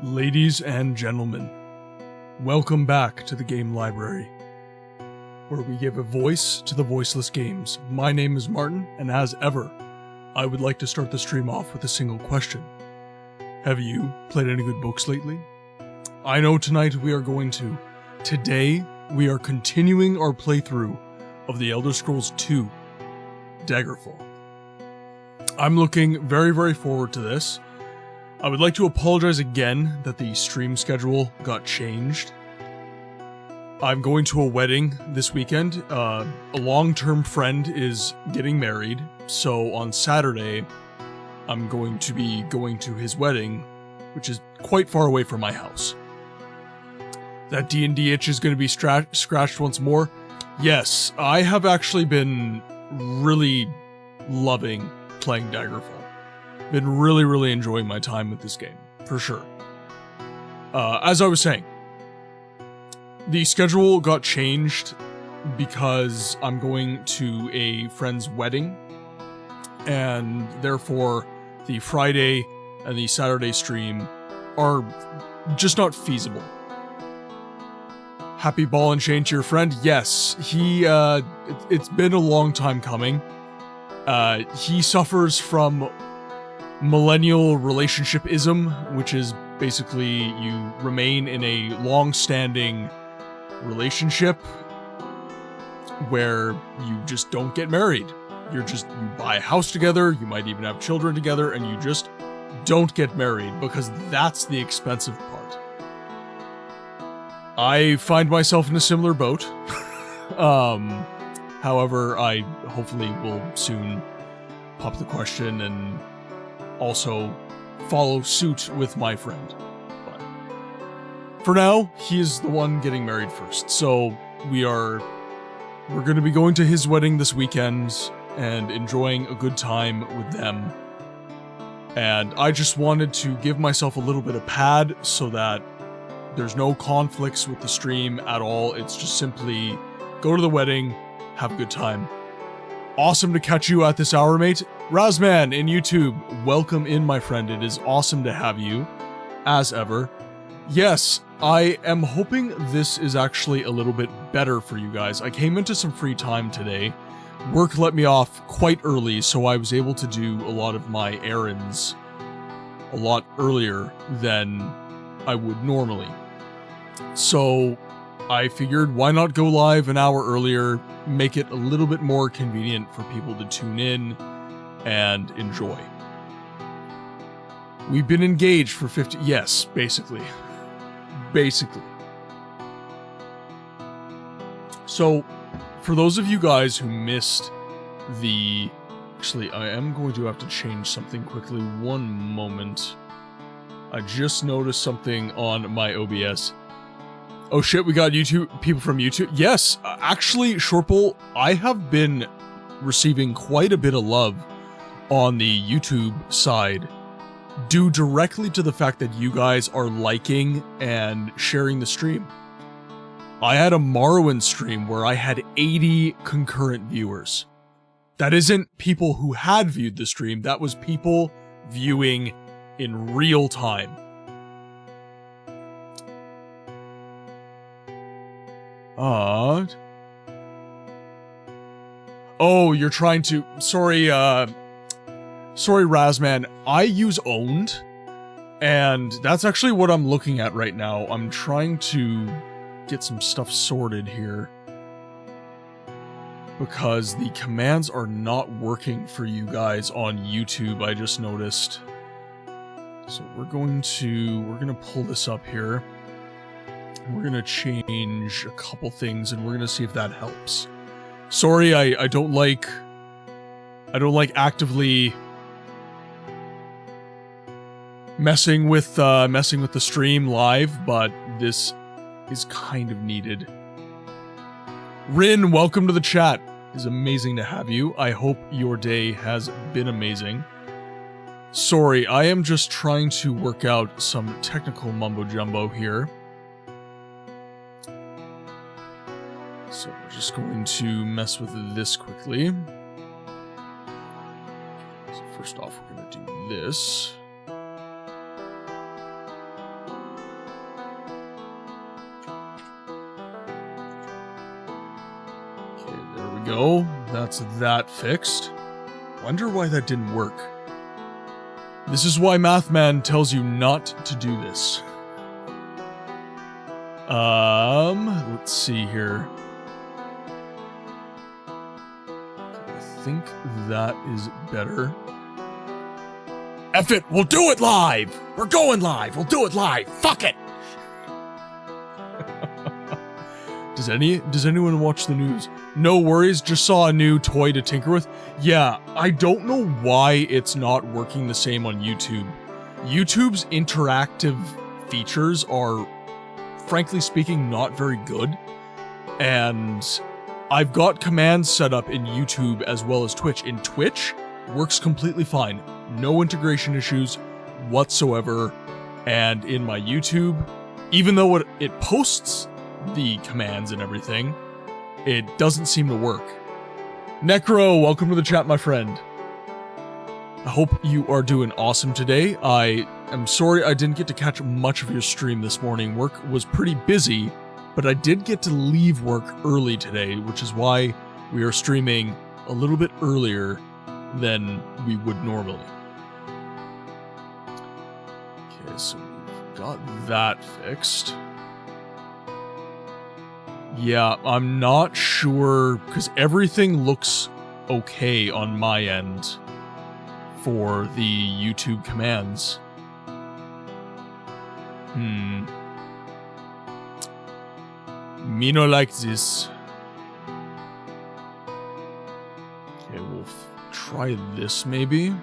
Ladies and gentlemen, welcome back to the Game Library, where we give a voice to the voiceless games. My name is Martin, and as ever, I would like to start the stream off with a single question. Have you played any good books lately? I know tonight we are going to. Today, we are continuing our playthrough of The Elder Scrolls II, Daggerfall. I'm looking very, very forward to this. I would like to apologize again that the stream schedule got changed. I'm going to a wedding this weekend. A long-term friend is getting married, so on Saturday, I'm going to be going to his wedding, which is quite far away from my house. That D&D itch is going to be scratched once more. Yes, I have actually been really loving playing Daggerfall. Been really enjoying my time with this game, for sure. As I was saying, the schedule got changed because I'm going to a friend's wedding, and therefore the Friday and the Saturday stream are just not feasible. Happy ball and chain to your friend. Yes, it's been a long time coming. He suffers from millennial relationship-ism, which is basically you remain in a long-standing relationship where you just don't get married. You buy a house together, you might even have children together, and you just don't get married because that's the expensive part. I find myself in a similar boat. However, I hopefully will soon pop the question and also follow suit with my friend. But for now, he is the one getting married first. So we're going to be going to his wedding this weekend and enjoying a good time with them. And I just wanted to give myself a little bit of pad so that there's no conflicts with the stream at all. It's just simply go to the wedding, have a good time. Awesome to catch you at this hour, mate. Razman in YouTube, welcome in, my friend. It is awesome to have you, as ever. Yes, I am hoping this is actually a little bit better for you guys. I came into some free time today. Work let me off quite early, so I was able to do a lot of my errands a lot earlier than I would normally. So I figured, why not go live an hour earlier, make it a little bit more convenient for people to tune in and enjoy. We've been engaged for 50... Yes, basically. Basically. So, for those of you guys who missed the... Actually, I am going to have to change something quickly. One moment. I just noticed something on my OBS. Oh shit, we got people from YouTube. Yes, actually, Shortbull, I have been receiving quite a bit of love on the YouTube side, due directly to the fact that you guys are liking and sharing the stream. I had a Morrowind stream where I had 80 concurrent viewers. That isn't people who had viewed the stream, that was people viewing in real time. Oh, you're trying to... Sorry, Razman. I use Owned, and that's actually what I'm looking at right now. I'm trying to get some stuff sorted here, because the commands are not working for you guys on YouTube, I just noticed. So we're gonna pull this up here. We're gonna change a couple things, and we're gonna see if that helps. Sorry, I don't like actively messing with the stream live, but this is kind of needed. Rin, welcome to the chat. It's amazing to have you. I hope your day has been amazing. Sorry, I am just trying to work out some technical mumbo-jumbo here. So we're just going to mess with this quickly. So first off, we're going to do this. go. That's that fixed. Wonder why that didn't work. This is why Mathman tells you not to do this. Let's see here. I think that is better. F it, we'll do it live! We're going live, we'll do it live, fuck it! Does anyone watch the news? No worries, just saw a new toy to tinker with. Yeah, I don't know why it's not working the same on YouTube. YouTube's interactive features are, frankly speaking, not very good. And I've got commands set up in YouTube as well as Twitch. In Twitch, works completely fine. No integration issues whatsoever. And in my YouTube, even though it posts the commands and everything, it doesn't seem to work. Necro, welcome to the chat, my friend. I hope you are doing awesome today. I am sorry I didn't get to catch much of your stream this morning. Work was pretty busy, but I did get to leave work early today, which is why we are streaming a little bit earlier than we would normally. Okay, so we've got that fixed. Yeah, I'm not sure, because everything looks okay on my end for the YouTube commands. Me no like this. Okay, we'll try this maybe.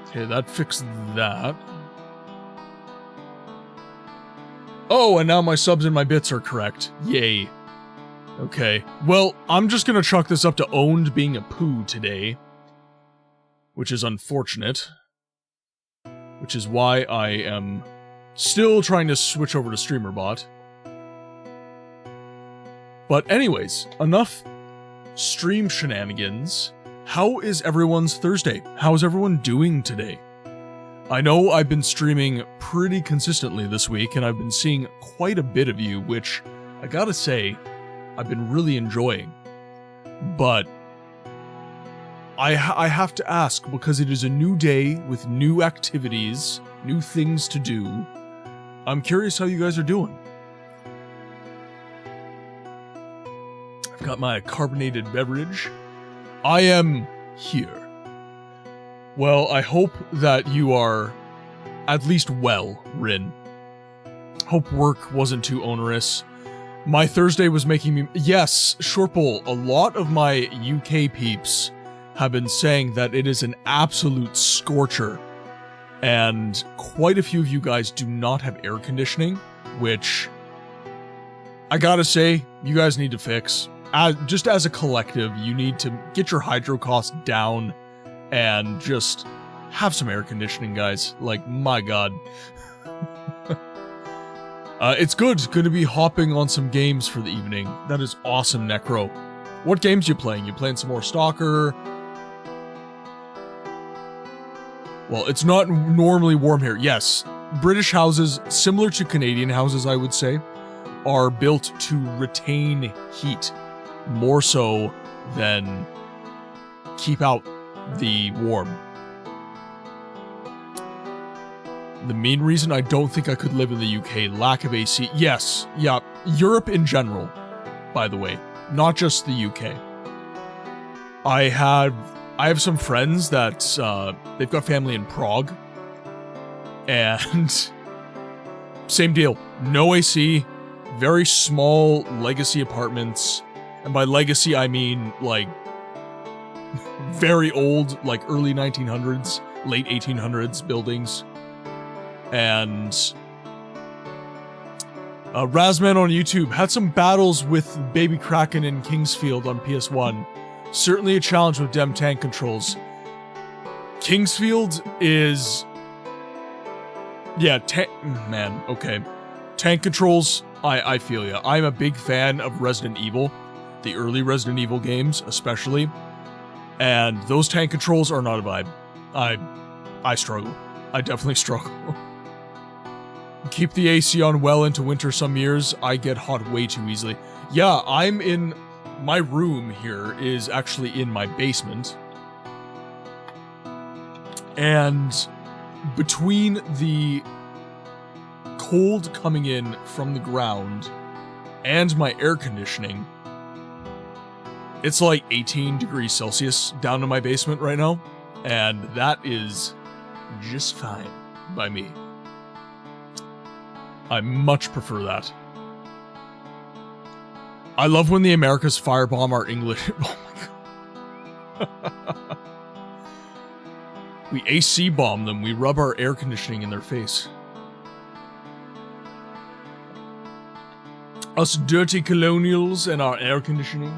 Okay, that fixed that. Oh, and now my subs and my bits are correct. Yay. Okay, well, I'm just gonna chalk this up to Owned being a poo today, which is unfortunate. Which is why I am still trying to switch over to StreamerBot. But anyways, enough stream shenanigans. How is everyone's Thursday? How is everyone doing today? I know I've been streaming pretty consistently this week, and I've been seeing quite a bit of you, which, I gotta say, I've been really enjoying. But I have to ask, because it is a new day with new activities, new things to do. I'm curious how you guys are doing. I've got my carbonated beverage. I am here. Well, I hope that you are at least well, Rin. Hope work wasn't too onerous. My Thursday was making me... Yes, Shortbull, a lot of my UK peeps have been saying that it is an absolute scorcher. And quite a few of you guys do not have air conditioning, which I gotta say, you guys need to fix. Just as a collective, you need to get your hydro costs down and just have some air conditioning, guys. Like, my god. It's good. Going to be hopping on some games for the evening. That is awesome, Necro. What games you playing? You playing some more Stalker? Well, it's not normally warm here. Yes, British houses, similar to Canadian houses, I would say, are built to retain heat more so than keep out the warm. The main reason I don't think I could live in the UK, lack of AC. Yes, yeah, Europe in general, by the way, not just the UK. I have some friends that, they've got family in Prague, and same deal, no AC, very small legacy apartments, and by legacy I mean, like, very old, like early 1900s, late 1800s buildings. And Razman on YouTube had some battles with Baby Kraken in Kingsfield on PS1. Certainly a challenge with dem tank controls. Kingsfield is... Yeah, man, okay. Tank controls, I feel ya. I'm a big fan of Resident Evil. The early Resident Evil games, especially. And those tank controls are not a vibe. I struggle. I definitely struggle. Keep the AC on well into winter some years. I get hot way too easily. Yeah, I'm in... My room here is actually in my basement. And between the cold coming in from the ground and my air conditioning, it's like 18 degrees Celsius down in my basement right now. And that is just fine by me. I much prefer that. I love when the Americas firebomb our English. Oh my god. We AC bomb them. We rub our air conditioning in their face. Us dirty colonials and our air conditioning.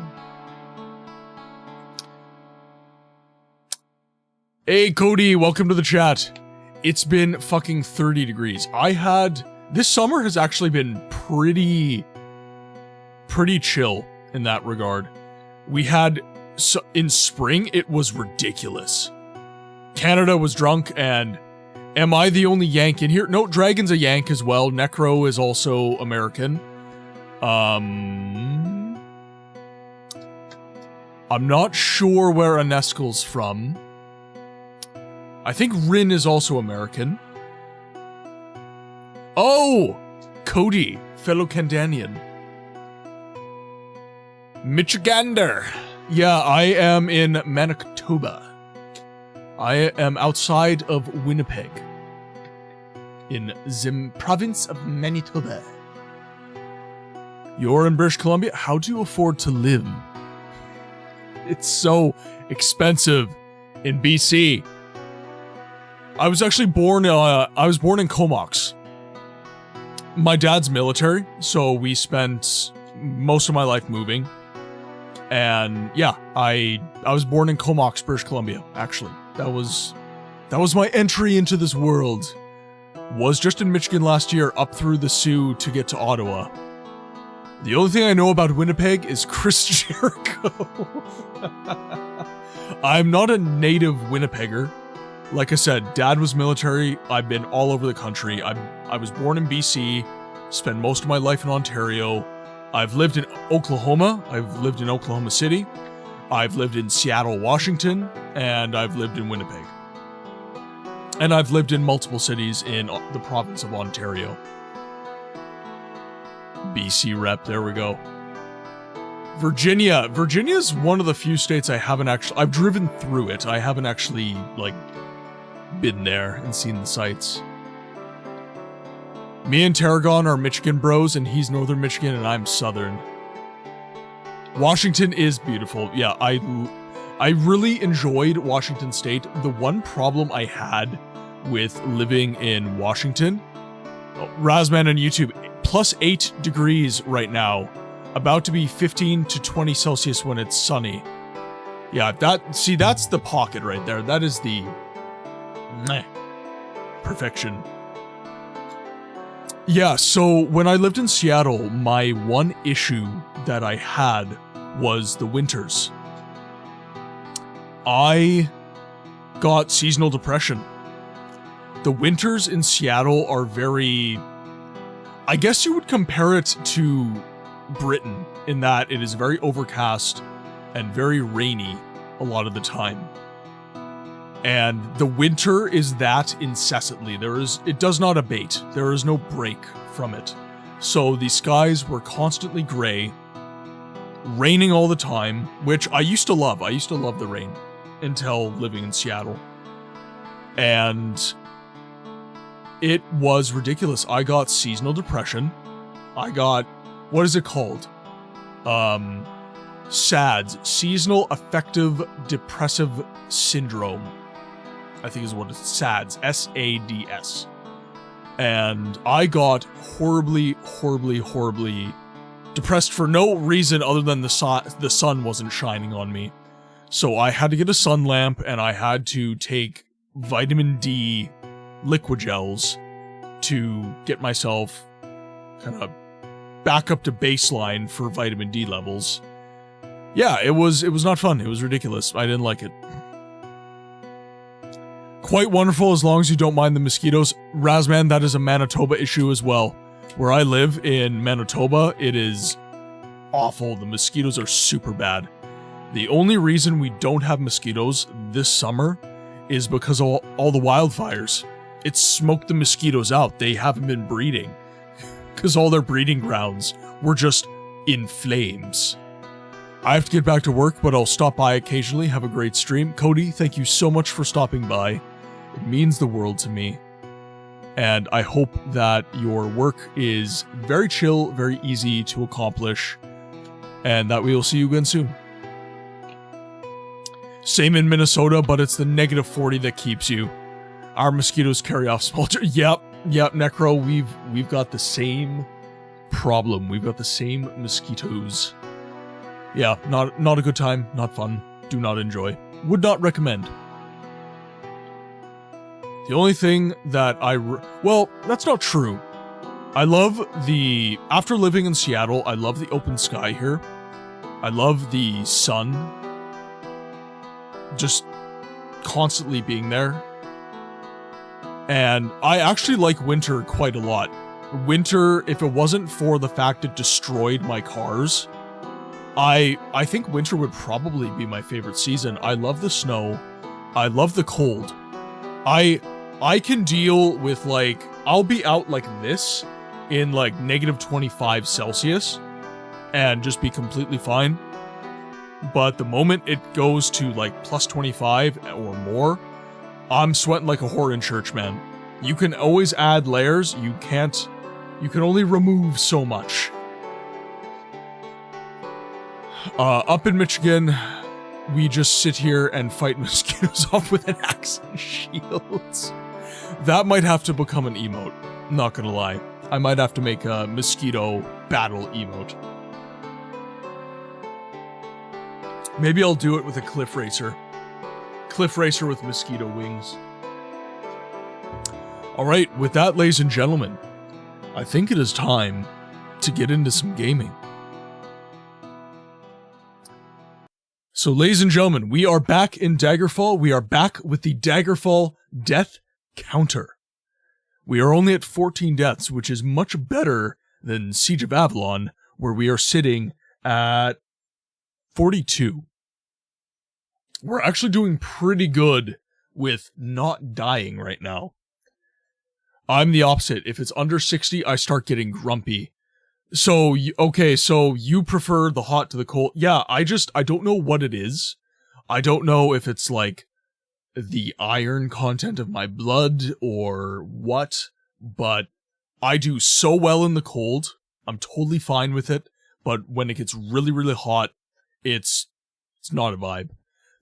Hey Cody, welcome to the chat. It's been fucking 30 degrees. This summer has actually been pretty chill in that regard. We had, in spring, it was ridiculous. Canada was drunk, and am I the only Yank in here? No, Dragon's a Yank as well. Necro is also American. I'm not sure where Aneskel's from. I think Rin is also American. Oh! Cody, fellow Candanian. Michigander. Yeah, I am in Manitoba. I am outside of Winnipeg. In the province of Manitoba. You're in British Columbia? How do you afford to live? It's so expensive in BC. I was actually born in Comox. My dad's military, so we spent most of my life moving. And yeah, I was born in Comox, British Columbia, actually. That was my entry into this world. Was just in Michigan last year, up through the Sioux to get to Ottawa. The only thing I know about Winnipeg is Chris Jericho. I'm not a native Winnipegger. Like I said, Dad was military. I've been all over the country. I was born in BC, spent most of my life in Ontario. I've lived in Oklahoma. I've lived in Oklahoma City. I've lived in Seattle, Washington, and I've lived in Winnipeg. And I've lived in multiple cities in the province of Ontario. BC rep, there we go. Virginia. Virginia's one of the few states I've driven through it. I haven't actually, been there and seen the sights. Me and Tarragon are Michigan bros, and he's Northern Michigan, and I'm Southern. Washington is beautiful. Yeah, I really enjoyed Washington State. The one problem I had with living in Washington, Razman on YouTube, plus 8 degrees right now, about to be 15 to 20 Celsius when it's sunny. Yeah, that's the pocket right there. That is the perfection. Yeah, so when I lived in Seattle, my one issue that I had was the winters. I got seasonal depression. The winters in Seattle are very... I guess you would compare it to Britain in that it is very overcast and very rainy a lot of the time. And the winter is that incessantly. It does not abate. There is no break from it. So the skies were constantly gray, raining all the time, which I used to love. I used to love the rain until living in Seattle. And it was ridiculous. I got seasonal depression. I got, what is it called? SADS, Seasonal Affective Depressive Syndrome. I think is what it's SADS, S-A-D-S. And I got horribly depressed for no reason other than the sun wasn't shining on me. So I had to get a sun lamp, and I had to take vitamin D liquid gels to get myself kind of back up to baseline for vitamin D levels. Yeah, it was not fun. It was ridiculous. I didn't like it. Quite wonderful as long as you don't mind the mosquitoes. Razman, that is a Manitoba issue as well. Where I live in Manitoba, it is awful. The mosquitoes are super bad. The only reason we don't have mosquitoes this summer is because of all the wildfires. It smoked the mosquitoes out. They haven't been breeding. Because all their breeding grounds were just in flames. I have to get back to work, but I'll stop by occasionally. Have a great stream. Cody, thank you so much for stopping by. It means the world to me. And I hope that your work is very chill, very easy to accomplish, and that we will see you again soon. Same in Minnesota, but it's the -40 that keeps you. Our mosquitoes carry off small... Yep, Necro, we've got the same problem. We've got the same mosquitoes. Yeah, not a good time, not fun, do not enjoy. Would not recommend. The only thing that well, that's not true. I love after living in Seattle, I love the open sky here. I love the sun just constantly being there. And I actually like winter quite a lot. Winter, if it wasn't for the fact it destroyed my cars, I think winter would probably be my favorite season. I love the snow. I love the cold. I can deal with, like, I'll be out like this in, like, -25 Celsius and just be completely fine. But the moment it goes to, like, +25 or more, I'm sweating like a whore in church, man. You can always add layers, you can only remove so much. Up in Michigan, we just sit here and fight mosquitoes off with an axe and shields. That might have to become an emote, not gonna lie. I might have to make a mosquito battle emote. Maybe I'll do it with a cliff racer. Cliff racer with mosquito wings. Alright, with that, ladies and gentlemen, I think it is time to get into some gaming. So, ladies and gentlemen, we are back in Daggerfall. We are back with the Daggerfall death counter. We are only at 14 deaths, which is much better than Siege of Avalon, where we are sitting at 42. We're actually doing pretty good with not dying right now. I'm the opposite. If it's under 60, I start getting grumpy. So, okay, so you prefer the hot to the cold. Yeah, I don't know what it is. I don't know if it's like the iron content of my blood or what, but I do so well in the cold. I'm totally fine with it, but when it gets really, really hot, it's not a vibe.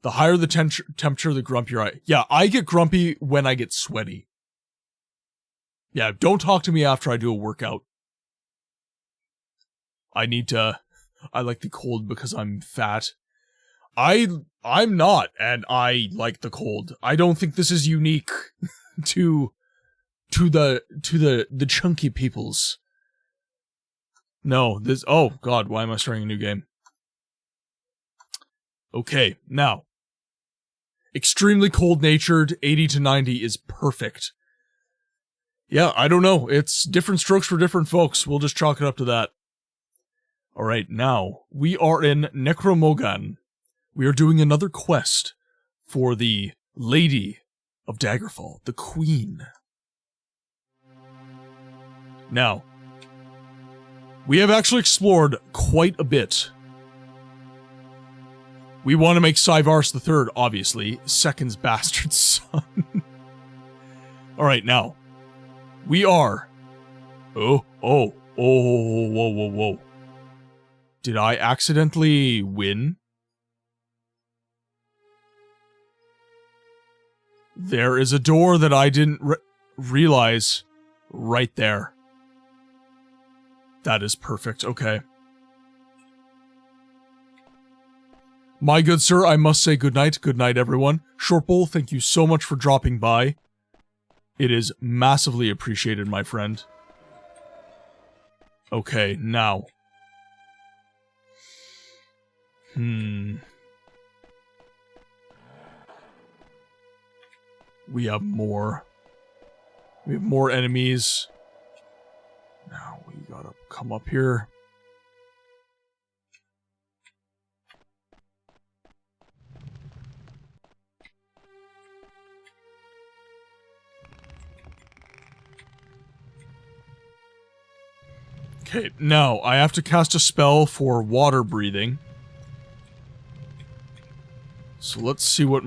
The higher the temperature, the grumpier I... Yeah, I get grumpy when I get sweaty. Yeah, don't talk to me after I do a workout. I like the cold because I'm fat. I'm not, and I like the cold. I don't think this is unique to the chunky peoples. No, this... Oh, God, why am I starting a new game? Okay, now. Extremely cold-natured, 80 to 90 is perfect. Yeah, I don't know. It's different strokes for different folks. We'll just chalk it up to that. Alright, now, we are in Necromogan. We are doing another quest for the Lady of Daggerfall, the Queen. Now, we have actually explored quite a bit. We want to make Cyvarus III, obviously, Second's bastard son. Alright, now, we are... whoa. Did I accidentally win? There is a door that I didn't realize right there. That is perfect, okay. My good sir, I must say goodnight. Good night, everyone. Shortbowl, thank you so much for dropping by. It is massively appreciated, my friend. Okay, now... We have more. We have more enemies. Now we gotta come up here. Okay, now I have to cast a spell for water breathing. So let's see what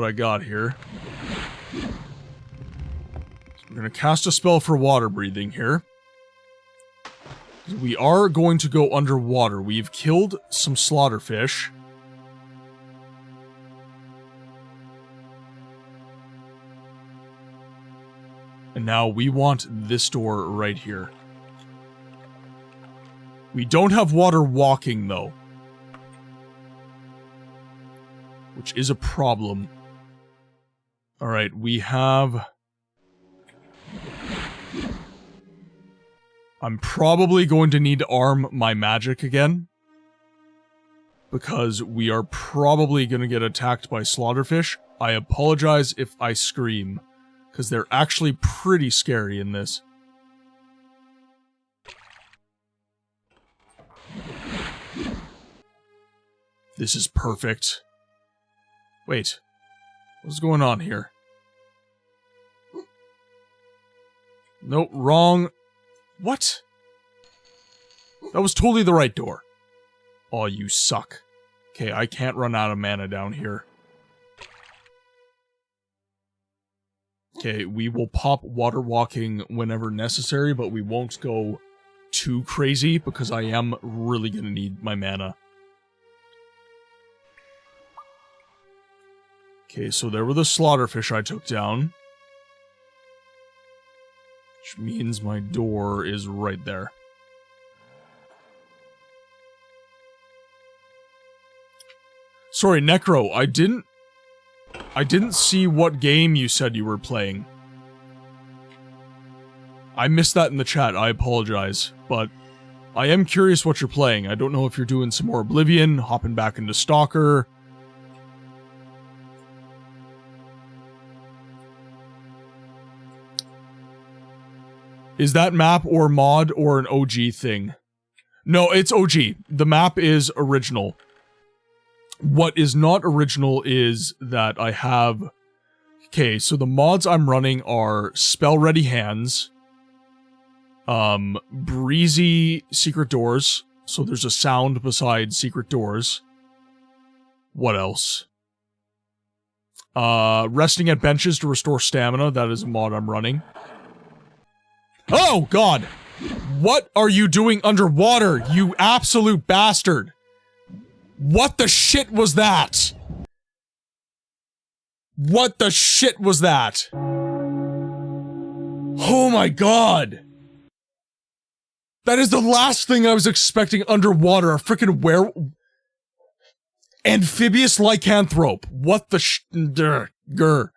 I got here. I'm gonna cast a spell for water breathing here. We are going to go underwater. We've killed some slaughterfish. And now we want this door right here. We don't have water walking, though. Which is a problem. Alright, we have... I'm probably going to need to arm my magic again. Because we are probably going to get attacked by slaughterfish. I apologize if I scream. Because they're actually pretty scary in this. This is perfect. Wait. What's going on here? Nope, wrong. What? That was totally the right door. Aw, you suck. Okay, I can't run out of mana down here. Okay, we will pop water walking whenever necessary, but we won't go too crazy because I am really gonna need my mana. Okay, so there were the slaughterfish I took down. Which means my door is right there. Sorry, Necro, I didn't see what game you said you were playing. I missed that in the chat, I apologize, but I am curious what you're playing. I don't know if you're doing some more Oblivion, hopping back into Stalker. Is that map or mod or an OG thing? No, it's OG. The map is original. What is not original is that I have... Okay, so the mods I'm running are Spell Ready Hands, Breezy Secret Doors, so there's a sound beside Secret Doors. What else? Resting at benches to restore stamina, that is a mod I'm running. Oh, God! What are you doing underwater, you absolute bastard? What the shit was that? What the shit was that? Oh my God! That is the last thing I was expecting underwater, a freaking amphibious lycanthrope. What the grr.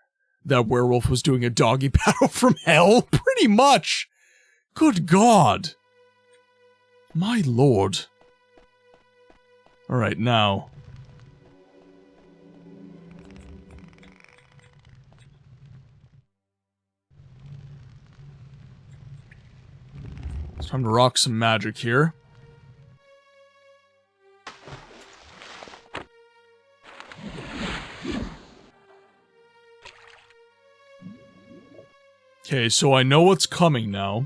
That werewolf was doing a doggy paddle from hell? Pretty much! Good God. My lord. Alright, now. It's time to rock some magic here. Okay, so I know what's coming now.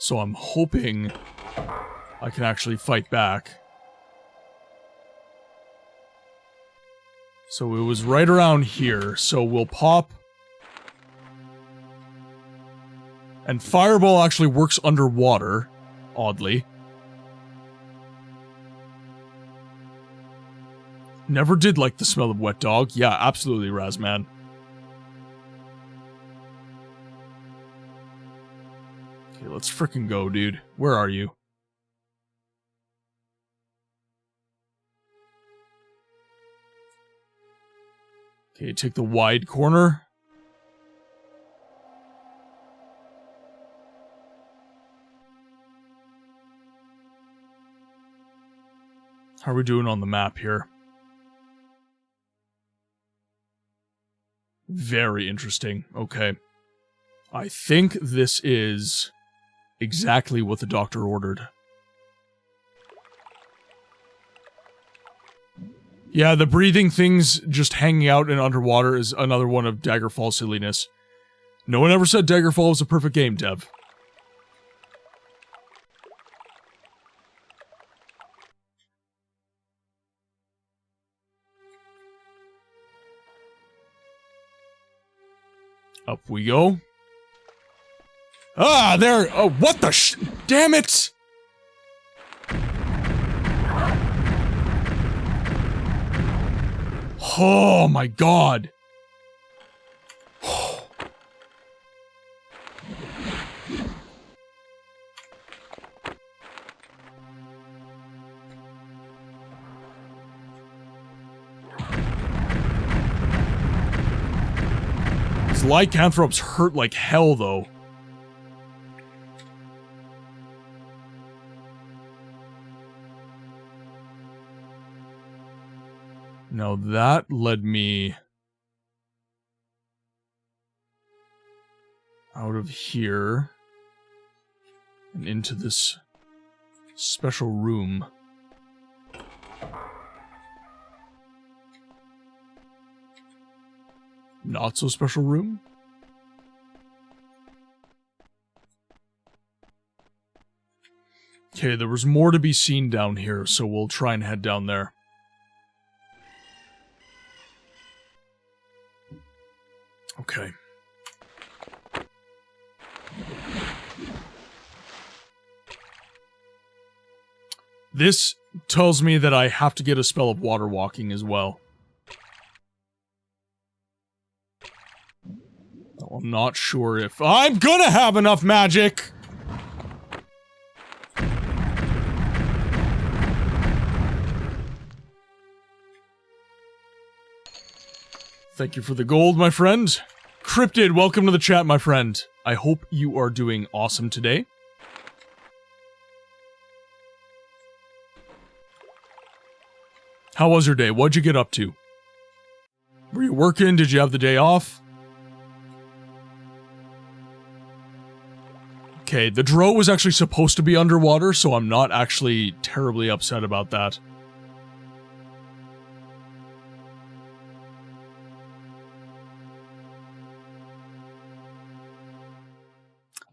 So I'm hoping I can actually fight back. So it was right around here, so we'll pop. And Fireball actually works underwater, oddly. Never did like the smell of wet dog. Yeah, absolutely, Razman. Okay, let's frickin' go, dude. Where are you? Okay, take the wide corner. How are we doing on the map here? Very interesting. Okay. I think this is exactly what the doctor ordered. Yeah, the breathing things just hanging out and underwater is another one of Daggerfall silliness. No one ever said Daggerfall was a perfect game, Dev. Up we go. Ah, there! Oh, what the damn it! Oh my god! These lycanthropes hurt like hell, though. Now that led me out of here and into this special room. Not so special room? Okay, there was more to be seen down here, so we'll try and head down there. Okay. This tells me that I have to get a spell of water walking as well. I'm not sure if I'm gonna have enough magic! Thank you for the gold, my friend. Cryptid, welcome to the chat, my friend. I hope you are doing awesome today. How was your day? What'd you get up to? Were you working? Did you have the day off? Okay, the Drow was actually supposed to be underwater, so I'm not actually terribly upset about that.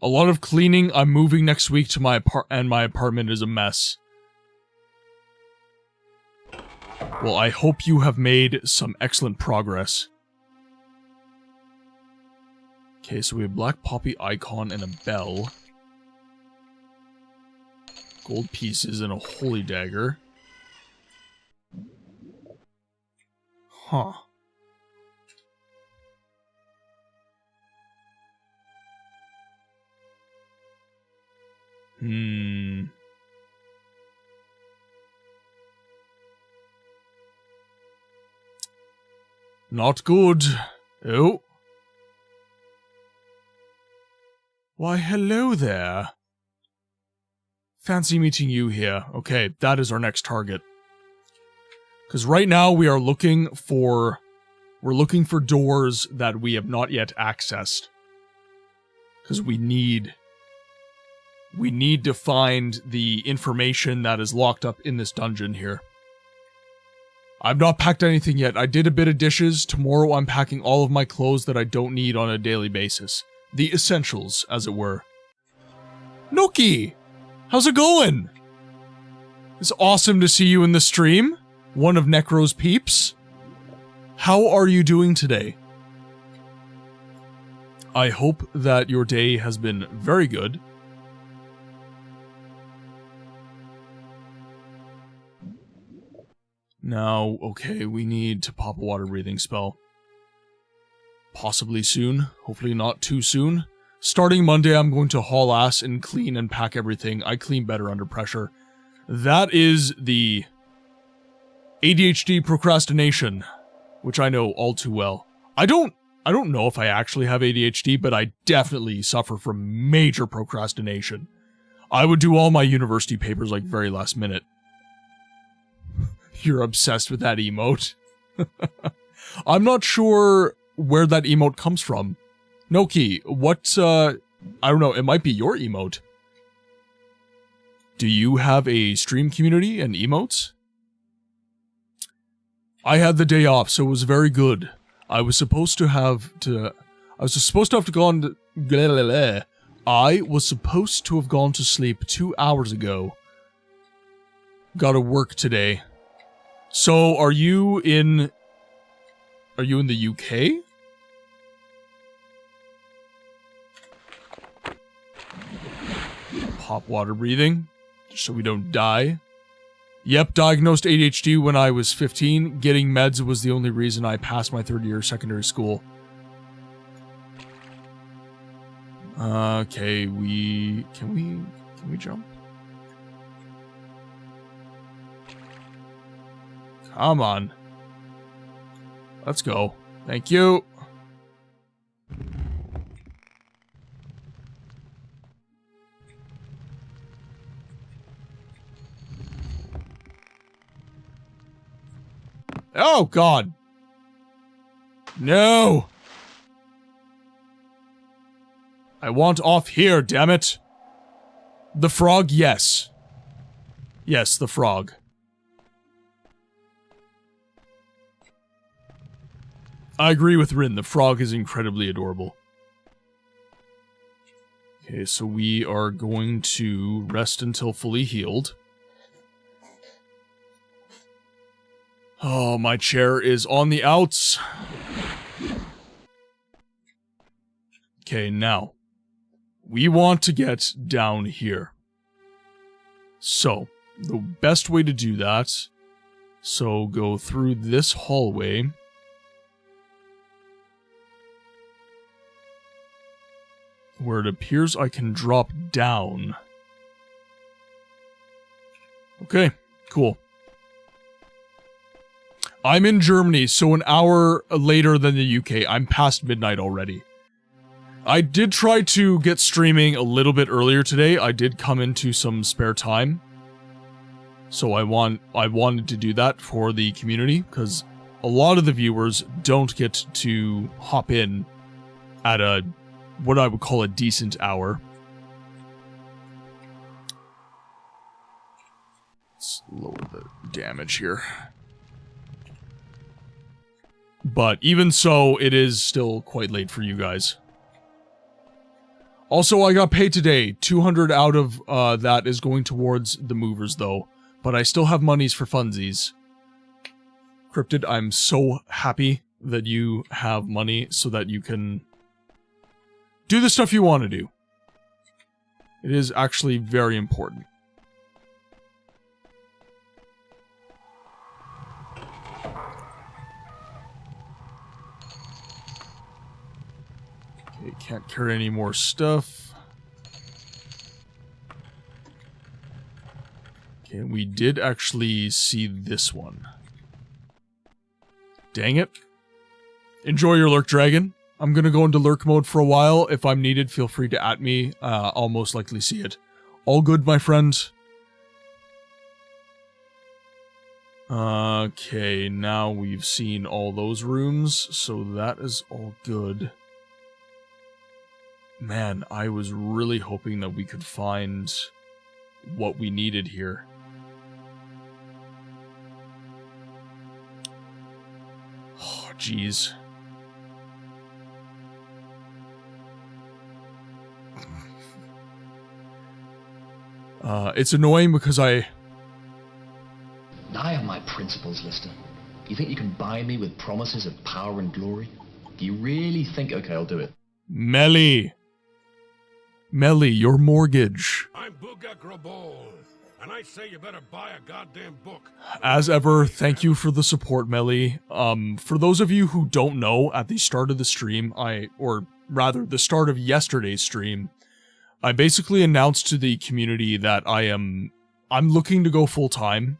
A lot of cleaning. I'm moving next week to my apartment is a mess. Well, I hope you have made some excellent progress. Okay, so we have black poppy icon and a bell. Gold pieces and a holy dagger. Huh. Not good. Oh. Why, hello there. Fancy meeting you here. Okay, that is our next target. Because right now we are looking for... We're looking for doors that we have not yet accessed. Because we need to find the information that is locked up in this dungeon here. I've not packed anything yet. I did a bit of dishes. Tomorrow I'm packing all of my clothes that I don't need on a daily basis. The essentials, as it were. Nookie! How's it going? It's awesome to see you in the stream. One of Necro's peeps. How are you doing today? I hope that your day has been very good. Now, okay, we need to pop a water breathing spell. Possibly soon. Hopefully not too soon. Starting Monday, I'm going to haul ass and clean and pack everything. I clean better under pressure. That is the ADHD procrastination, which I know all too well. I don't know if I actually have ADHD, but I definitely suffer from major procrastination. I would do all my university papers like very last minute. You're obsessed with that emote. I'm not sure where that emote comes from. Noki, what, I don't know, it might be your emote. Do you have a stream community and emotes? I had the day off, so it was very good. I was supposed to have gone to sleep 2 hours ago. Gotta work today. So, are you in the UK? Pop water breathing, just so we don't die. Yep, diagnosed ADHD when I was 15. Getting meds was the only reason I passed my 3rd year of secondary school. Okay, can we jump? Come on. Let's go. Thank you. Oh, God. No. I want off here, damn it. The frog, yes. Yes, the frog. I agree with Rin, the frog is incredibly adorable. Okay, so we are going to rest until fully healed. Oh, my chair is on the outs. Okay, now. We want to get down here. So, the best way to do that, so go through this hallway. Where it appears I can drop down. Okay, cool. I'm in Germany, so an hour later than the UK. I'm past midnight already. I did try to get streaming a little bit earlier today. I did come into some spare time. So I wanted to do that for the community, because a lot of the viewers don't get to hop in at what I would call a decent hour. Let's lower the damage here. But even so, it is still quite late for you guys. Also, I got paid today. 200 out of that is going towards the movers, though. But I still have monies for funsies. Cryptid, I'm so happy that you have money so that you can do the stuff you want to do. It is actually very important. Okay, can't carry any more stuff. Okay, we did actually see this one. Dang it. Enjoy your lurk, dragon. I'm gonna go into lurk mode for a while. If I'm needed, feel free to at me. I'll most likely see it. All good, my friend. Okay, now we've seen all those rooms, so that is all good. Man, I was really hoping that we could find what we needed here. Oh, jeez. It's annoying because I have my principles, Lister. You think you can buy me with promises of power and glory? Do you really think, okay, I'll do it? Melly, your mortgage. I'm Booga Grabol, and I say you better buy a goddamn book. As ever, thank you for the support, Melly. For those of you who don't know, at the start of the stream, or rather, the start of yesterday's stream, I basically announced to the community that I'm looking to go full-time.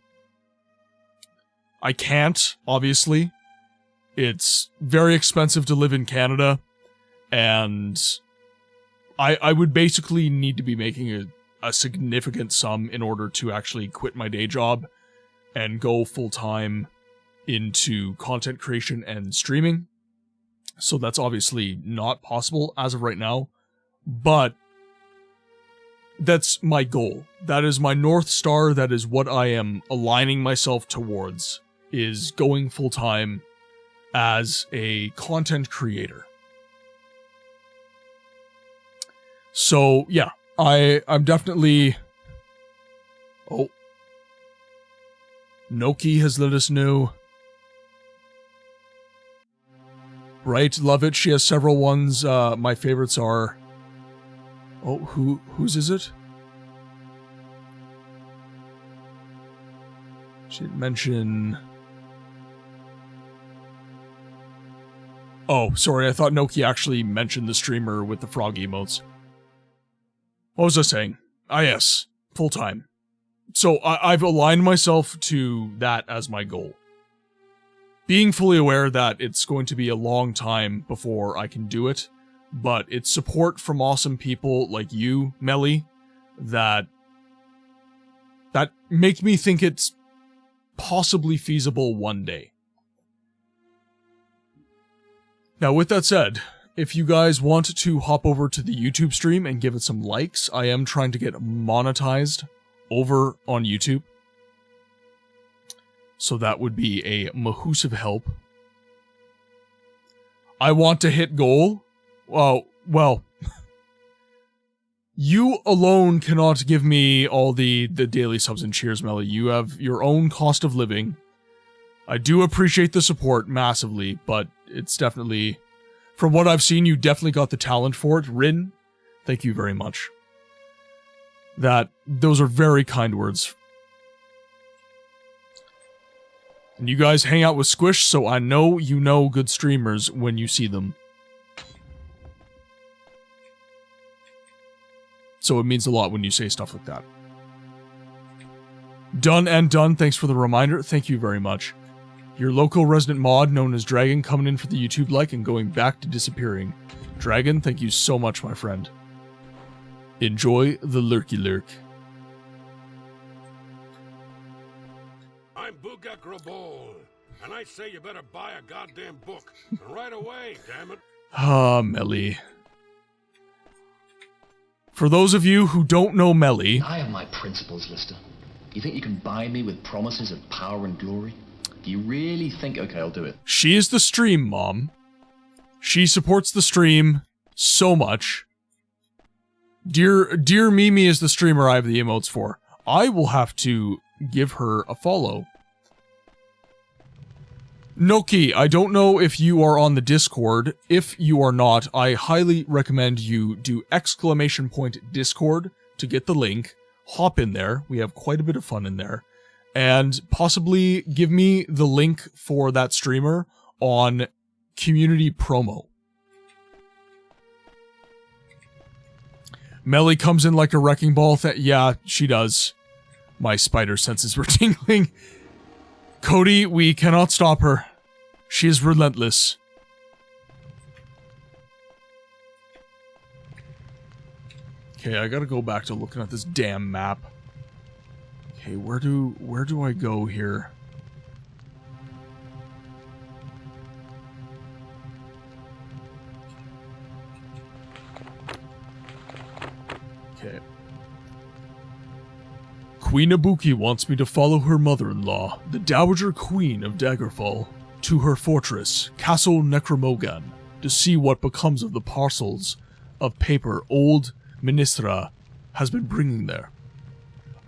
I can't, obviously. It's very expensive to live in Canada, and I would basically need to be making a significant sum in order to actually quit my day job. and go full-time into content creation and streaming. So that's obviously not possible as of right now, but that's my goal. That is my North Star. That is what I am aligning myself towards, is going full-time as a content creator. So, yeah, I'm definitely... Oh. Noki has let us know. Right, love it. She has several ones. My favorites are... Oh, whose is it? She didn't mention... Oh, sorry, I thought Noki actually mentioned the streamer with the frog emotes. What was I saying? Ah, yes, full-time. So I've aligned myself to that as my goal. Being fully aware that it's going to be a long time before I can do it, but it's support from awesome people like you, Melly, that make me think it's possibly feasible one day. Now, with that said, if you guys want to hop over to the YouTube stream and give it some likes, I am trying to get monetized over on YouTube. So that would be a massive help. I want to hit goal. Well, you alone cannot give me all the daily subs and cheers, Melly. You have your own cost of living. I do appreciate the support massively, but it's definitely... From what I've seen, you definitely got the talent for it. Rin, thank you very much. Those are very kind words. And you guys hang out with Squish, so I know you know good streamers when you see them. So it means a lot when you say stuff like that. Done and done, thanks for the reminder. Thank you very much. Your local resident mod known as Dragon coming in for the YouTube like and going back to disappearing. Dragon, thank you so much, my friend. Enjoy the lurky lurk. I'm Booga Grabol, and I say you better buy a goddamn book. And right away, damn it. Ah, Melly. For those of you who don't know Melly... I have my principles, Lister. You think you can buy me with promises of power and glory? Do you really think... Okay, I'll do it. She is the stream mom. She supports the stream so much. Dear Mimi is the streamer I have the emotes for. I will have to give her a follow. Noki, I don't know if you are on the Discord. If you are not, I highly recommend you do !Discord to get the link. Hop in there. We have quite a bit of fun in there. And possibly give me the link for that streamer on community promo. Melly comes in like a wrecking ball. Yeah, she does. My spider senses were tingling. Cody, we cannot stop her. She is relentless. Okay, I gotta go back to looking at this damn map. Okay, where do I go here? Okay. Queen Ibuki wants me to follow her mother-in-law, the Dowager Queen of Daggerfall, to her fortress, Castle Necromogan, to see what becomes of the parcels of paper old Ministra has been bringing there.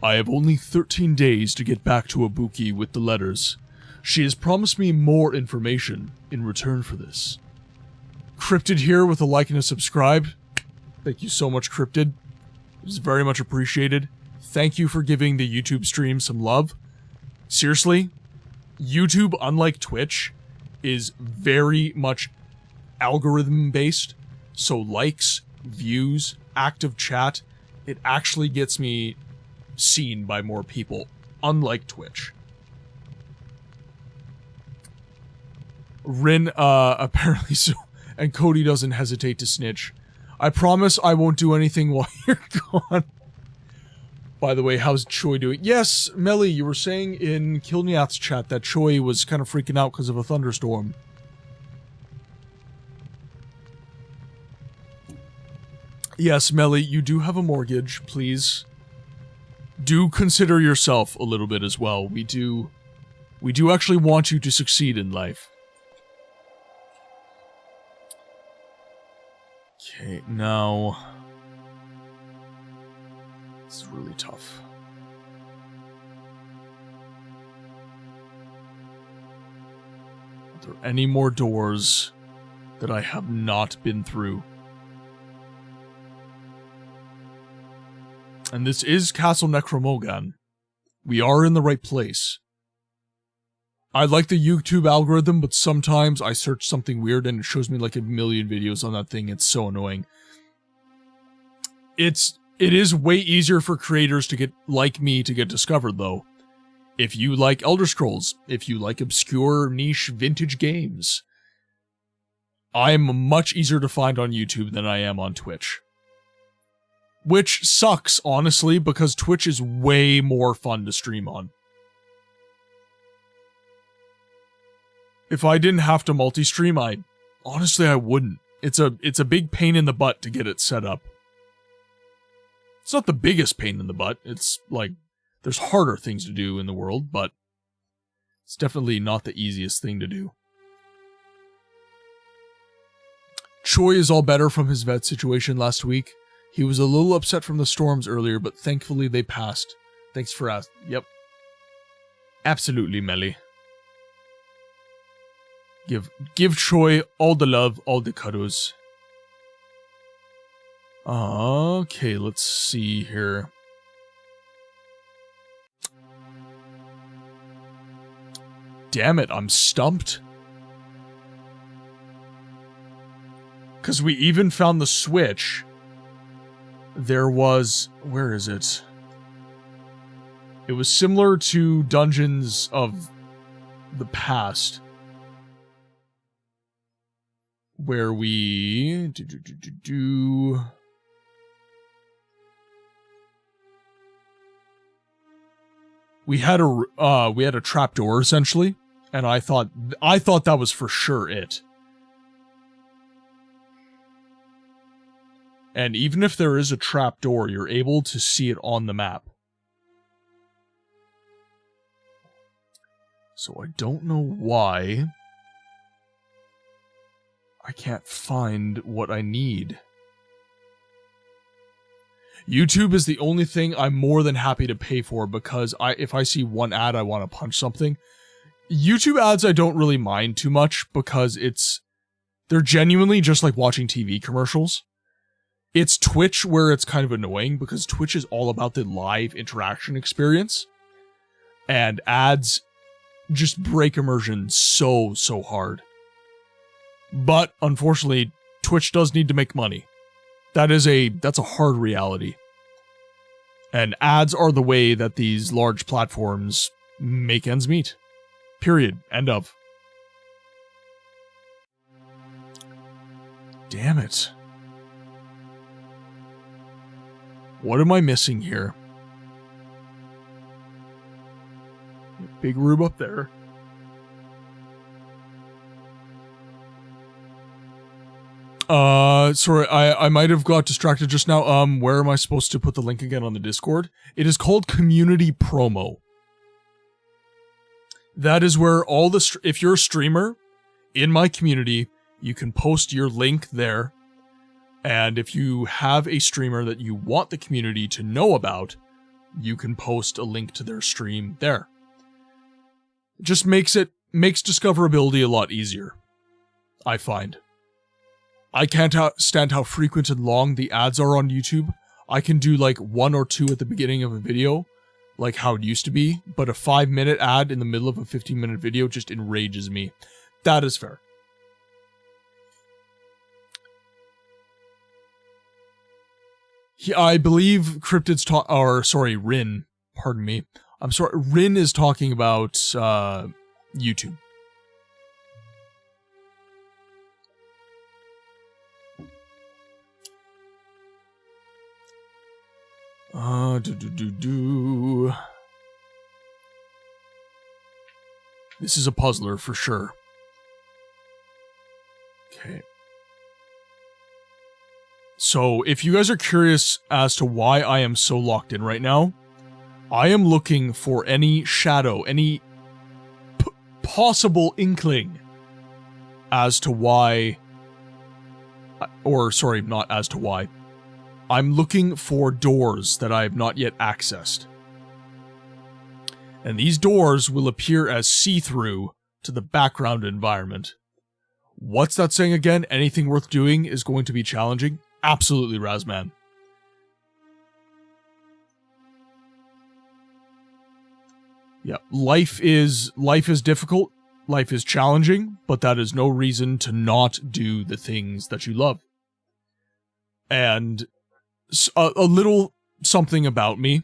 I have only 13 days to get back to Ibuki with the letters. She has promised me more information in return for this. Cryptid here with a like and a subscribe. Thank you so much, Cryptid. It is very much appreciated. Thank you for giving the YouTube stream some love. Seriously, YouTube, unlike Twitch, is very much algorithm-based. So likes, views, active chat, it actually gets me seen by more people, unlike Twitch. Rin, apparently so, and Cody doesn't hesitate to snitch. I promise I won't do anything while you're gone. By the way, how's Choi doing? Yes, Melly, you were saying in Kilniath's chat that Choi was kind of freaking out because of a thunderstorm. Yes, Melly, you do have a mortgage, please. Do consider yourself a little bit as well. We do actually want you to succeed in life. Okay, now... This is really tough. Are there any more doors that I have not been through? And this is Castle Necromogan. We are in the right place. I like the YouTube algorithm, but sometimes I search something weird and it shows me like a million videos on that thing. It's so annoying. It is way easier for creators to get, like me, to get discovered though. If you like Elder Scrolls, if you like obscure niche vintage games, I'm much easier to find on YouTube than I am on Twitch. Which sucks, honestly, because Twitch is way more fun to stream on. If I didn't have to multi-stream, honestly, I wouldn't. It's a big pain in the butt to get it set up. It's not the biggest pain in the butt. It's like, there's harder things to do in the world, but it's definitely not the easiest thing to do. Choi is all better from his vet situation last week. He was a little upset from the storms earlier, but thankfully they passed. Thanks for asking. Yep. Absolutely, Melly. Give Choi all the love, all the cuddles. Okay, let's see here. Damn it, I'm stumped. Because we even found the switch. There was... Where is it? It was similar to Dungeons of the Past. Where we... We had a trapdoor, essentially. And I thought that was for sure it. And even if there is a trapdoor, you're able to see it on the map. So I don't know why I can't find what I need. YouTube is the only thing I'm more than happy to pay for because if I see one ad I want to punch something. YouTube ads I don't really mind too much because they're genuinely just like watching TV commercials. It's Twitch where it's kind of annoying because Twitch is all about the live interaction experience. And ads just break immersion so hard. But unfortunately, Twitch does need to make money. That's a hard reality. And ads are the way that these large platforms make ends meet. Period. End of. Damn it. What am I missing here? Big room up there. Sorry, I might have got distracted just now. Where am I supposed to put the link again on the Discord? It is called Community Promo. That is where all the, if you're a streamer in my community, you can post your link there. And if you have a streamer that you want the community to know about, you can post a link to their stream there. It just makes discoverability a lot easier, I find. I can't stand how frequent and long the ads are on YouTube. I can do like 1 or 2 at the beginning of a video, like how it used to be, but a 5-minute ad in the middle of a 15-minute video just enrages me. That is fair. I believe Cryptid's Rin, pardon me. I'm sorry, Rin is talking about YouTube. This is a puzzler for sure. Okay. So, if you guys are curious as to why I am so locked in right now, I am looking for any shadow, any possible inkling as to why, or sorry, not as to why. I'm looking for doors that I have not yet accessed. And these doors will appear as see-through to the background environment. What's that saying again? Anything worth doing is going to be challenging? Absolutely, Razman. Yeah, life is difficult, life is challenging, but that is no reason to not do the things that you love. And a little something about me.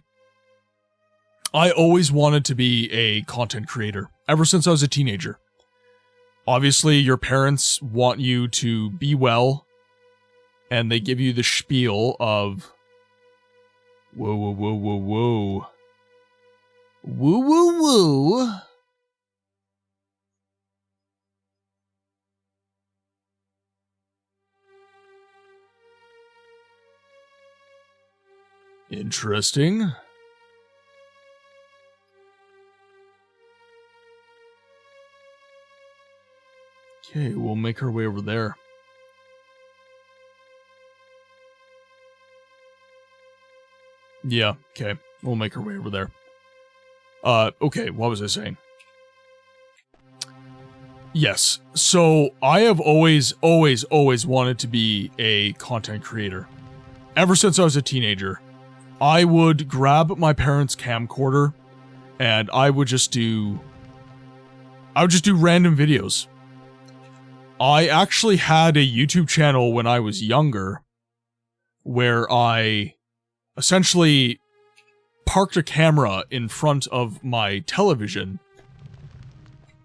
I always wanted to be a content creator, ever since I was a teenager. Obviously, your parents want you to be well, and they give you the spiel of, whoa, whoa, whoa, whoa, whoa. Woo, woo, woo. Interesting. Okay, we'll make our way over there. Yeah, okay. We'll make our way over there. Okay, what was I saying? Yes, so I have always wanted to be a content creator. Ever since I was a teenager, I would grab my parents' camcorder and I would just do random videos. I actually had a YouTube channel when I was younger where I essentially parked a camera in front of my television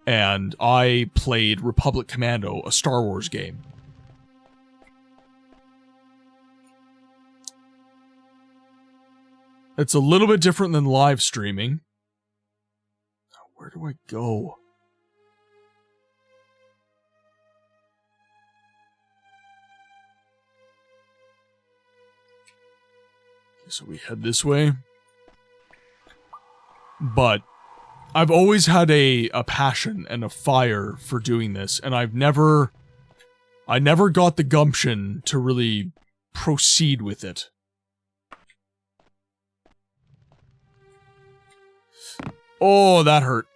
and I played Republic Commando, a Star Wars game. It's a little bit different than live streaming. Where do I go? Okay, so we head this way. But I've always had a passion and a fire for doing this, and I never got the gumption to really proceed with it. Oh, that hurt.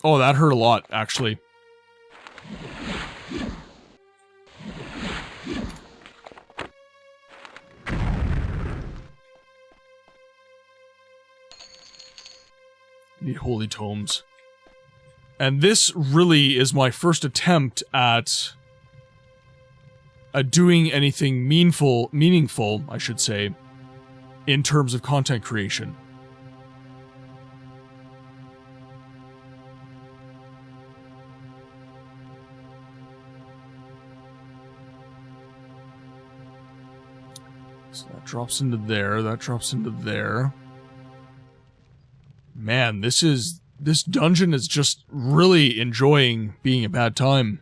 Oh, that hurt a lot, actually. Need holy tomes. And this really is my first attempt at doing anything meaningful, I should say, in terms of content creation. So that drops into there, that drops into there. Man, this dungeon is just really enjoying being a bad time.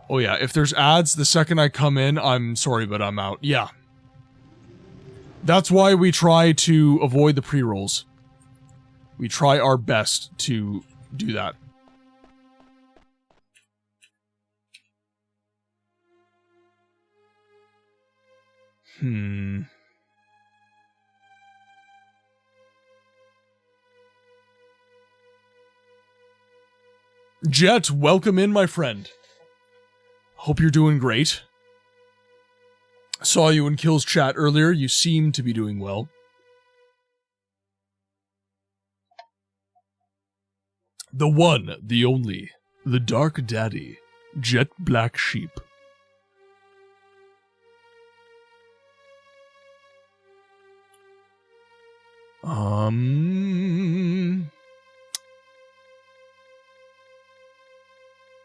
Oh yeah, if there's ads the second I come in, I'm sorry, but I'm out. Yeah. That's why we try to avoid the pre-rolls. We try our best to do that. Jet, welcome in, my friend. Hope you're doing great. Saw you in Kill's chat earlier. You seem to be doing well. The one, the only, the Dark Daddy, Jet Black Sheep.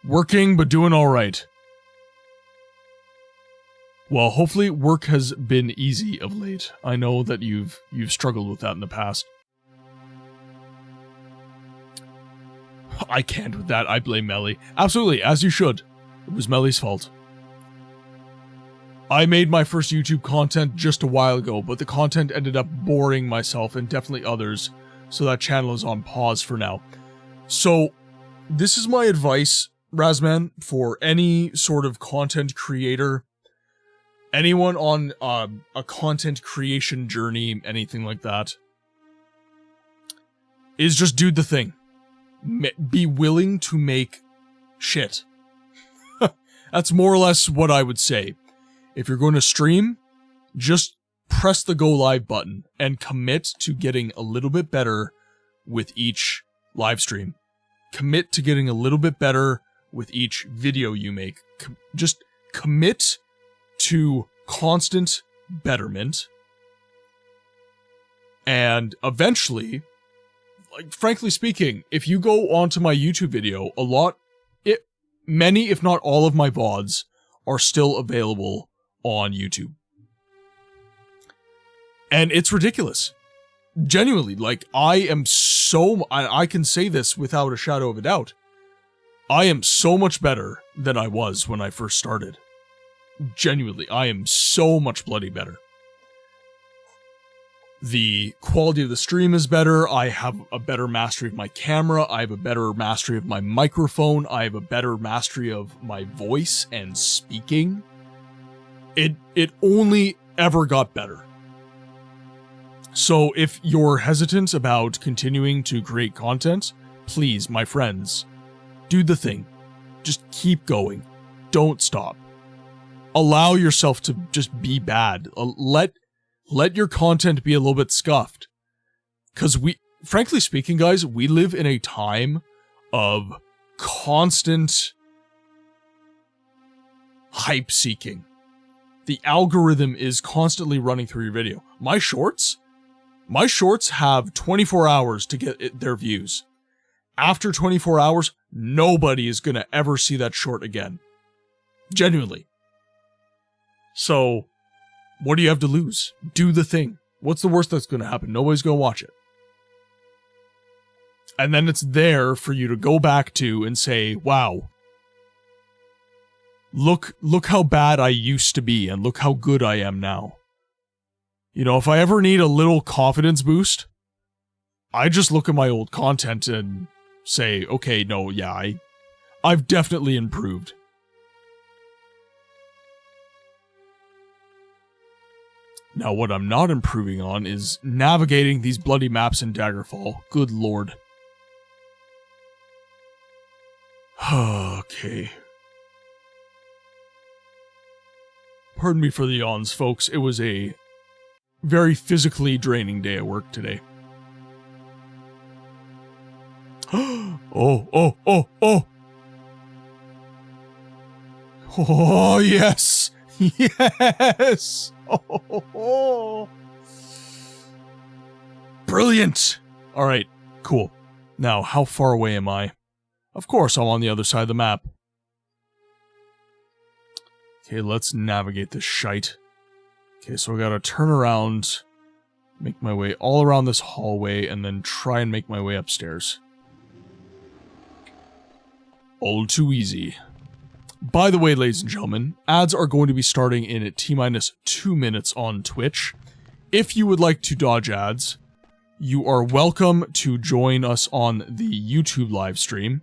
Working, but doing all right. Well, hopefully work has been easy of late. I know that you've struggled with that in the past. I can't with that. I blame Melly. Absolutely, as you should. It was Melly's fault. I made my first YouTube content just a while ago, but the content ended up boring myself and definitely others, so that channel is on pause for now. So, this is my advice, Razman, for any sort of content creator, anyone on a content creation journey, anything like that, is just do the thing. Be willing to make shit. That's more or less what I would say. If you're going to stream, just press the go live button and commit to getting a little bit better with each live stream. Commit to getting a little bit better with each video you make. Just commit to constant betterment. And eventually, like, frankly speaking, if you go onto my YouTube video, many, if not all of my VODs are still available on YouTube. And it's ridiculous. Genuinely, like, I can say this without a shadow of a doubt. I am so much better than I was when I first started. Genuinely, I am so much bloody better. The quality of the stream is better. I have a better mastery of my camera. I have a better mastery of my microphone. I have a better mastery of my voice and speaking. It only ever got better. So if you're hesitant about continuing to create content, please, my friends, do the thing. Just keep going. Don't stop. Allow yourself to just be bad. Let your content be a little bit scuffed. Because frankly speaking, guys, we live in a time of constant hype seeking. The algorithm is constantly running through your video. My shorts have 24 hours to get their views. After 24 hours, nobody is going to ever see that short again. Genuinely. So, what do you have to lose? Do the thing. What's the worst that's going to happen? Nobody's going to watch it. And then it's there for you to go back to and say, wow, look how bad I used to be and look how good I am now. You know, if I ever need a little confidence boost, I just look at my old content and say, okay, no, yeah, I've definitely improved. Now, what I'm not improving on is navigating these bloody maps in Daggerfall. Good lord. Okay. Pardon me for the yawns, folks. It was a very physically draining day at work today. Oh. Oh, yes. Yes. Oh. Brilliant. All right, cool. Now, how far away am I? Of course, I'm on the other side of the map. Okay, let's navigate this shite. Okay, so I gotta turn around, make my way all around this hallway, and then try and make my way upstairs. All too easy. By the way, ladies and gentlemen, ads are going to be starting in T-minus 2 minutes on Twitch. If you would like to dodge ads, you are welcome to join us on the YouTube live stream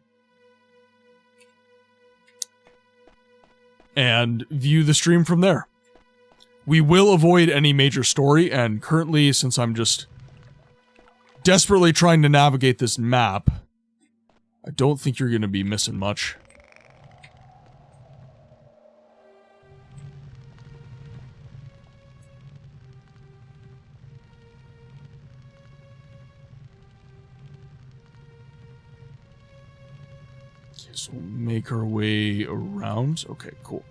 and view the stream from there. We will avoid any major story, and currently, since I'm just desperately trying to navigate this map, I don't think you're going to be missing much. Okay, so we'll make our way around. Okay, cool.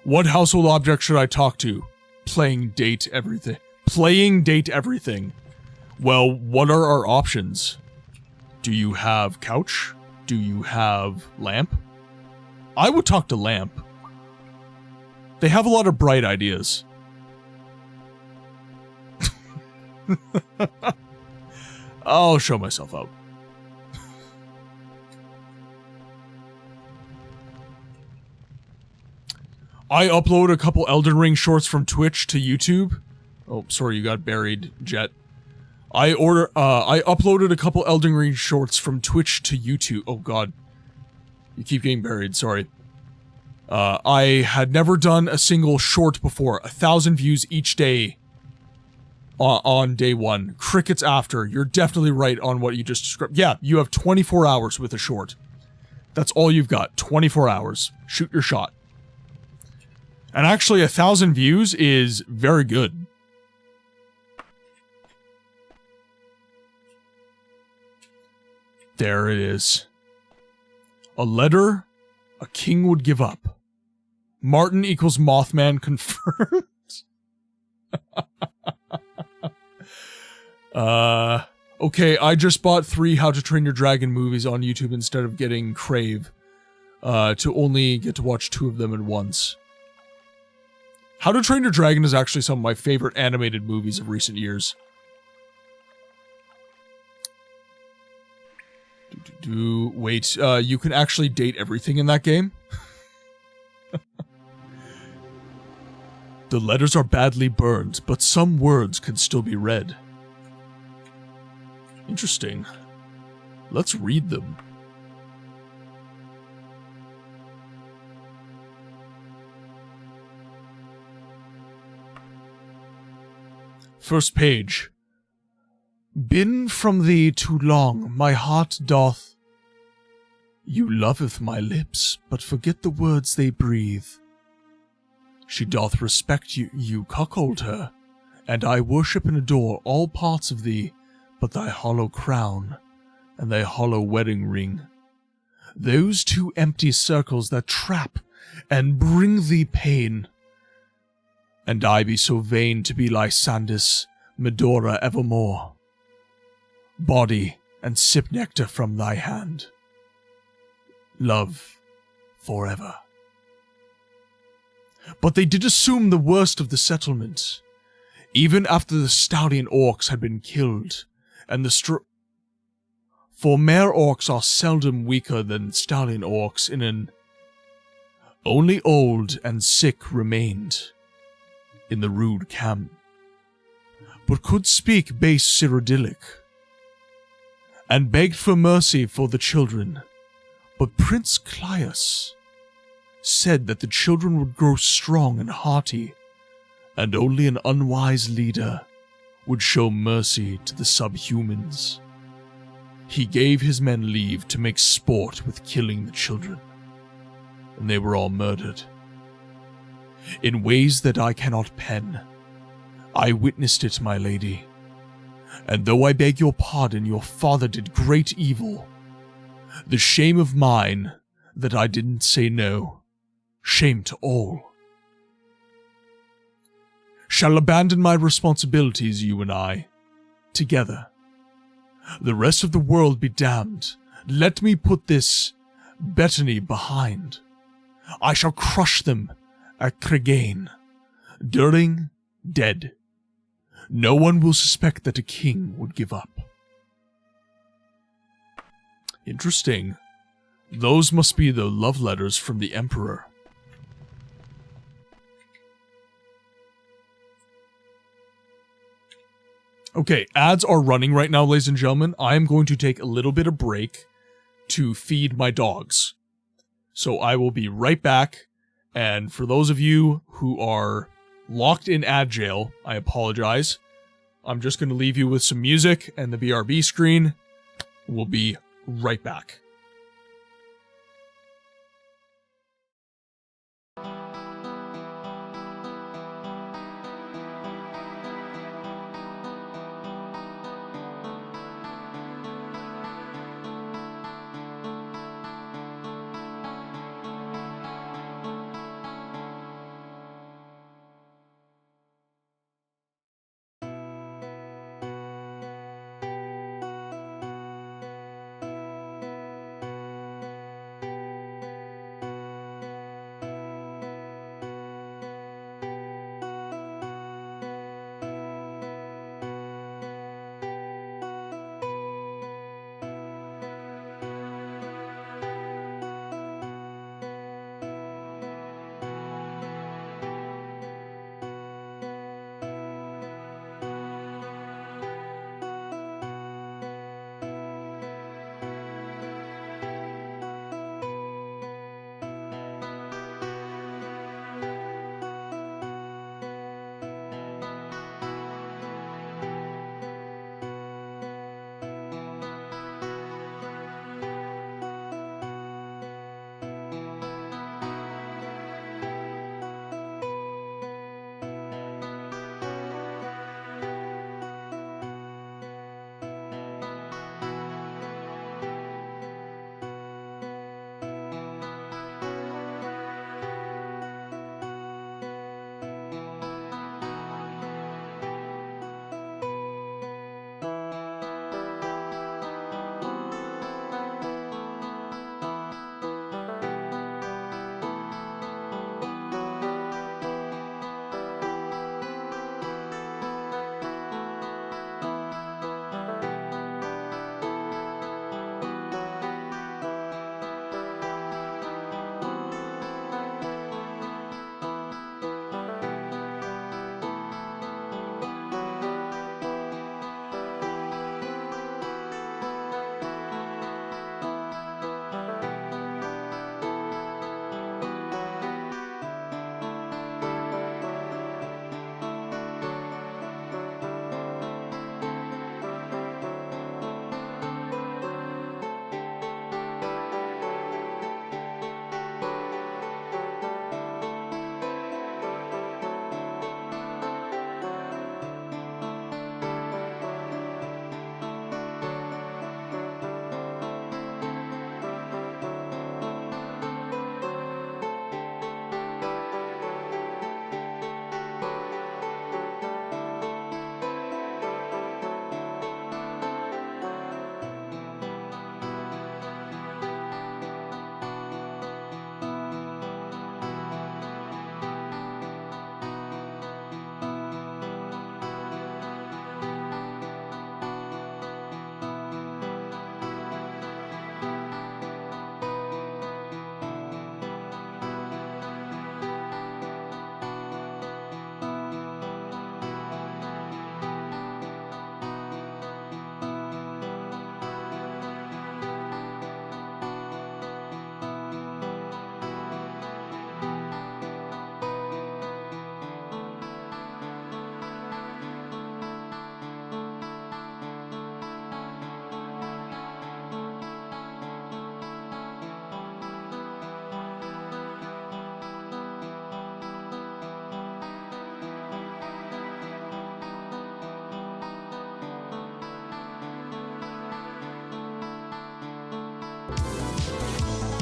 What household object should I talk to? Playing date everything. Playing date everything. Well, what are our options? Do you have couch? Do you have lamp? I would talk to lamp. They have a lot of bright ideas. I'll show myself out. I upload a couple Elden Ring shorts from Twitch to YouTube. Oh, sorry, you got buried, Jet. I uploaded a couple Elden Ring shorts from Twitch to YouTube. Oh god. You keep getting buried, sorry. I had never done a single short before. 1,000 views each day on day one. Crickets after. You're definitely right on what you just described. Yeah, you have 24 hours with a short. That's all you've got. 24 hours. Shoot your shot. And actually, 1,000 views is very good. There it is. A letter a king would give up. Martin equals Mothman confirmed. Okay, I just bought 3 How to Train Your Dragon movies on YouTube instead of getting Crave. To only get to watch 2 of them at once. How to Train Your Dragon is actually some of my favorite animated movies of recent years. Wait, you can actually date everything in that game? The letters are badly burned, but some words can still be read. Interesting. Let's read them. First page. Been from thee too long, my heart doth. You loveth my lips, but forget the words they breathe. She doth respect you, you cuckold her, and I worship and adore all parts of thee, but thy hollow crown, and thy hollow wedding ring. Those 2 empty circles that trap, and bring thee pain. And I be so vain to be Lysandis, Medora evermore. Body, and sip nectar from thy hand. Love, forever. But they did assume the worst of the settlement, even after the stallion orcs had been killed, and the for mare orcs are seldom weaker than stallion orcs in an... Only old and sick remained in the rude camp, but could speak base Cyrodiilic, and begged for mercy for the children. But Prince Caius said that the children would grow strong and hearty, and only an unwise leader would show mercy to the subhumans. He gave his men leave to make sport with killing the children, and they were all murdered. In ways that I cannot pen, I witnessed it, my lady. And though I beg your pardon, your father did great evil. The shame of mine that I didn't say no. Shame to all. Shall abandon my responsibilities, you and I, together. The rest of the world be damned. Let me put this Bethany behind. I shall crush them at Cregain. During, dead. No one will suspect that a king would give up. Interesting. Those must be the love letters from the Emperor. Okay, ads are running right now, ladies and gentlemen. I am going to take a little bit of break to feed my dogs. So I will be right back. And for those of you who are locked in ad jail, I apologize. I'm just going to leave you with some music and the BRB screen. We'll be right back.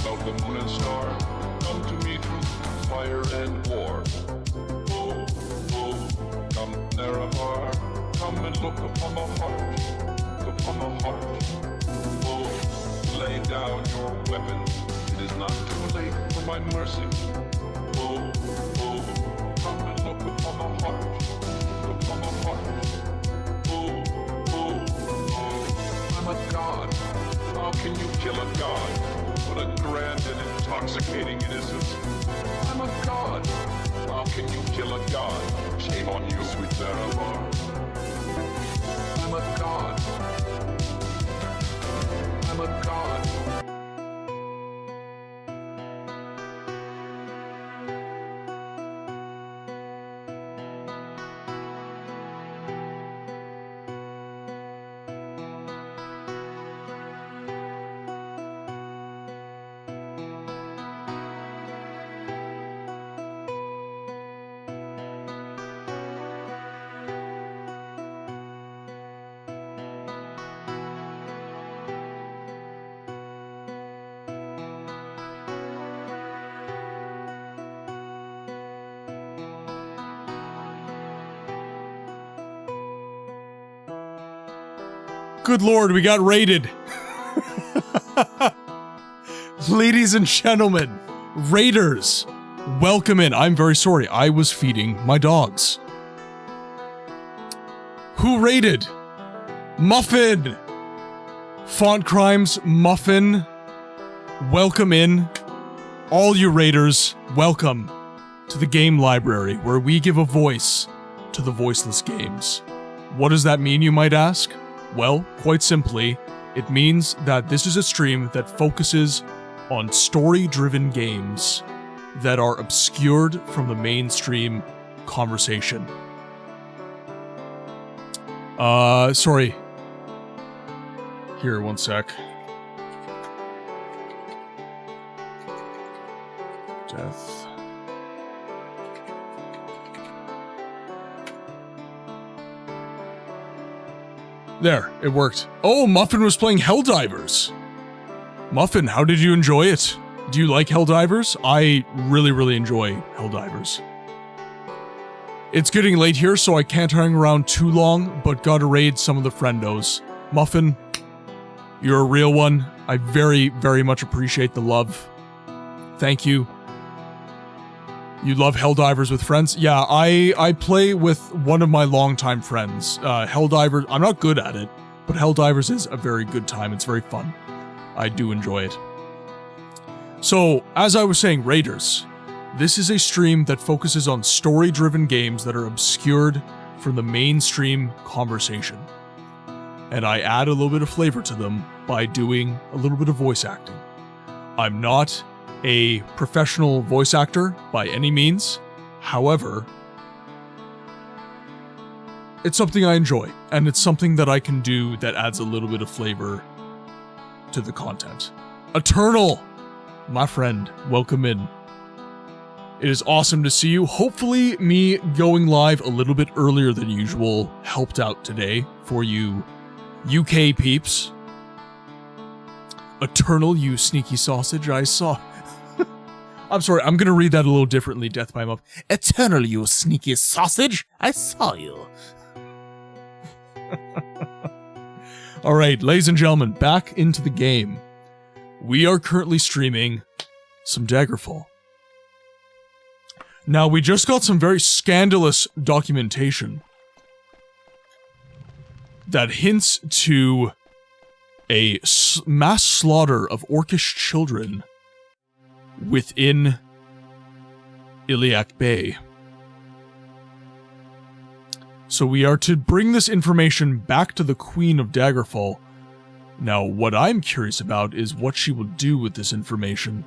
about the moon and star. Come to me through fire and war. Oh, oh, come Nerevar. Come and look upon the heart. Look upon the heart. Oh, lay down your weapons. It is not too late for my mercy. Oh, oh, come and look upon the heart. Look upon the heart. Oh, oh, oh, I'm a god. How can you kill a god? What a grand and intoxicating innocence. I'm a god. How can you kill a god? Shame on you, sweet Nerevar. I'm a god. I'm a god. Good lord, we got raided. Ladies and gentlemen, raiders, welcome in. I'm very sorry, I was feeding my dogs. Who raided? Muffin! Font Crimes, Muffin. Welcome in. All you raiders, welcome to the game library, where we give a voice to the voiceless games. What does that mean, you might ask? Well, quite simply, it means that this is a stream that focuses on story-driven games that are obscured from the mainstream conversation. Sorry. Here, one sec. Death. There, it worked. Oh, Muffin was playing Helldivers. Muffin, how did you enjoy it? Do you like Helldivers? I really, really enjoy Helldivers. It's getting late here, so I can't hang around too long, but gotta raid some of the friendos. Muffin, you're a real one. I very, very much appreciate the love. Thank you. You love Helldivers with friends? Yeah, I play with one of my longtime friends. Helldivers, I'm not good at it, but Helldivers is a very good time. It's very fun. I do enjoy it. So, as I was saying, Raiders, this is a stream that focuses on story-driven games that are obscured from the mainstream conversation. And I add a little bit of flavor to them by doing a little bit of voice acting. I'm not a professional voice actor by any means. However, it's something I enjoy, and it's something that I can do that adds a little bit of flavor to the content. Eternal, my friend, welcome in. It is awesome to see you. Hopefully me going live a little bit earlier than usual helped out today for you UK peeps. Eternal, you sneaky sausage, I saw. I'm sorry, I'm gonna read that a little differently, Death by Muff. Eternal, you sneaky sausage, I saw you. Alright, ladies and gentlemen, back into the game. We are currently streaming some Daggerfall. Now, we just got some very scandalous documentation that hints to a mass slaughter of orcish children within Iliac Bay. So we are to bring this information back to the Queen of Daggerfall. Now, what I'm curious about is what she will do with this information.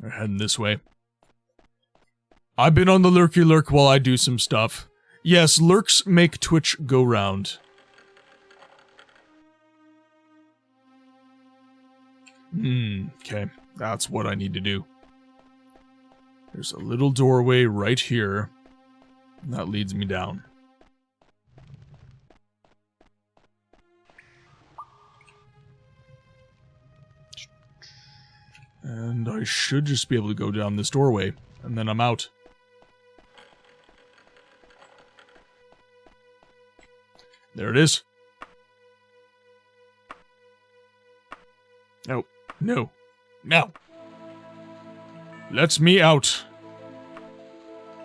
We're heading this way. I've been on the lurky lurk while I do some stuff. Yes, lurks make Twitch go round. Okay, that's what I need to do. There's a little doorway right here. That leads me down. And I should just be able to go down this doorway, and then I'm out. There it is. No, no, no. Let me out.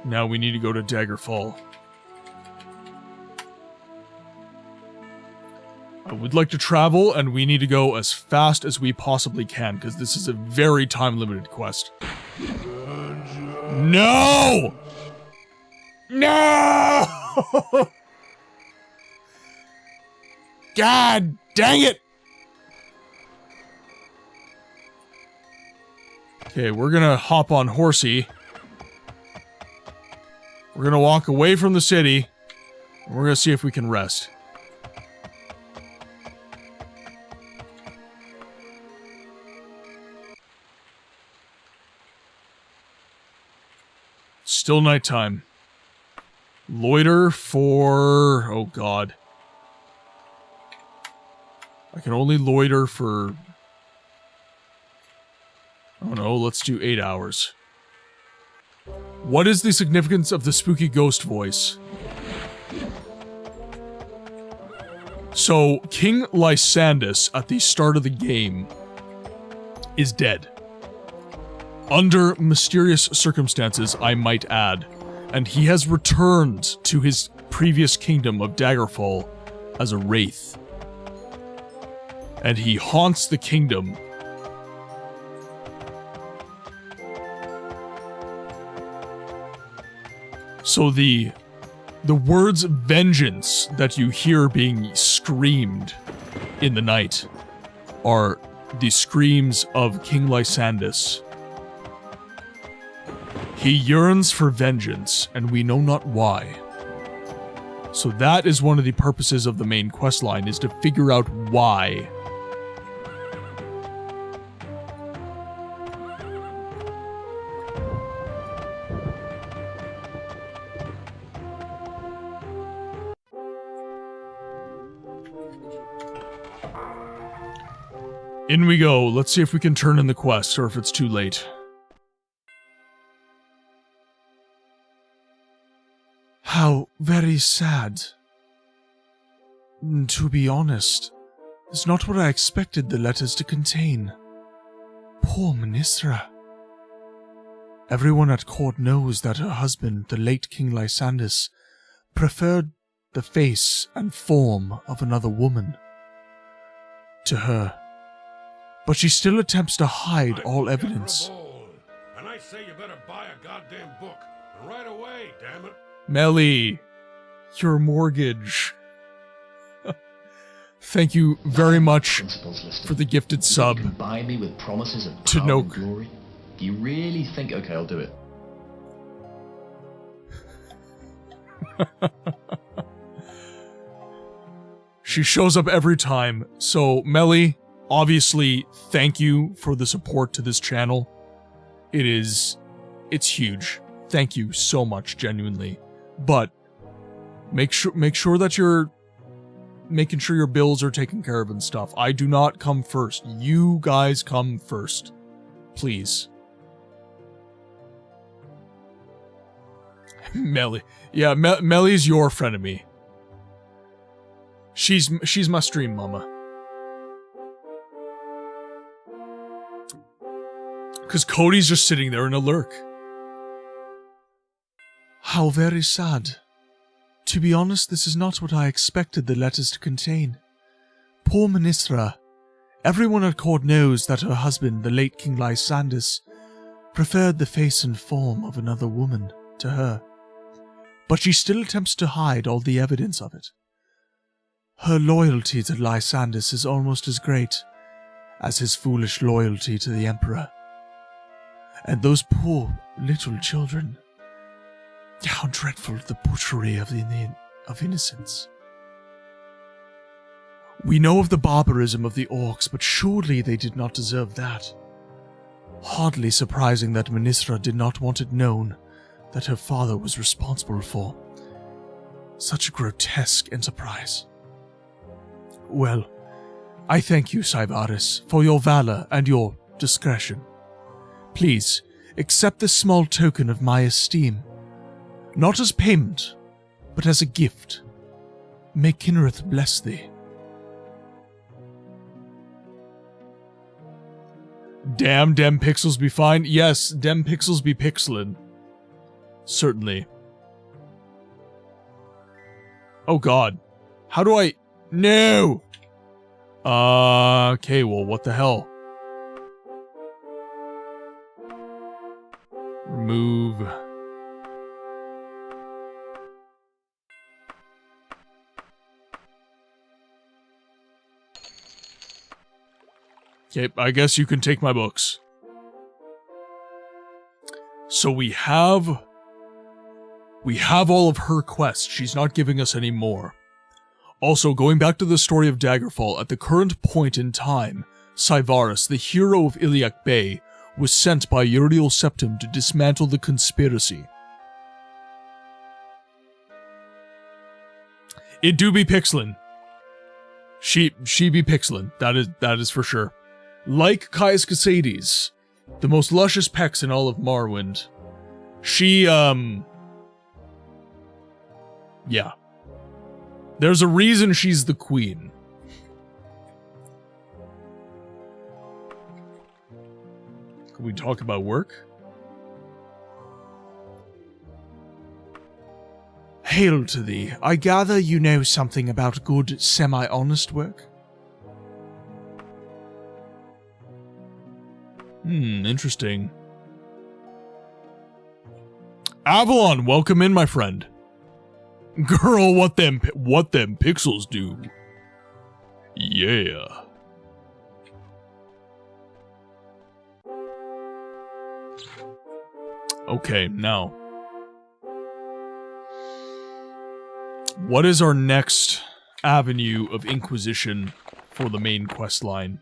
Now we need to go to Daggerfall. I would like to travel, and we need to go as fast as we possibly can, because this is a very time-limited quest. No! No! God dang it! Okay, we're gonna hop on Horsey. We're gonna walk away from the city, and we're gonna see if we can rest. Still nighttime. Loiter for... oh god. I can only loiter for... oh no, let's do 8 hours. What is the significance of the spooky ghost voice? So, King Lysandus, at the start of the game, is dead. Under mysterious circumstances, I might add, and he has returned to his previous kingdom of Daggerfall as a wraith. And he haunts the kingdom. So the words vengeance that you hear being screamed in the night are the screams of King Lysandus. He yearns for vengeance, and we know not why. So that is one of the purposes of the main questline, is to figure out why. In we go. Let's see if we can turn in the quest, or if it's too late. How very sad. To be honest, it's not what I expected the letters to contain. Poor Ministra. Everyone at court knows that her husband, the late King Lysandus, preferred the face and form of another woman to her. But she still attempts to hide all evidence. And I say you better buy a goddamn book. And right away, damn it. Melly, your mortgage. Thank you very much for the gifted sub. You can buy me with promises of to power no and glory? Do you really think... okay, I'll do it. She shows up every time. So, Melly, obviously, thank you for the support to this channel. It's huge. Thank you so much, genuinely. But make sure that you're making sure your bills are taken care of and stuff. I do not come first. You guys come first. Please. Melly. Yeah, Melly's your frenemy. She's my stream mama. Because Cody's just sitting there in a lurk. How very sad. To be honest, this is not what I expected the letters to contain. Poor Ministra. Everyone at court knows that her husband, the late King Lysandus, preferred the face and form of another woman to her. But she still attempts to hide all the evidence of it. Her loyalty to Lysandus is almost as great as his foolish loyalty to the Emperor. And those poor little children. How dreadful the butchery of innocence. We know of the barbarism of the orcs, but surely they did not deserve that. Hardly surprising that Ministra did not want it known that her father was responsible for such a grotesque enterprise. Well, I thank you, Cyvaris, for your valor and your discretion. Please, accept this small token of my esteem. Not as payment, but as a gift. May Kinnereth bless thee. Damn, dem pixels be fine. Yes, dem pixels be pixelin'. Certainly. Oh god. How do I... No! Okay, well, what the hell? Remove... Okay, I guess you can take my books. So we have all of her quests. She's not giving us any more. Also, going back to the story of Daggerfall, at the current point in time, Syvaris, the hero of Iliac Bay, was sent by Uriel Septim to dismantle the conspiracy. It do be pixelin'. She be pixelin'. That is for sure. Like Caius Casades, the most luscious pecs in all of Morrowind, she, yeah. There's a reason she's the queen. Can we talk about work? Hail to thee. I gather you know something about good, semi-honest work? Interesting. Avalon, welcome in, my friend. Girl, what them pixels do? Yeah. Okay, now. What is our next avenue of inquisition for the main quest line?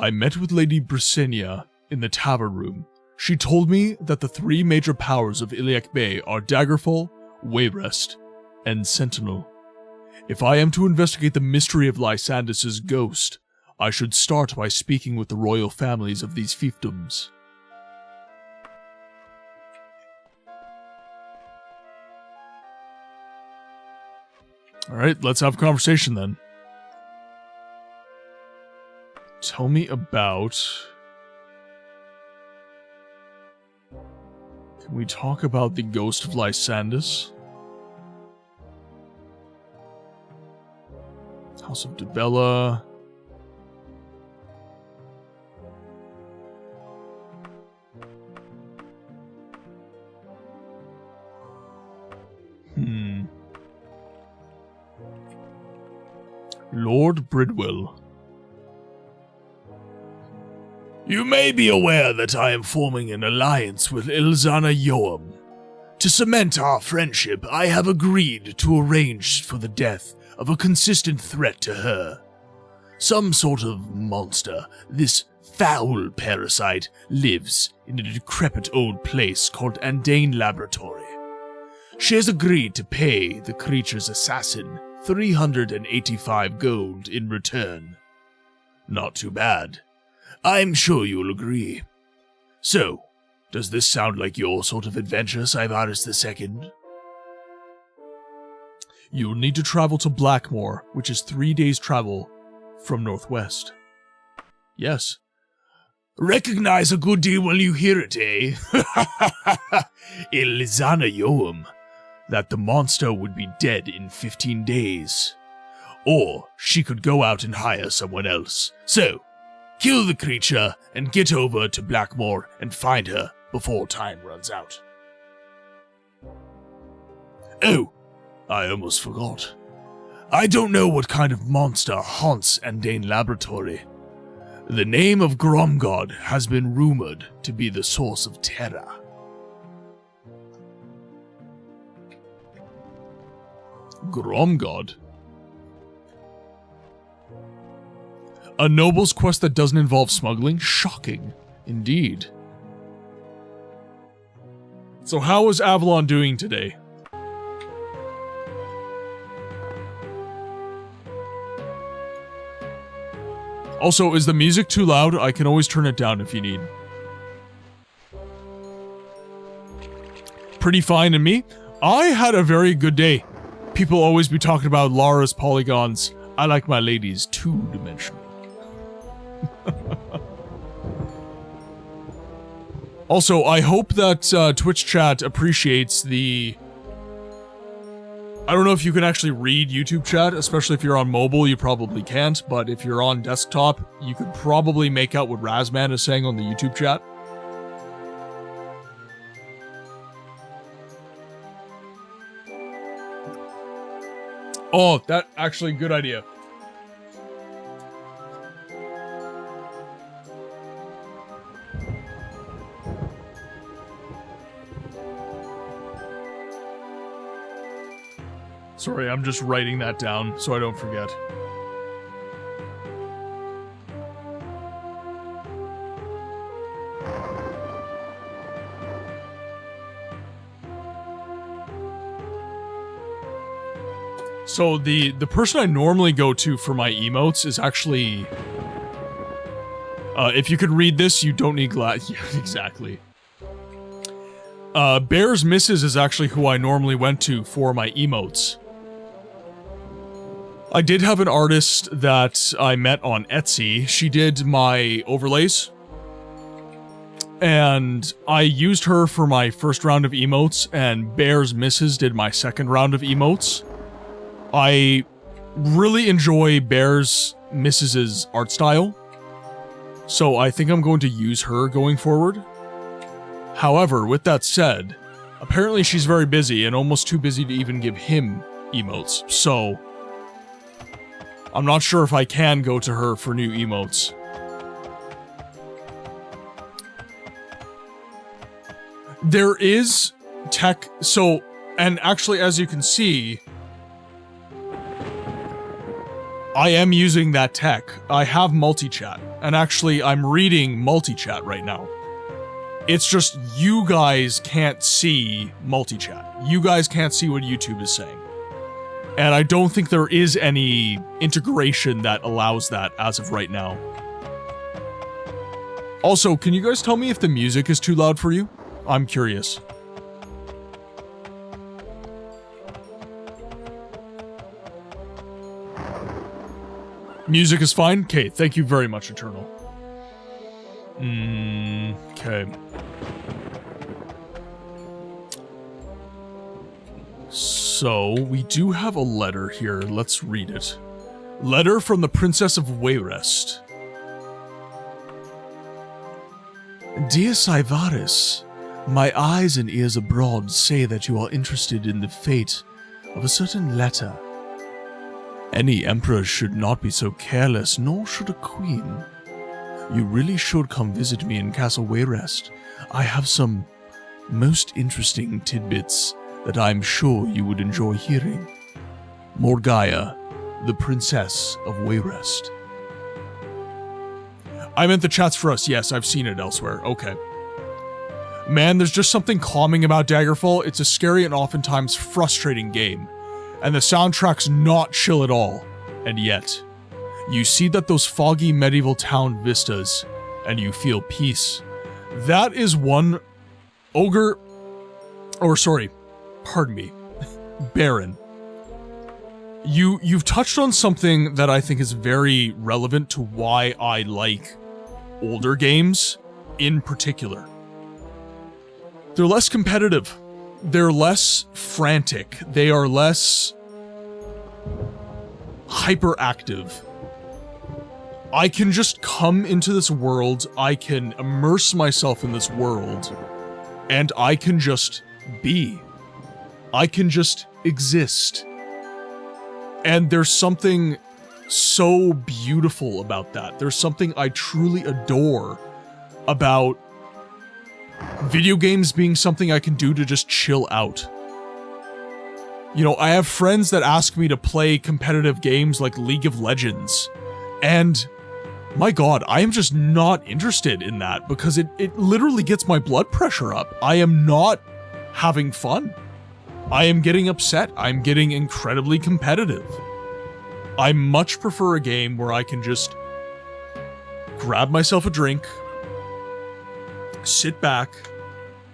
I met with Lady Brisenia in the tavern room. She told me that the three major powers of Iliac Bay are Daggerfall, Wayrest, and Sentinel. If I am to investigate the mystery of Lysandus' ghost, I should start by speaking with the royal families of these fiefdoms. Alright, let's have a conversation then. Tell me about... Can we talk about the ghost of Lysandus? House of Debella. Lord Bridwell. You may be aware that I am forming an alliance with Ilzana Yoam. To cement our friendship, I have agreed to arrange for the death of a consistent threat to her. Some sort of monster, this foul parasite, lives in a decrepit old place called Andane Laboratory. She has agreed to pay the creature's assassin 385 gold in return. Not too bad. I'm sure you'll agree. So, does this sound like your sort of adventure, Syvaris II? You'll need to travel to Blackmoor, which is 3 days' travel from northwest. Yes. Recognize a good deal when you hear it, eh? Ilzana Yoam. That the monster would be dead in 15 days. Or she could go out and hire someone else. So, kill the creature and get over to Blackmoor and find her before time runs out. Oh, I almost forgot. I don't know what kind of monster haunts Andane Laboratory. The name of Gromgod has been rumored to be the source of terror. Gromgod? A noble's quest that doesn't involve smuggling? Shocking, indeed. So how is Avalon doing today? Also, is the music too loud? I can always turn it down if you need. Pretty fine, and me? I had a very good day. People always be talking about Lara's polygons. I like my ladies two-dimensional. Also, I hope that Twitch chat appreciates the... I don't know if you can actually read YouTube chat, especially if you're on mobile, you probably can't, but if you're on desktop, you could probably make out what Razman is saying on the YouTube chat. Oh, that actually good idea. Sorry, I'm just writing that down so I don't forget. So the person I normally go to for my emotes is actually... if you could read this, you don't need glass. Yeah, exactly. Bear's Misses is actually who I normally went to for my emotes. I did have an artist that I met on Etsy. She did my overlays. And I used her for my first round of emotes, and Bear's Misses did my second round of emotes. I really enjoy Bear's Misses' art style, so I think I'm going to use her going forward. However, with that said, apparently she's very busy and almost too busy to even give him emotes, so I'm not sure if I can go to her for new emotes. There is tech, so, and actually as you can see, I am using that tech. I have multi-chat, and actually I'm reading multi-chat right now. It's just you guys can't see multi-chat. You guys can't see what YouTube is saying. And I don't think there is any integration that allows that as of right now. Also, can you guys tell me if the music is too loud for you? I'm curious. Music is fine? Okay, thank you very much, Eternal. Okay. So, we do have a letter here. Let's read it. Letter from the Princess of Wayrest. Dear Syvaris, my eyes and ears abroad say that you are interested in the fate of a certain letter. Any emperor should not be so careless, nor should a queen. You really should come visit me in Castle Wayrest. I have some most interesting tidbits that I'm sure you would enjoy hearing. Morgaya, the Princess of Wayrest. I meant the chat's for us. Yes, I've seen it elsewhere. Okay. Man, there's just something calming about Daggerfall. It's a scary and oftentimes frustrating game. And the soundtrack's not chill at all. And yet, you see that those foggy medieval town vistas, and you feel peace. That is one ogre, or sorry, pardon me, Baron. You've touched on something that I think is very relevant to why I like older games in particular. They're less competitive. They're less frantic. They are less hyperactive. I can just come into this world, I can immerse myself in this world, and I can just be. I can just exist. And there's something so beautiful about that. There's something I truly adore about video games being something I can do to just chill out. You know, I have friends that ask me to play competitive games like League of Legends, and my god, I am just not interested in that because it literally gets my blood pressure up. I am not having fun. I am getting upset. I'm getting incredibly competitive. I much prefer a game where I can just grab myself a drink, sit back,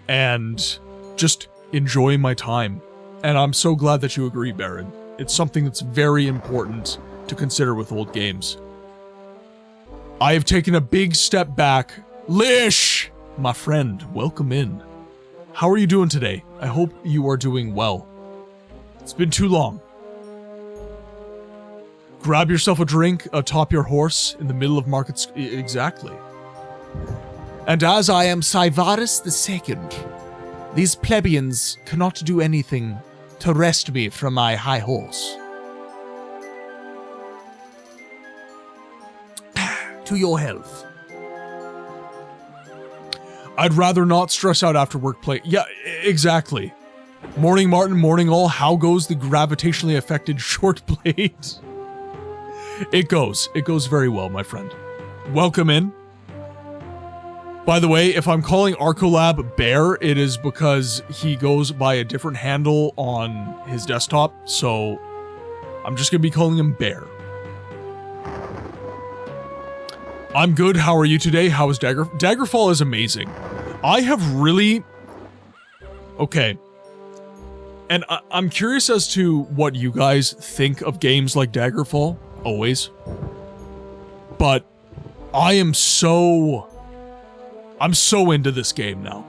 and just enjoying my time. And I'm so glad that you agree, Baron. It's something that's very important to consider with old games. I have taken a big step back. Lish! My friend, welcome in. How are you doing today? I hope you are doing well. It's been too long. Grab yourself a drink atop your horse in the middle of markets. Exactly. And as I am Cyvarus II, these plebeians cannot do anything to wrest me from my high horse. To your health. I'd rather not stress out after work play. Yeah, exactly. Morning, Martin. Morning, all. How goes the gravitationally affected short blade? It goes. It goes very well, my friend. Welcome in. By the way, if I'm calling Arcolab Bear, it is because he goes by a different handle on his desktop, so I'm just going to be calling him Bear. I'm good. How are you today? How is Daggerfall is amazing. I have really... Okay. And I'm curious as to what you guys think of games like Daggerfall. Always. But I'm so into this game now.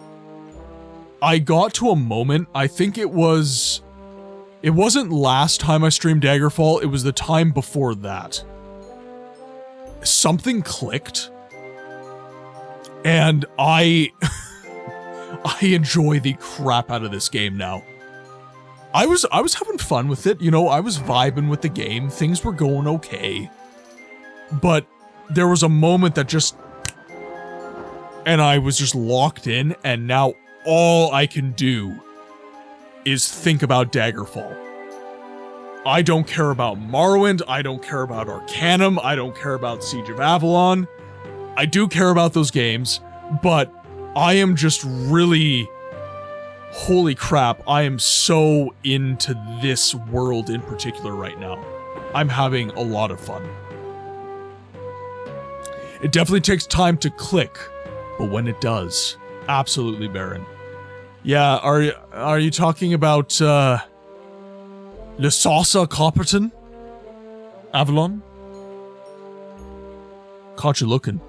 I got to a moment, I think it wasn't last time I streamed Daggerfall, it was the time before that. Something clicked. And I enjoy the crap out of this game now. I was having fun with it, you know, I was vibing with the game, things were going okay. But there was a moment that just... And I was just locked in, and now all I can do is think about Daggerfall. I don't care about Morrowind, I don't care about Arcanum, I don't care about Siege of Avalon. I do care about those games, but I am just really... Holy crap, I am so into this world in particular right now. I'm having a lot of fun. It definitely takes time to click, but when it does, absolutely Baron. Yeah, are you talking about Lesasa Copperton? Avalon? Caught you looking.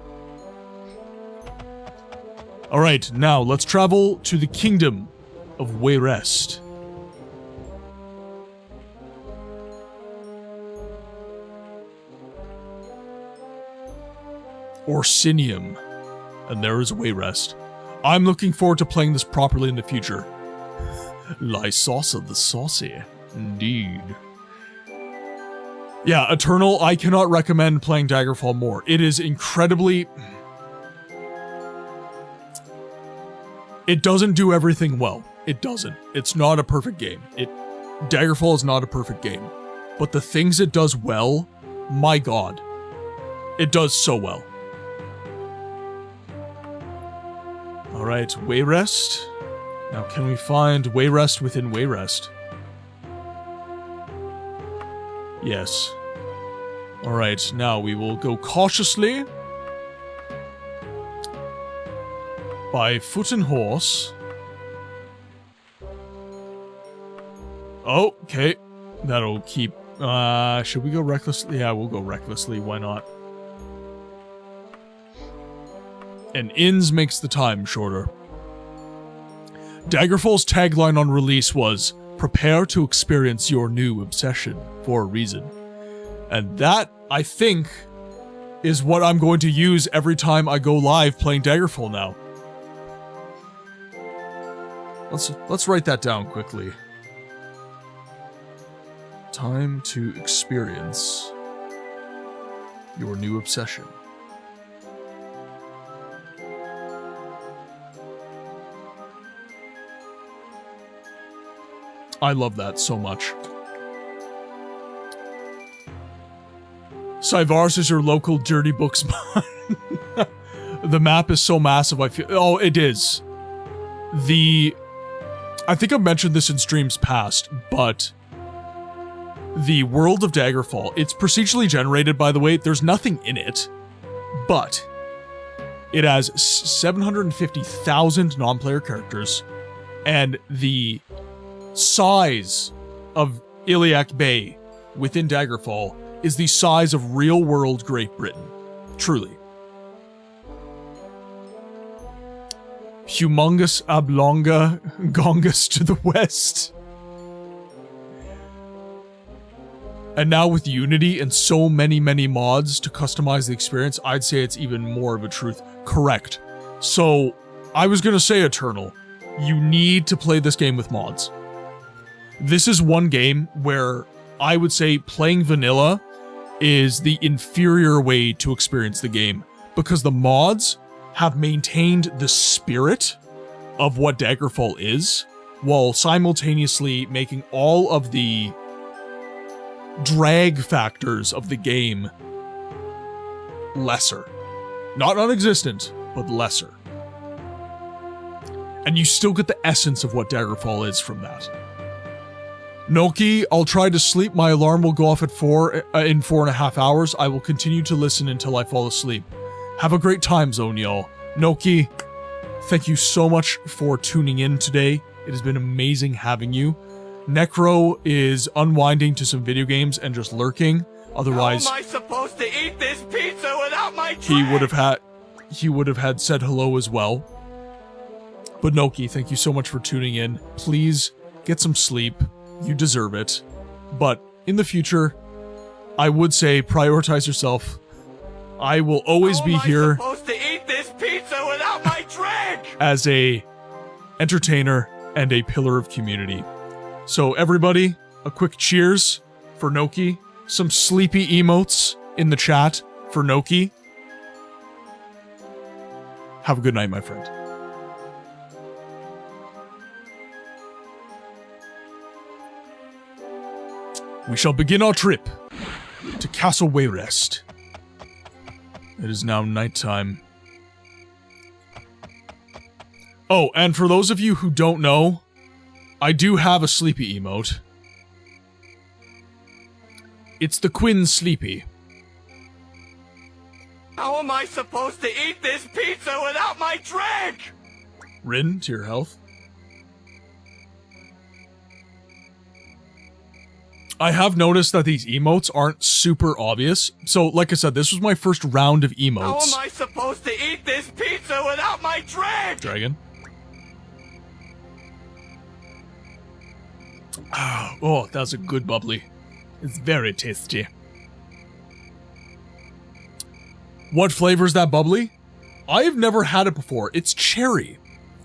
Alright, now let's travel to the kingdom of Wayrest. Orsinium. And there is Wayrest. I'm looking forward to playing this properly in the future. Lysasa the Saucy. Indeed. Yeah, Eternal, I cannot recommend playing Daggerfall more. It is incredibly... It doesn't do everything well. It doesn't. It's not a perfect game. Daggerfall is not a perfect game. But the things it does well, my god. It does so well. Alright, Wayrest. Now can we find Wayrest within Wayrest? Yes. Alright, now we will go cautiously. By foot and horse. Oh, okay. That'll keep... should we go recklessly? Yeah, we'll go recklessly. Why not? And ins makes the time shorter. Daggerfall's tagline on release was, "Prepare to experience your new obsession for a reason." And that, I think, is what I'm going to use every time I go live playing Daggerfall now. Let's write that down quickly. Time to experience your new obsession. I love that so much. Cyvarus is your local dirty books. The map is so massive, I feel... Oh, it is. I think I've mentioned this in streams past, but... The world of Daggerfall, it's procedurally generated, by the way. There's nothing in it, but it has 750,000 non-player characters And the size of Iliac Bay within Daggerfall is the size of real-world Great Britain. Truly. Humongous Oblonga Gongus to the west. And now with Unity and so many mods to customize the experience, I'd say it's even more of a truth. Correct. So, I was gonna say, Eternal, you need to play this game with mods. This is one game where I would say playing vanilla is the inferior way to experience the game, because the mods have maintained the spirit of what Daggerfall is, while simultaneously making all of the drag factors of the game lesser. Not non-existent, but lesser. And you still get the essence of what Daggerfall is from that. Noki, I'll try to sleep. My alarm will go off at 4.5 hours. I will continue to listen until I fall asleep. Have a great time zone, y'all. Noki, thank you so much for tuning in today. It has been amazing having you. Necro is unwinding to some video games and just lurking. Otherwise, how am I supposed to eat this pizza without my drink? he would have had said hello as well. But Noki, thank you so much for tuning in. Please get some sleep. You deserve it. But in the future, I would say prioritize yourself. I will always be here supposed to eat this pizza without my drink? as a entertainer and a pillar of community. So everybody, a quick cheers for Noki. Some sleepy emotes in the chat for Noki. Have a good night, my friend. We shall begin our trip to Castle Wayrest. It is now nighttime. Oh, and for those of you who don't know, I do have a sleepy emote. It's the Quinn Sleepy. How am I supposed to eat this pizza without my drink? Rin, to your health. I have noticed that these emotes aren't super obvious. So, like I said, this was my first round of emotes. How am I supposed to eat this pizza without my drink? Dragon. Oh, that's a good bubbly. It's very tasty. What flavor is that bubbly? I have never had it before. It's cherry.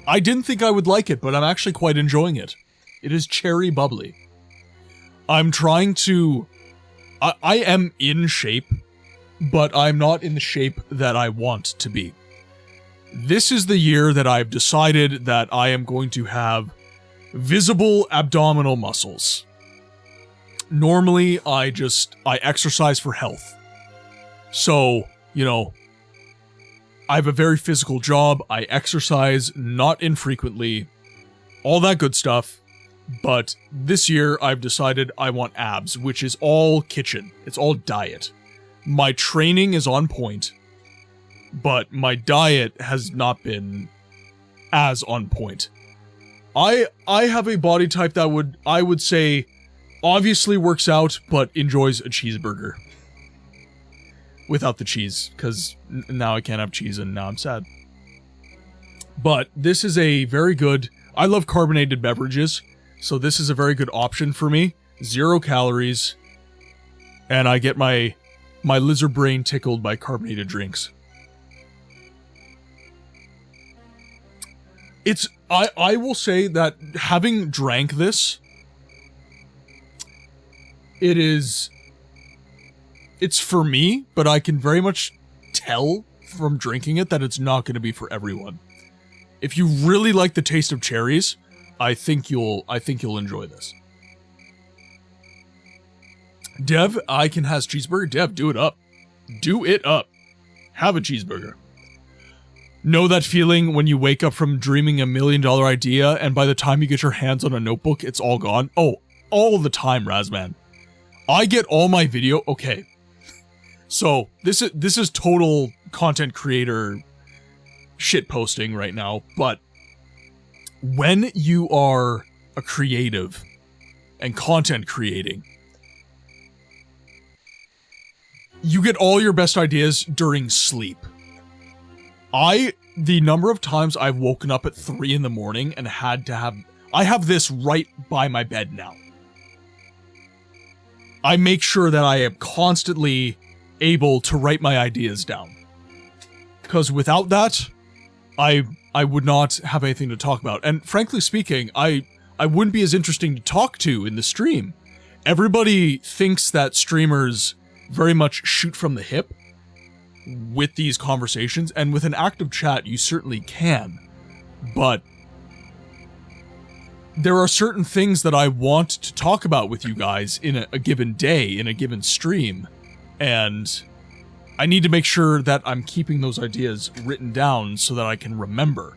I didn't think I would like it, but I'm actually quite enjoying it. It is cherry bubbly. I'm trying to... I am in shape, but I'm not in the shape that I want to be. This is the year that I've decided that I am going to have visible abdominal muscles. Normally, I exercise for health. So, you know, I have a very physical job. I exercise not infrequently. All that good stuff. But this year, I've decided I want abs, which is all kitchen. It's all diet. My training is on point, but my diet has not been as on point. I have a body type that I would say obviously works out, but enjoys a cheeseburger. Without the cheese, because now I can't have cheese and now I'm sad. But this is a very good... I love carbonated beverages. So this is a very good option for me. 0 calories. And I get my lizard brain tickled by carbonated drinks. I will say that having drank this, it's for me, but I can very much tell from drinking it that it's not going to be for everyone. If you really like the taste of cherries, I think you'll enjoy this. Dev, I can has cheeseburger. Dev, do it up. Do it up. Have a cheeseburger. Know that feeling when you wake up from dreaming $1 million idea and by the time you get your hands on a notebook, it's all gone? Oh, all the time, Razman. I get all my video... Okay. So, this is total content creator shit posting right now, but when you are a creative and content creating, you get all your best ideas during sleep. The number of times I've woken up at 3 in the morning and I have this right by my bed now. I make sure that I am constantly able to write my ideas down. Because without that, I would not have anything to talk about. And frankly speaking, I wouldn't be as interesting to talk to in the stream. Everybody thinks that streamers very much shoot from the hip with these conversations, and with an active chat, you certainly can. But there are certain things that I want to talk about with you guys in a given day, in a given stream, and I need to make sure that I'm keeping those ideas written down so that I can remember.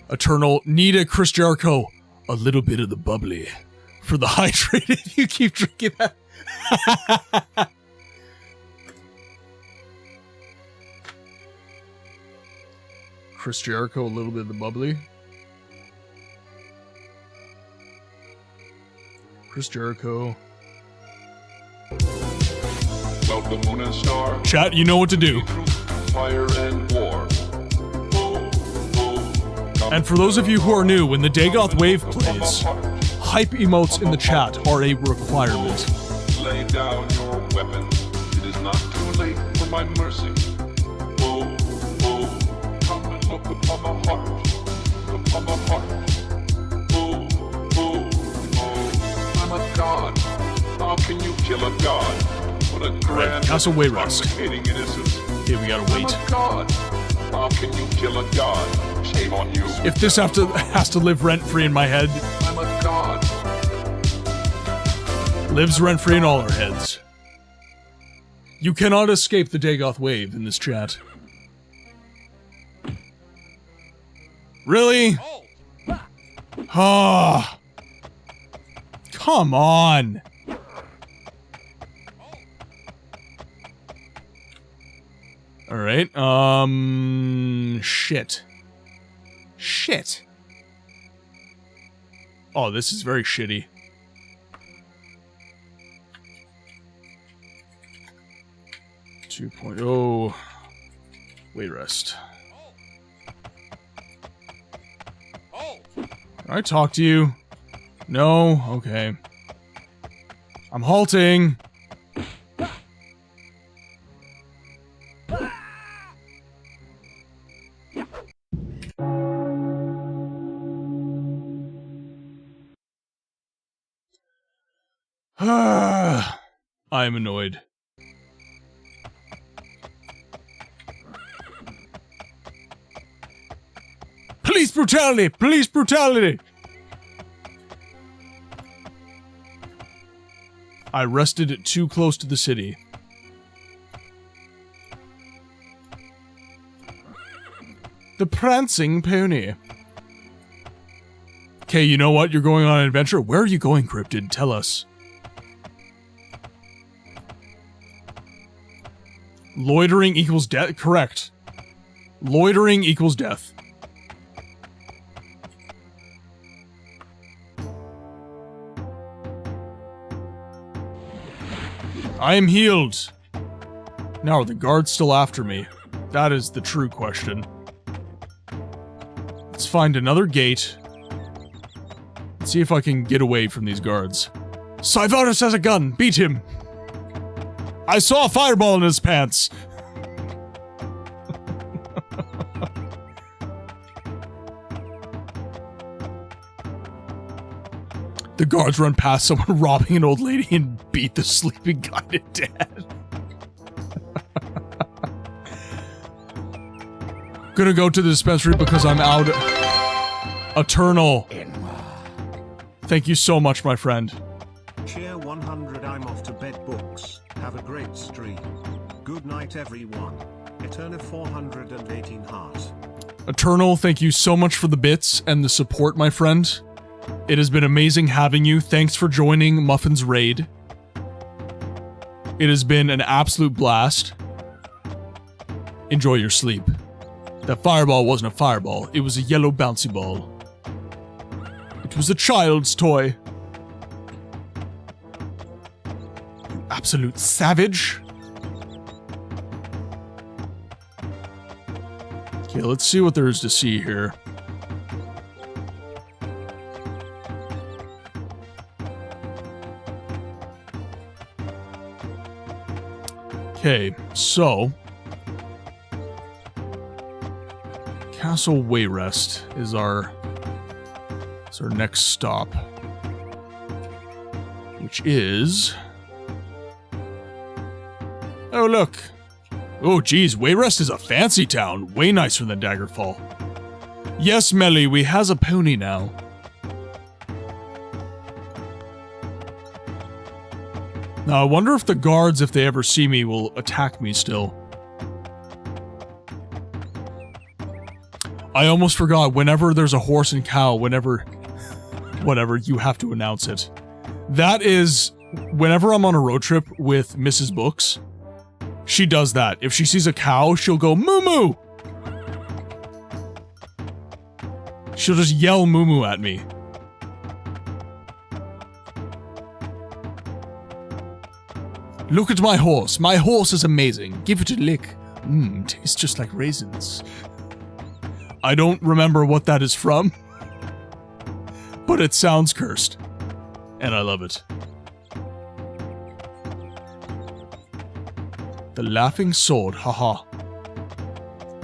Eternal, need a Chris Jericho, a little bit of the bubbly for the hydrated. You keep drinking that. Chris Jericho, a little bit of the bubbly. Chris Jericho. Well, the moon and star. Chat, you know what to do. Fire and war. And for those of you who are new, when the Dagoth Wave plays, hype emotes in the chat are a requirement. Lay down your weapons. It is not too late for my mercy. Oh, oh, come and look upon my heart. Upon my heart. Oh, oh, oh, I'm a god. How can you kill a god? What a grand Castle Wayrest. complicating innocence. Okay, we gotta wait. I'm a god. How can you kill a god? Shame on you. If this has to live rent-free in my head, I'm a god. lives rent-free in all our heads. You cannot escape the Dagoth Wave in this chat. Really? Ah. Come on. Alright, shit. Shit. Oh, this is very shitty. .0. Wayrest. Can I talk to you? No? Okay. I'm halting. I am annoyed. Police brutality! Police brutality! I rested it too close to the city. The prancing pony. Okay, you know what? You're going on an adventure. Where are you going, Cryptid? Tell us. Loitering equals death? Correct. Loitering equals death. I am healed. Now, are the guards still after me? That is the true question. Let's find another gate. Let's see if I can get away from these guards. Syvarus has a gun! Beat him! I saw a fireball in his pants! The guards run past someone robbing an old lady and beat the sleeping guy to death. Gonna go to the dispensary because I'm out. Eternal. Thank you so much, my friend. Cheer 100. I'm off to bed. Books. Have a great stream. Good night, everyone. Eternal 418 heart. Eternal, thank you so much for the bits and the support, my friend. It has been amazing having you. Thanks for joining Muffin's raid. It has been an absolute blast. Enjoy your sleep. That fireball wasn't a fireball. It was a yellow bouncy ball. It was a child's toy. You absolute savage. Okay, let's see what there is to see here. Okay, so Castle Wayrest is our next stop, which is, oh look, oh geez, Wayrest is a fancy town, way nicer than Daggerfall. Yes, Melly, we has a pony now. Now I wonder if the guards, if they ever see me, will attack me still. I almost forgot, whenever there's a horse and cow, whatever, you have to announce it. That is, whenever I'm on a road trip with Mrs. Books, she does that. If she sees a cow, she'll go, moo moo! She'll just yell moo moo at me. Look at my horse. My horse is amazing. Give it a lick. Tastes just like raisins. I don't remember what that is from, but it sounds cursed, and I love it. The Laughing Sword, haha.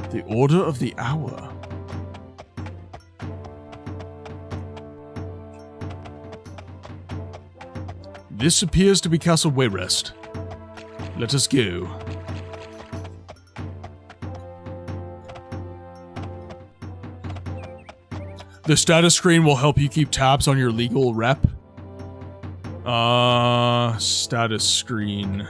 The Order of the Hour. This appears to be Castle Wayrest. Let us go. The status screen will help you keep tabs on your legal rep. Status screen.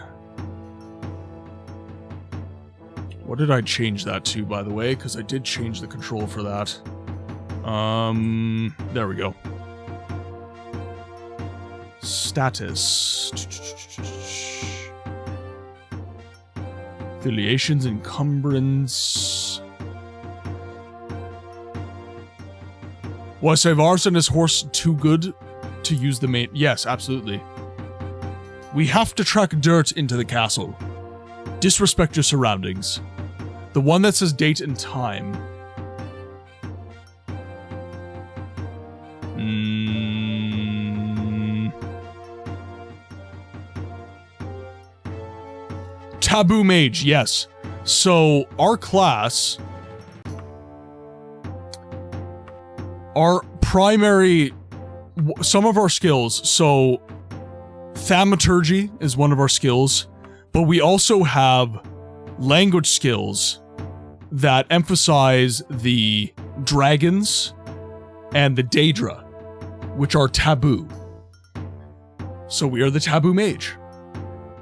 What did I change that to, by the way? Because I did change the control for that. There we go. Status. Affiliations, encumbrance. Was Savar's and his horse too good to use the main? Yes, absolutely. We have to track dirt into the castle. Disrespect your surroundings. The one that says date and time. Taboo Mage, yes. So, our class... Our primary... Some of our skills, so... Thaumaturgy is one of our skills, but we also have language skills that emphasize the dragons and the Daedra, which are taboo. So we are the Taboo Mage.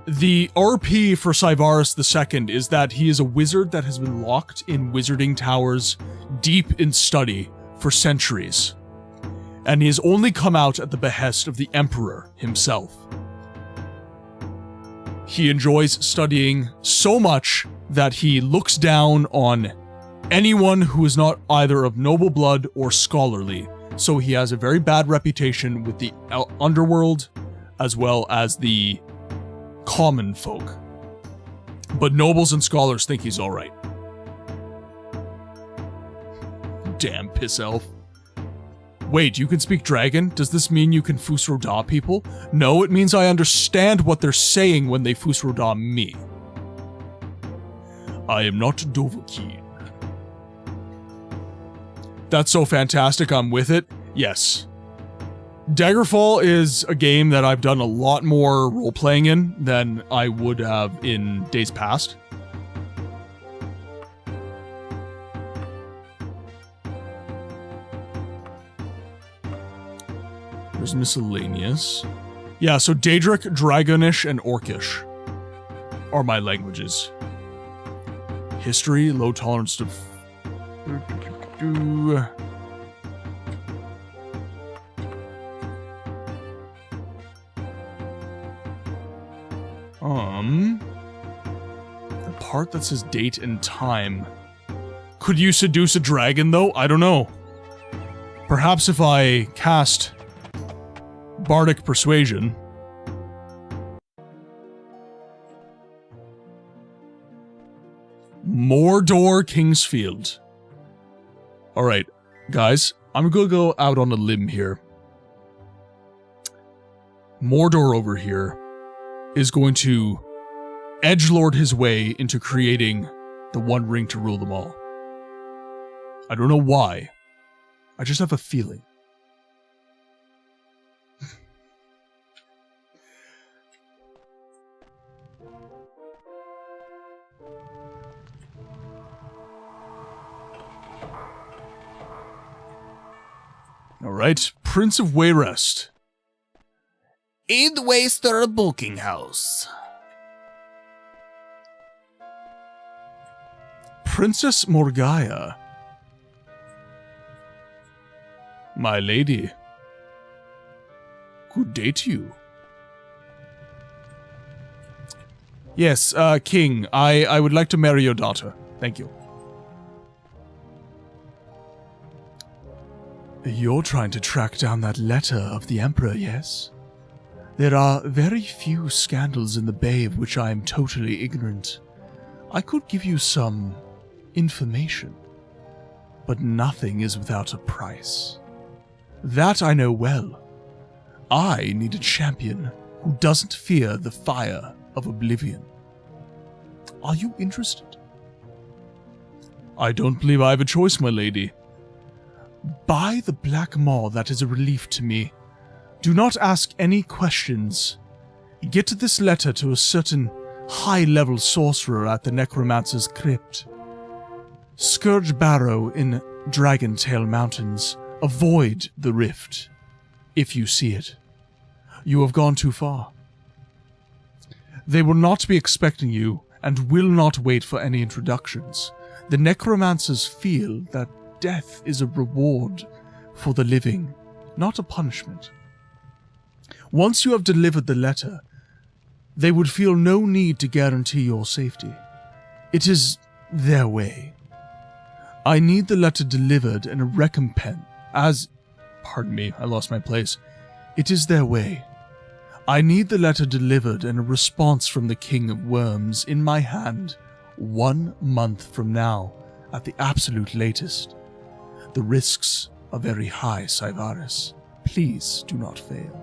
The RP for Savarus II is that he is a wizard that has been locked in wizarding towers deep in study for centuries, and he has only come out at the behest of the Emperor himself. He enjoys studying so much that he looks down on anyone who is not either of noble blood or scholarly, so he has a very bad reputation with the underworld as well as the common folk. But nobles and scholars think he's alright. Damn piss elf. Wait, you can speak dragon? Does this mean you can Fusroda people? No, it means I understand what they're saying when they Fusroda me. I am not Dovahkiin. That's so fantastic, I'm with it. Yes. Daggerfall is a game that I've done a lot more role-playing in than I would have in days past. There's miscellaneous. Yeah, so Daedric, Dragonish, and Orcish are my languages. History, low tolerance to... The part that says date and time Could you seduce a dragon, though? I don't know. Perhaps if I cast Bardic Persuasion. Mordor Kingsfield. Alright, guys, I'm gonna go out on a limb here. Mordor over here is going to edgelord his way into creating the One Ring to rule them all. I don't know why. I just have a feeling. Alright, Prince of Wayrest. Idwaster Booking House. Princess Morgaya. My lady. Good day to you. Yes, King, I would like to marry your daughter. Thank you. You're trying to track down that letter of the Emperor, yes? There are very few scandals in the Bay of which I am totally ignorant. I could give you some information, but nothing is without a price. That I know well. I need a champion who doesn't fear the fire of oblivion. Are you interested? I don't believe I have a choice, my lady. By the Black Maw, that is a relief to me. Do not ask any questions. Get this letter to a certain high-level sorcerer at the Necromancer's Crypt. Scourge Barrow in Dragontail Mountains. Avoid the rift, if you see it. You have gone too far. They will not be expecting you, and will not wait for any introductions. The Necromancers feel that death is a reward for the living, not a punishment. Once you have delivered the letter, they would feel no need to guarantee your safety. It is their way. I need the letter delivered and a recompense pardon me, I lost my place. It is their way. I need the letter delivered and a response from the King of Worms in my hand 1 month from now, at the absolute latest. The risks are very high, Syvaris. Please do not fail.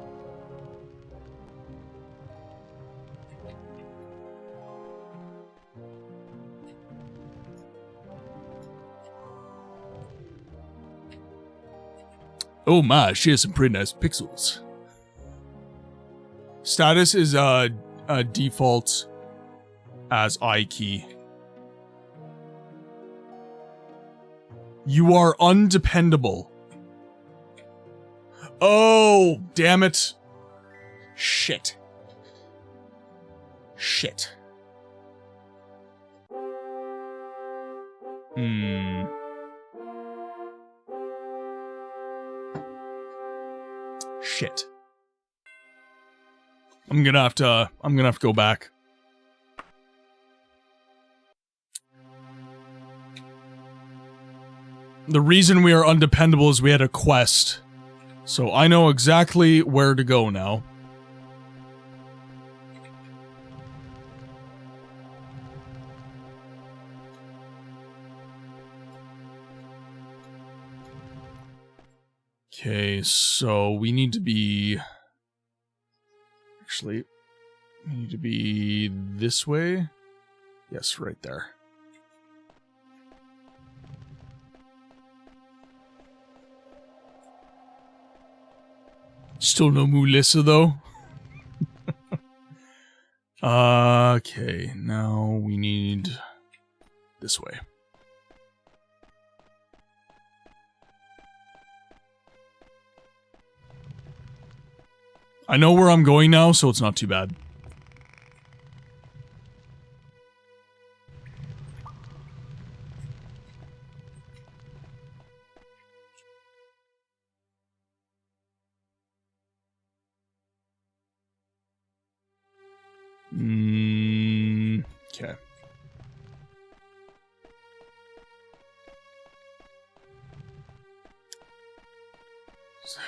Oh my, she has some pretty nice pixels. Status is default as I key. You are undependable. Oh, damn it. Shit. Shit. Shit. I'm gonna have to go back. The reason we are undependable is we had a quest. So I know exactly where to go now. Okay, so we need to be... Actually, we need to be this way. Yes, right there. Still no Mulissa, though. Okay, now we need this way. I know where I'm going now, so it's not too bad. Okay.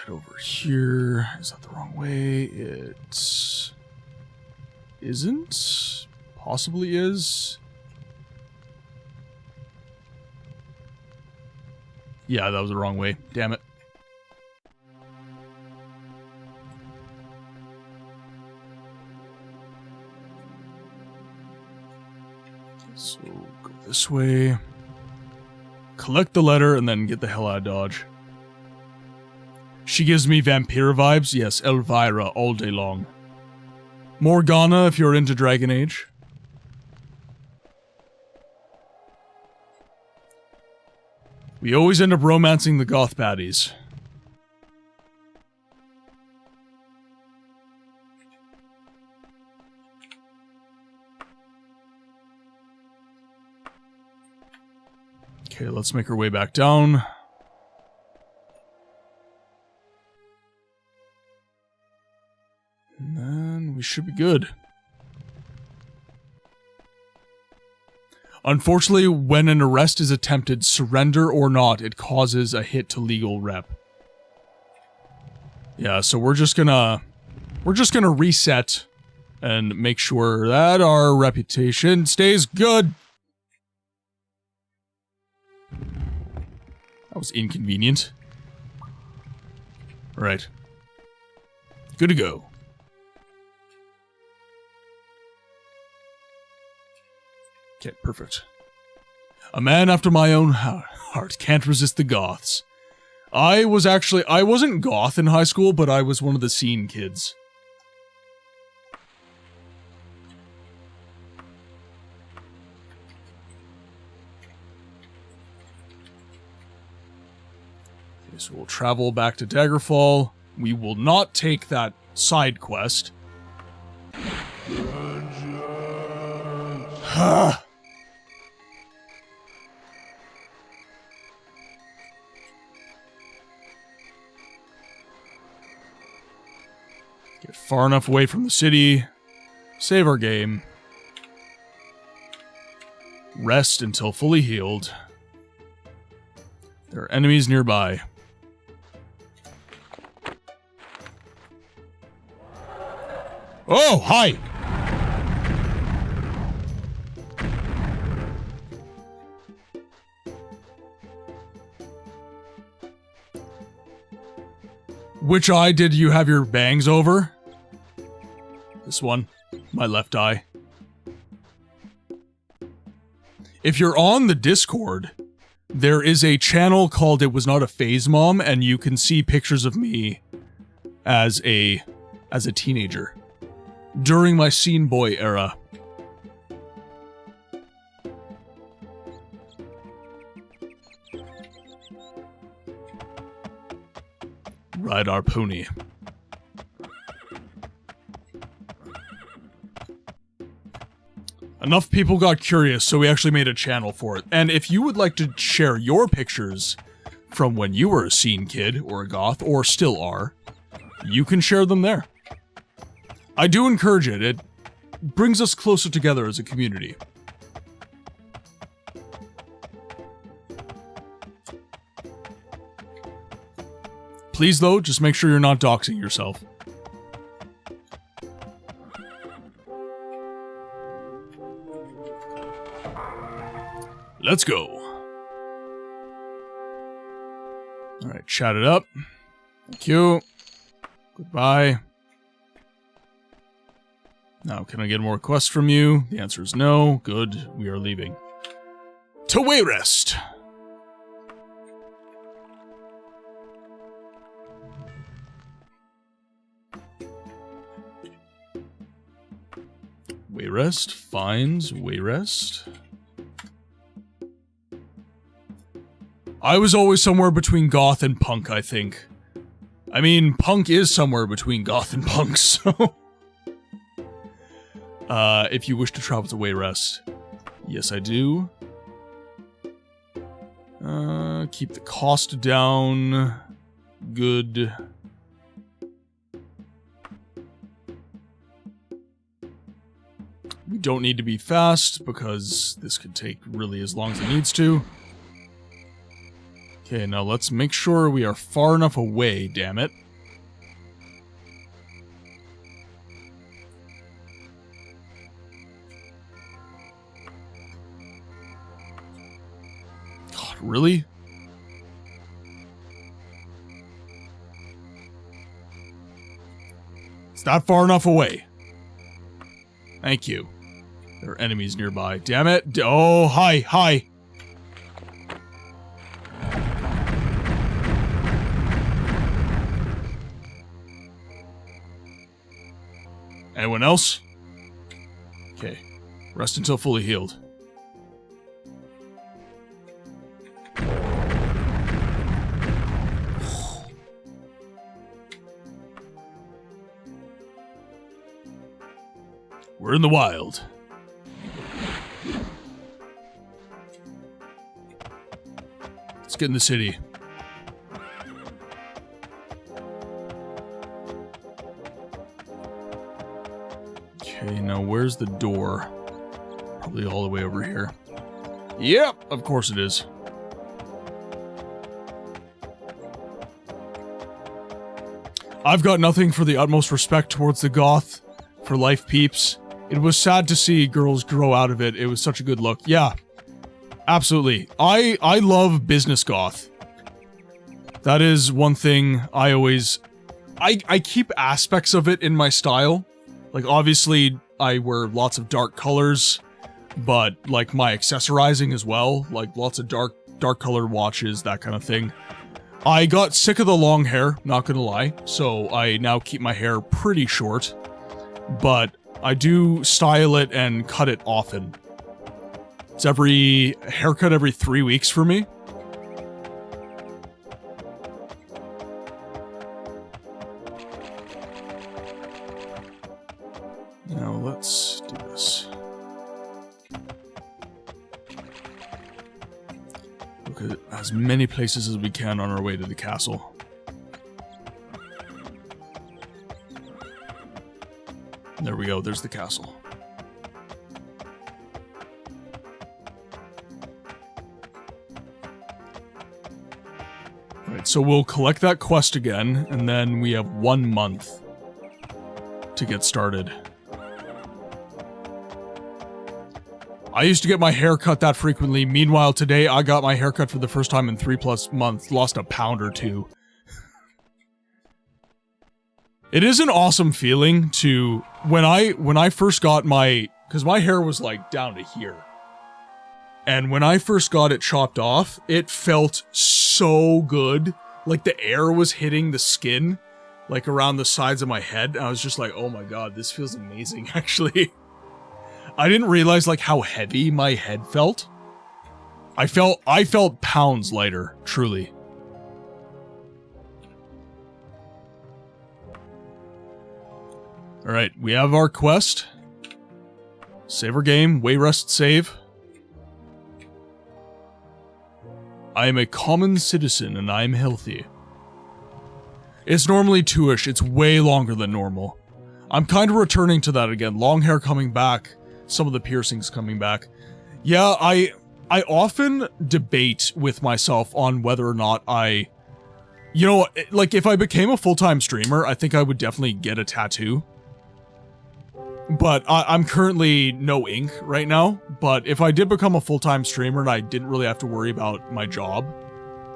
head over here. Is that the wrong way? It isn't. Possibly is. Yeah, that was the wrong way. Damn it. So, go this way. Collect the letter and then get the hell out of Dodge. She gives me vampire vibes. Yes, Elvira all day long. Morgana if you're into Dragon Age. We always end up romancing the goth baddies. Okay, let's make our way back down. And then we should be good. Unfortunately, when an arrest is attempted, surrender or not, it causes a hit to legal rep. Yeah, so we're just gonna reset and make sure that our reputation stays good. That was inconvenient. Right. Good to go. Okay, perfect. A man after my own heart, can't resist the goths. I wasn't goth in high school, but I was one of the scene kids. Okay, so we'll travel back to Daggerfall. We will not take that side quest. Get far enough away from the city. Save our game. Rest until fully healed. There are enemies nearby. Oh, hi! Which eye did you have your bangs over? This one. My left eye. If you're on the Discord, there is a channel called It Was Not a Phase Mom, and you can see pictures of me as a teenager. During my scene boy era. Ride our pony. Enough people got curious, so we actually made a channel for it. And if you would like to share your pictures from when you were a scene kid, or a goth, or still are, you can share them there. I do encourage it. It brings us closer together as a community. Please, though, just make sure you're not doxing yourself. Let's go. Alright, chat it up. Thank you. Goodbye. Now, can I get more requests from you? The answer is no. Good, we are leaving. To Wayrest! Wayrest finds Wayrest. I was always somewhere between goth and punk, I think. I mean, punk is somewhere between goth and punk, so... if you wish to travel to Wayrest. Yes, I do. Keep the cost down. Good. We don't need to be fast, because this could take really as long as it needs to. Okay, now let's make sure we are far enough away, damn it. God, really? It's not far enough away. Thank you. There are enemies nearby. Damn it. Oh, hi, hi. Anyone else? Okay. Rest until fully healed. We're in the wild. Let's get in the city. Okay, now where's the door? Probably all the way over here. Yep, of course it is. I've got nothing for the utmost respect towards the goth for life peeps. It was sad to see girls grow out of it. It was such a good look. Yeah, absolutely. I love business goth. That is one thing I always... I keep aspects of it in my style. Like, obviously, I wear lots of dark colors, but, like, my accessorizing as well. Like, lots of dark colored watches, that kind of thing. I got sick of the long hair, not gonna lie, so I now keep my hair pretty short. But I do style it and cut it often. It's haircut every 3 weeks for me. Now let's do this. Look at as many places as we can on our way to the castle. There we go, there's the castle. Alright, so we'll collect that quest again, and then we have 1 month to get started. I used to get my hair cut that frequently. Meanwhile, today I got my hair cut for the first time in 3+ months. Lost a pound or 2. It is an awesome feeling to... When I first got my... Because my hair was like down to here. And when I first got it chopped off, it felt so good. Like the air was hitting the skin. Like around the sides of my head. I was just like, oh my god, this feels amazing, actually. I didn't realize like how heavy my head felt. I felt pounds lighter, truly. Alright, we have our quest. Save our game, way rest save. I am a common citizen and I am healthy. It's normally 2-ish, it's way longer than normal. I'm kind of returning to that again, long hair coming back. Some of the piercings coming back. Yeah, I often debate with myself on whether or not I... You know, like, if I became a full-time streamer, I think I would definitely get a tattoo. But I'm currently no ink right now. But if I did become a full-time streamer and I didn't really have to worry about my job,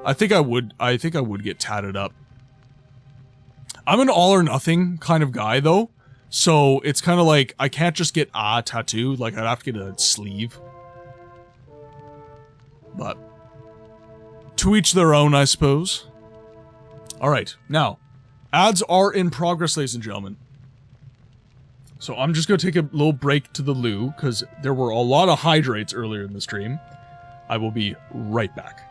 I think I would get tatted up. I'm an all-or-nothing kind of guy, though. So, it's kind of like, I can't just get a tattoo, like, I'd have to get a sleeve. But, to each their own, I suppose. Alright, now, ads are in progress, ladies and gentlemen. So, I'm just gonna take a little break to the loo, because there were a lot of hydrates earlier in the stream. I will be right back.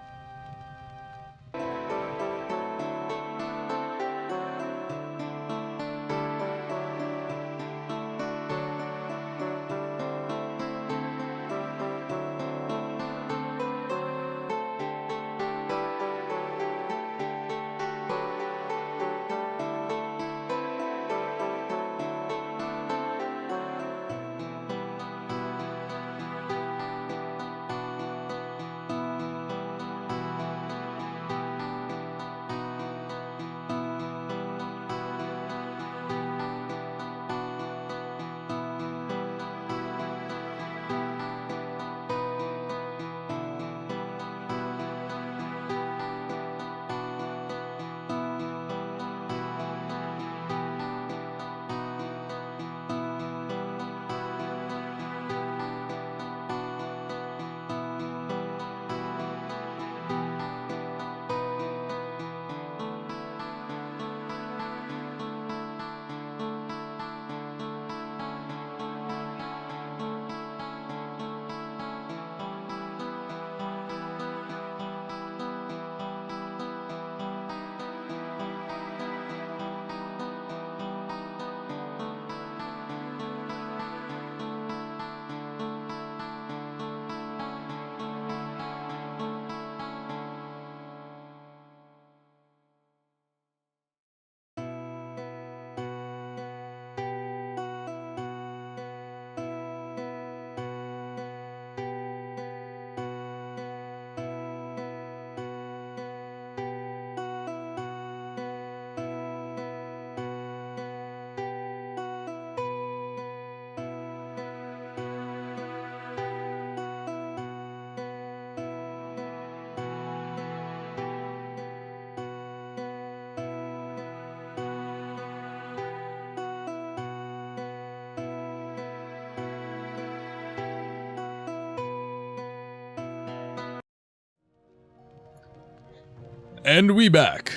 And we back.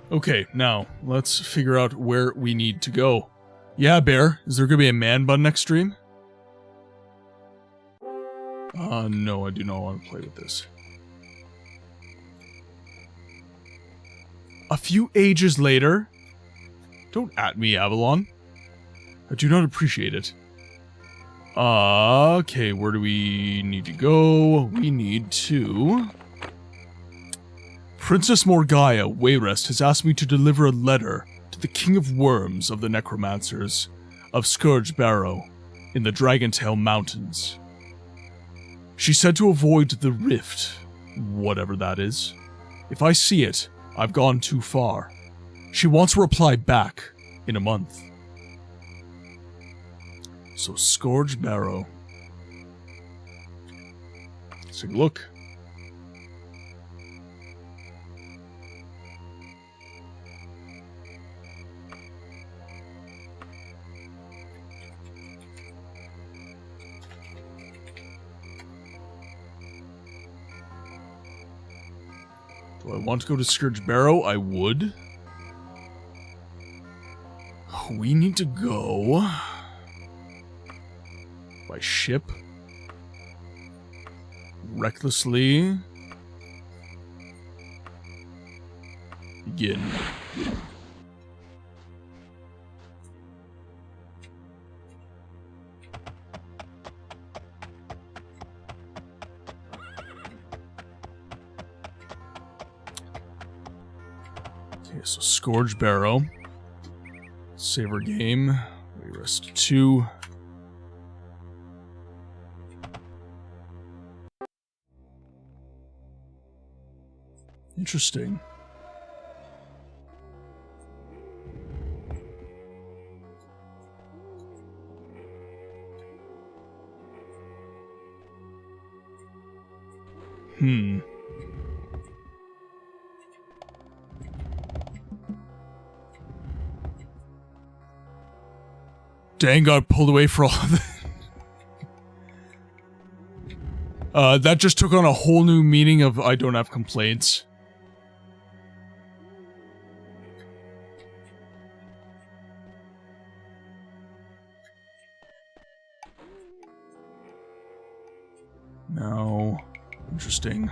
Okay, now, let's figure out where we need to go. Yeah, Bear, is there gonna be a man bun next stream? No, I do not want to play with this. A few ages later. Don't at me, Avalon. I do not appreciate it. Okay, where do we need to go? We need to... Princess Morgaya Wayrest has asked me to deliver a letter to the King of Worms of the Necromancers of Scourge Barrow in the Dragontail Mountains. She said to avoid the rift, whatever that is. If I see it, I've gone too far. She wants a reply back in a month. So Scourge Barrow. Let's take a look. Do I want to go to Scourge Barrow? I would. We need to go by ship. Recklessly. Begin. Okay, so Scourge Barrow. Save our game. Wayrest 2. Interesting. Dang, got pulled away for all of that. That just took on a whole new meaning of I don't have complaints. No. Interesting.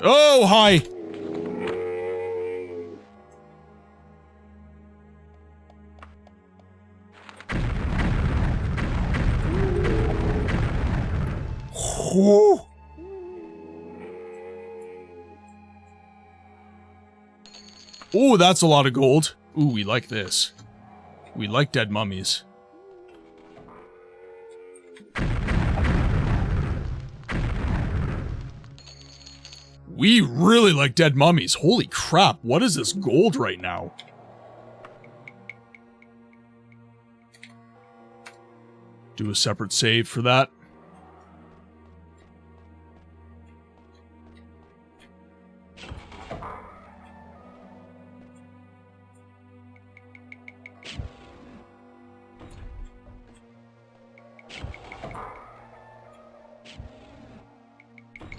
Oh, hi! Ooh. Ooh, that's a lot of gold. Ooh, we like this. We like dead mummies. We really like dead mummies. Holy crap, what is this gold right now? Do a separate save for that.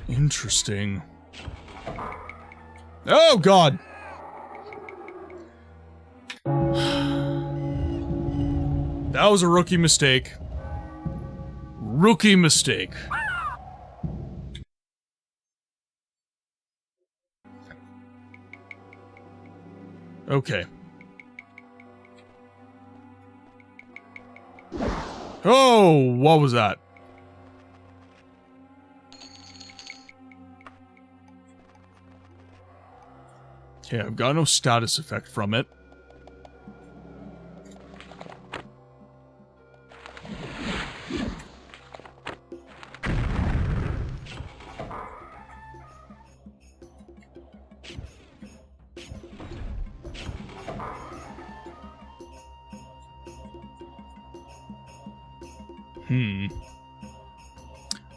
Interesting. Oh, God! That was a rookie mistake. Rookie mistake. Okay. Oh, what was that? Okay, I've got no status effect from it.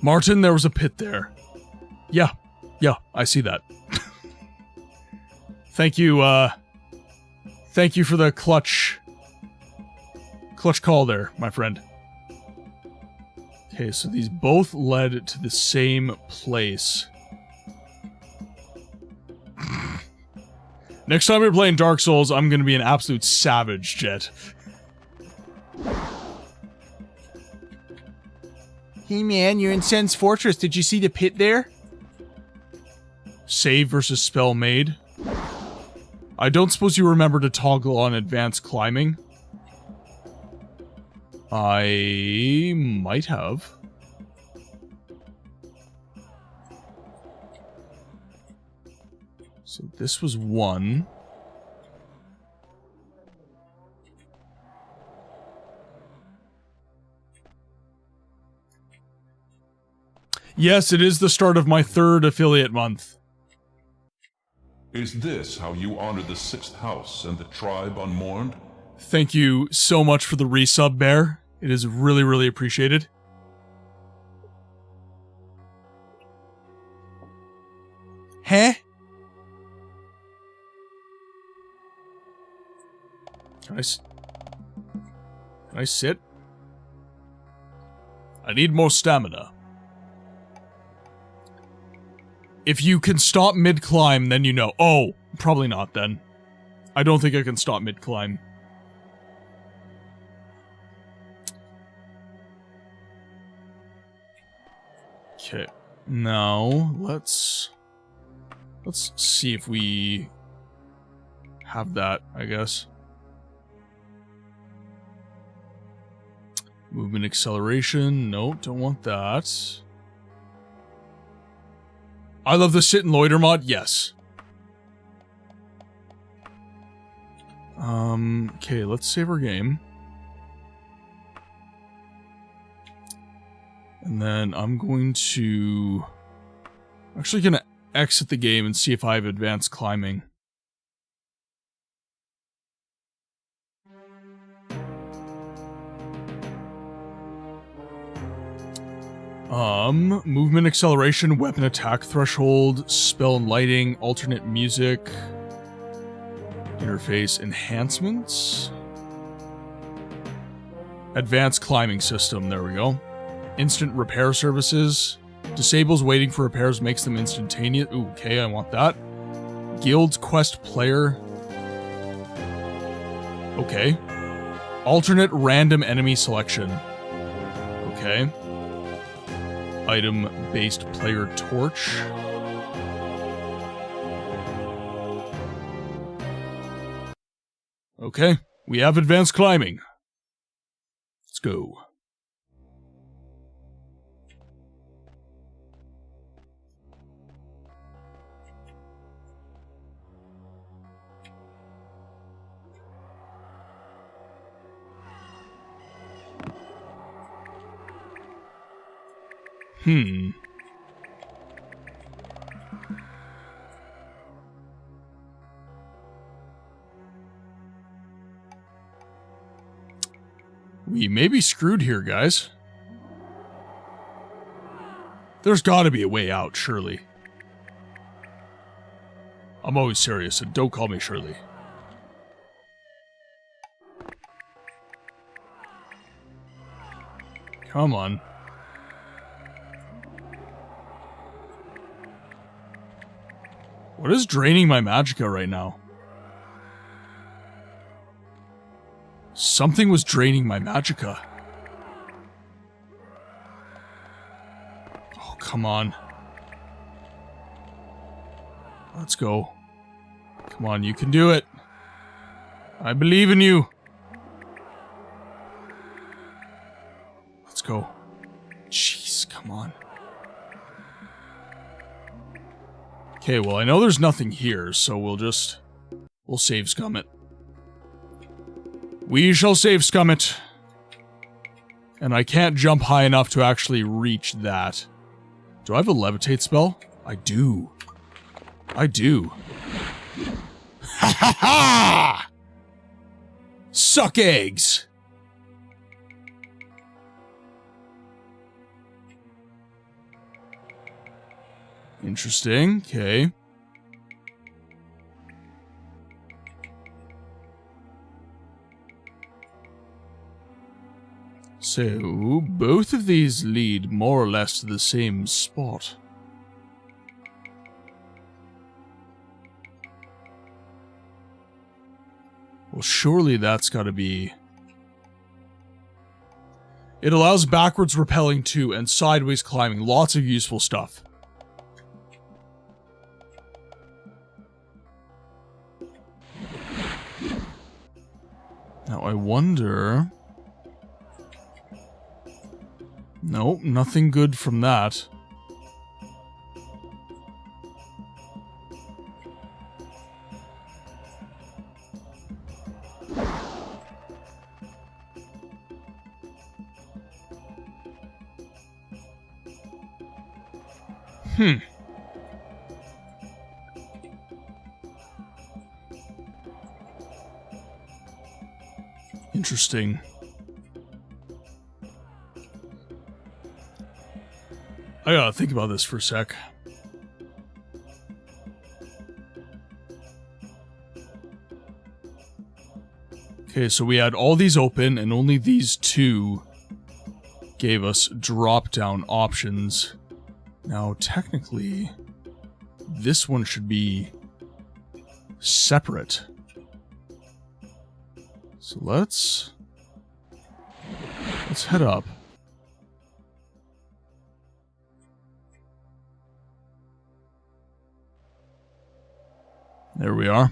Martin, there was a pit there. Yeah, I see that. Thank you for the clutch call there, my friend. Okay, so these both led to the same place. Next time we're playing Dark Souls, I'm gonna be an absolute savage, Jet. Hey man, you're in Sen's Fortress. Did you see the pit there? Save versus spell made. I don't suppose you remember to toggle on advanced climbing. I might have. So this was one. Yes, it is the start of my 3rd affiliate month. Is this how you honor the 6th house and the tribe unmourned? Thank you so much for the resub, Bear. It is really, really appreciated. Huh? Can I sit? I need more stamina. If you can stop mid-climb, then you know. Oh, probably not then. I don't think I can stop mid-climb. Okay. Now, let's see if we have that, I guess. Movement acceleration. No, don't want that. I love the sit and loiter mod. Yes. Okay, let's save our game. And then I'm going to... actually gonna exit the game and see if I have advanced climbing. Movement acceleration, weapon attack threshold, spell and lighting, alternate music, interface enhancements, advanced climbing system, there we go. Instant repair services, disables waiting for repairs, makes them instantaneous. Ooh, okay, I want that. Guild's quest player. Okay. Alternate random enemy selection. Okay. Item-based player torch. Okay, we have advanced climbing. Let's go. We may be screwed here, guys. There's gotta be a way out, surely. I'm always serious, and don't call me Shirley. Come on. What is draining my magicka right now? Something was draining my magicka. Oh, come on. Let's go. Come on, you can do it. I believe in you. Let's go. Jeez, come on. Okay, well, I know there's nothing here, so we'll save scum it. We shall save scum it. And I can't jump high enough to actually reach that. Do I have a levitate spell? I do. I do. Ha ha ha! Suck eggs! Interesting, okay. So, both of these lead more or less to the same spot. Well, surely that's gotta be... It allows backwards rappelling too, and sideways climbing. Lots of useful stuff. Now, I wonder... Nope, nothing good from that. Interesting. I gotta think about this for a sec. Okay, so we had all these open, and only these two gave us drop-down options. Now, technically, this one should be separate. So let's head up. There we are.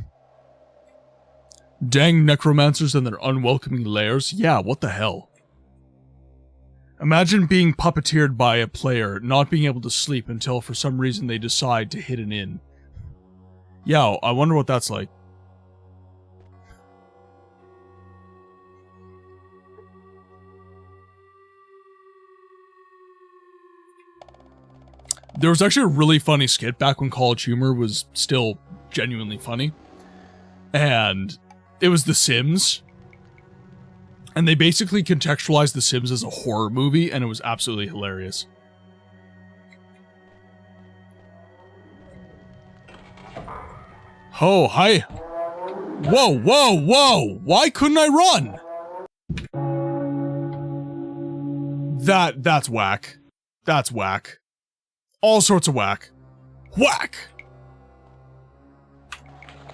Dang necromancers and their unwelcoming lairs. Yeah, what the hell? Imagine being puppeteered by a player, not being able to sleep until for some reason they decide to hit an inn. Yeah, I wonder what that's like. There was actually a really funny skit back when College Humor was still genuinely funny. And it was The Sims. And they basically contextualized The Sims as a horror movie, and it was absolutely hilarious. Oh, hi. Whoa, whoa, whoa! Why couldn't I run? That's whack. That's whack. All sorts of whack. Whack!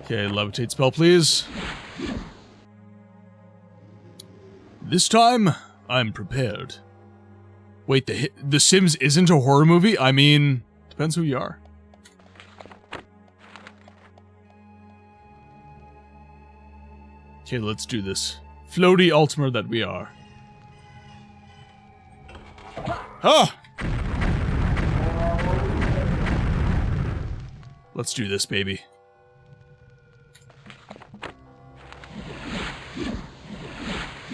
Okay, levitate spell, please. This time, I'm prepared. Wait, The Sims isn't a horror movie? I mean, depends who you are. Okay, let's do this. Floaty Ultimer that we are. Ah! Let's do this, baby.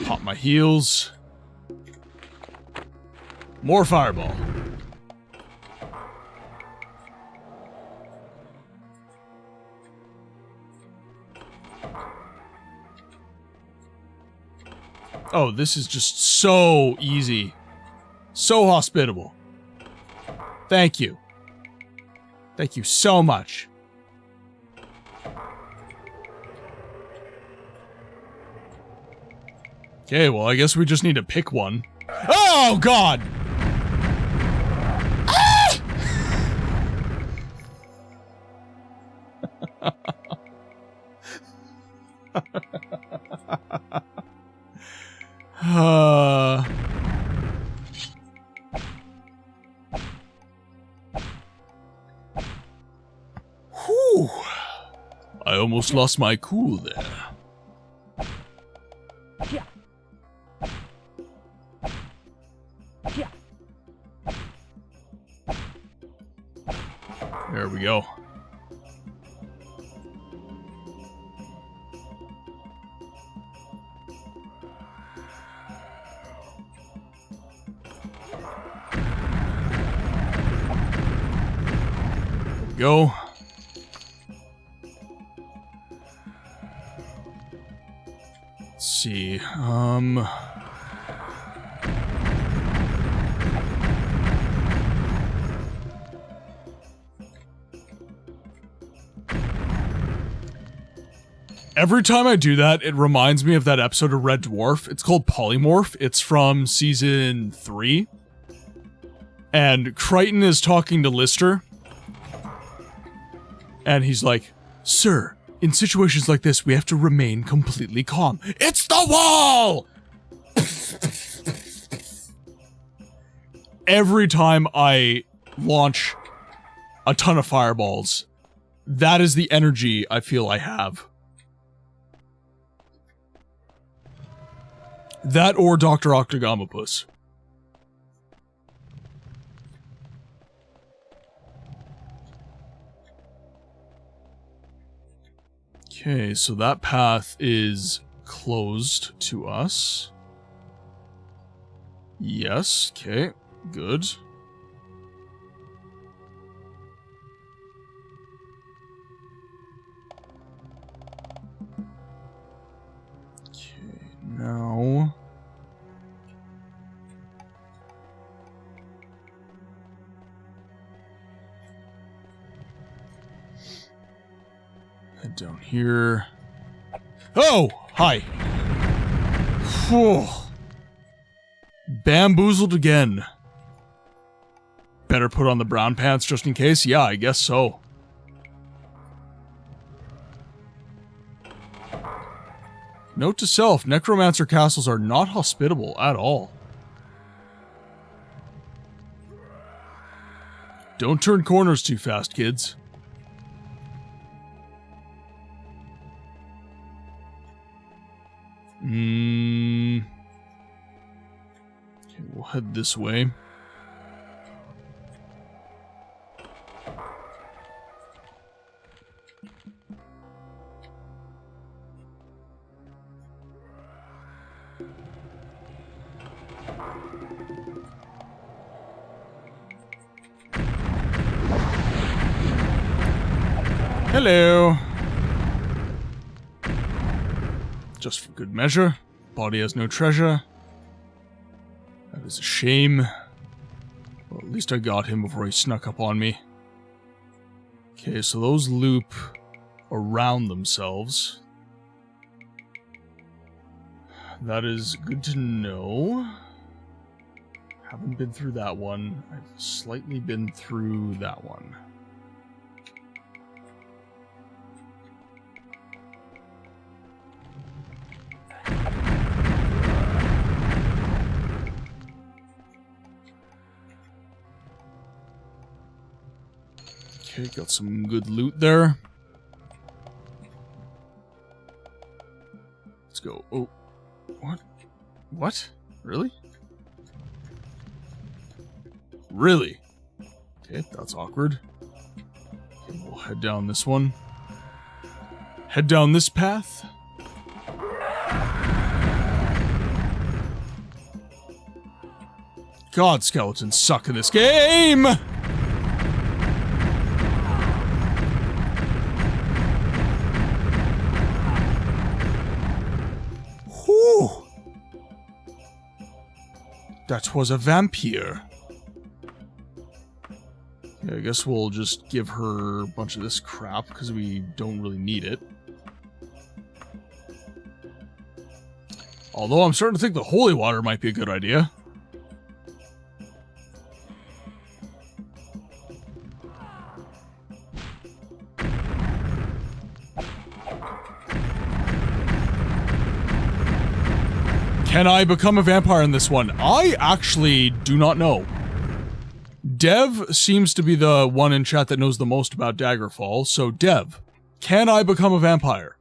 Pop my heals. More fireball. Oh, this is just so easy. So hospitable. Thank you. Thank you so much. Okay, well, I guess we just need to pick one. Oh, God! Whew. I almost lost my cool there. There we go. There we go. Let's see. Every time I do that, it reminds me of that episode of Red Dwarf. It's called Polymorph. It's from season 3. And Crichton is talking to Lister. And he's like, "Sir, in situations like this, we have to remain completely calm." It's the wall! Every time I launch a ton of fireballs, that is the energy I feel I have. That or Dr. Octogamopus. Okay, so that path is closed to us. Yes, okay, good. Okay, now... head down here. Oh! Hi! Whew. Bamboozled again. Better put on the brown pants just in case? Yeah, I guess so. Note to self, necromancer castles are not hospitable at all. Don't turn corners too fast, kids. Okay, we'll head this way. Hello. Just for good measure. Body has no treasure. That is a shame. Well, at least I got him before he snuck up on me. Okay, so those loop around themselves. That is good to know. Haven't been through that one. I've slightly been through that one. Okay, got some good loot there. Let's go. Oh, what? What? Really? Really? Okay, that's awkward. Okay, we'll head down this one. Head down this path. God, skeletons suck in this game! Whew! That was a vampire. Yeah, I guess we'll just give her a bunch of this crap, because we don't really need it. Although I'm starting to think the holy water might be a good idea. Can I become a vampire in this one? I actually do not know. Dev seems to be the one in chat that knows the most about Daggerfall, so Dev, can I become a vampire?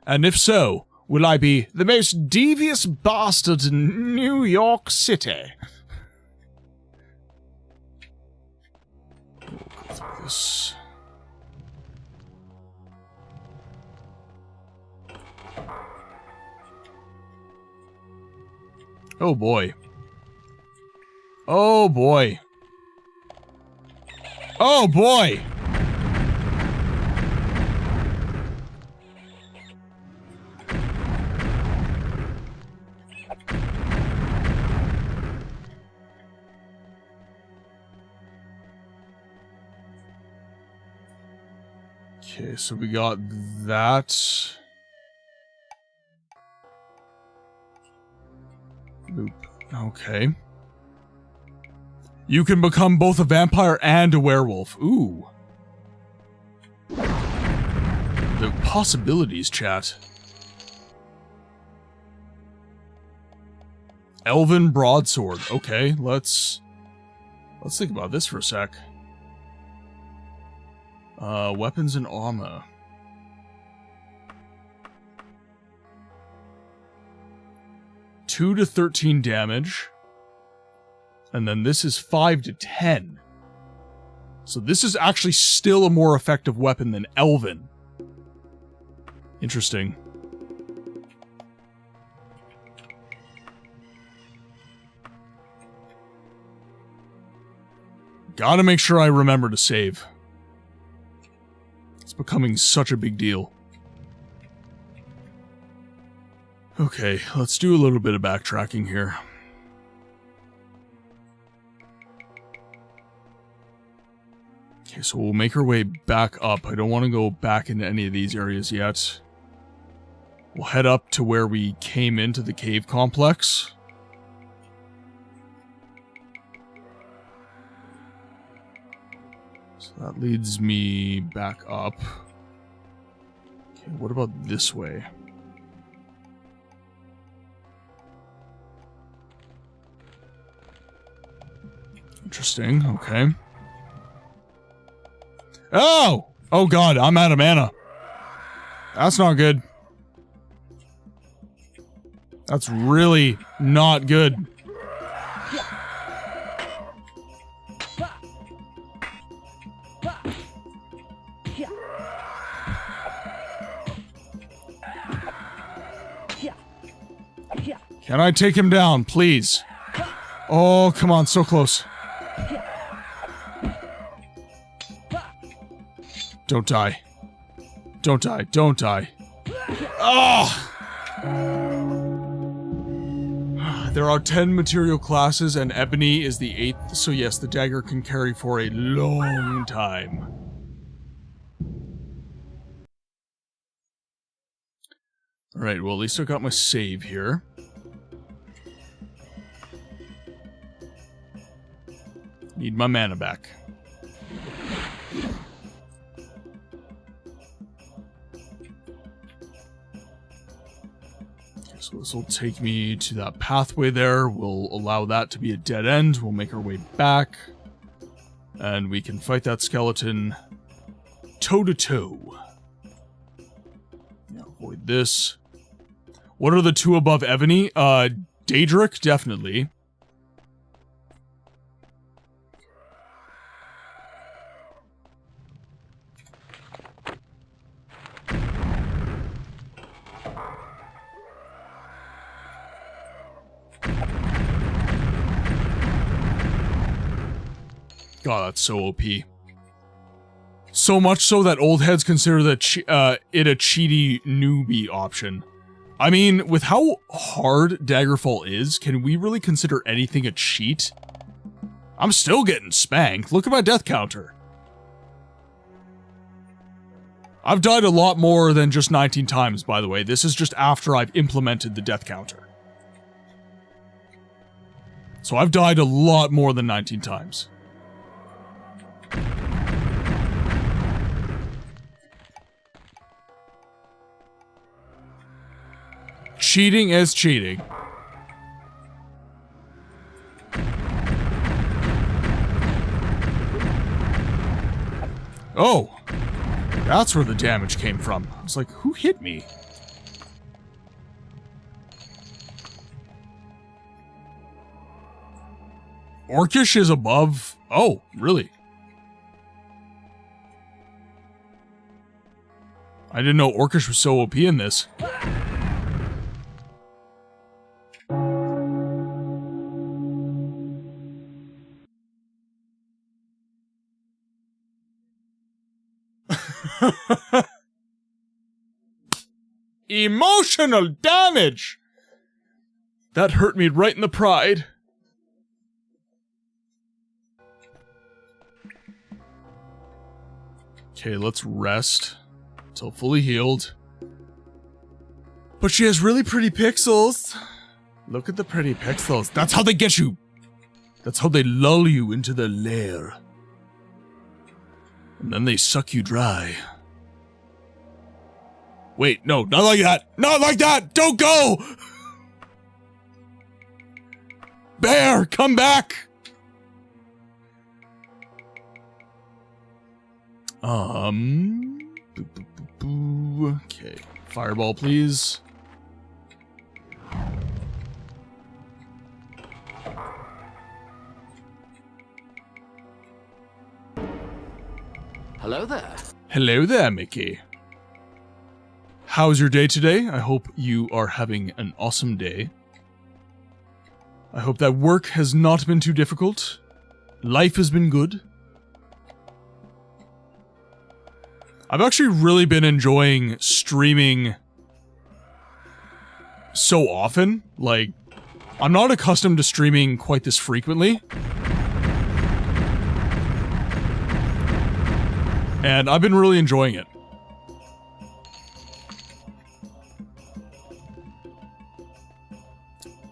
And if so, will I be the most devious bastard in New York City? We'll go through this. Oh boy. Oh boy. Oh boy! Okay, so we got that. Loop. Okay. You can become both a vampire and a werewolf. Ooh. The possibilities, chat. Elven broadsword. Okay, let's think about this for a sec. Weapons and armor. (2 to 13 damage. And then this is 5 to 10. So this is actually still a more effective weapon than Elven. Interesting. Gotta make sure I remember to save. It's becoming such a big deal. Okay, let's do a little bit of backtracking here. Okay, so we'll make our way back up. I don't want to go back into any of these areas yet. We'll head up to where we came into the cave complex. So that leads me back up. Okay, what about this way? Interesting, okay. Oh! Oh god, I'm out of mana. That's not good. That's really not good. Can I take him down, please? Oh, come on, so close. Don't die. Don't die. Don't die. Ah! There are 10 material classes, and Ebony is the 8th, so yes, the dagger can carry for a long time. Alright, well, at least I got my save here. Need my mana back. So this will take me to that pathway there. We'll allow that to be a dead end. We'll make our way back. And we can fight that skeleton toe-to-toe. Yeah, avoid this. What are the two above Ebony? Daedric, definitely. God, that's so OP. So much so that old heads consider that it a cheaty newbie option. I mean, with how hard Daggerfall is, can we really consider anything a cheat? I'm still getting spanked. Look at my death counter. I've died a lot more than just 19 times, by the way. This is just after I've implemented the death counter. So I've died a lot more than 19 times. Cheating is cheating. Oh! That's where the damage came from. I was like, who hit me? Orcish is above... Oh, really? I didn't know Orcish was so OP in this. Emotional damage! That hurt me right in the pride. Okay, let's rest. Until fully healed. But she has really pretty pixels. Look at the pretty pixels. That's how they get you. That's how they lull you into their lair. And then they suck you dry. Wait, no, not like that. Not like that. Don't go. Bear, come back. Okay. Fireball, please. Hello there. Hello there, Mickey. How's your day today? I hope you are having an awesome day. I hope that work has not been too difficult. Life has been good. I've actually really been enjoying streaming so often. Like, I'm not accustomed to streaming quite this frequently. And I've been really enjoying it.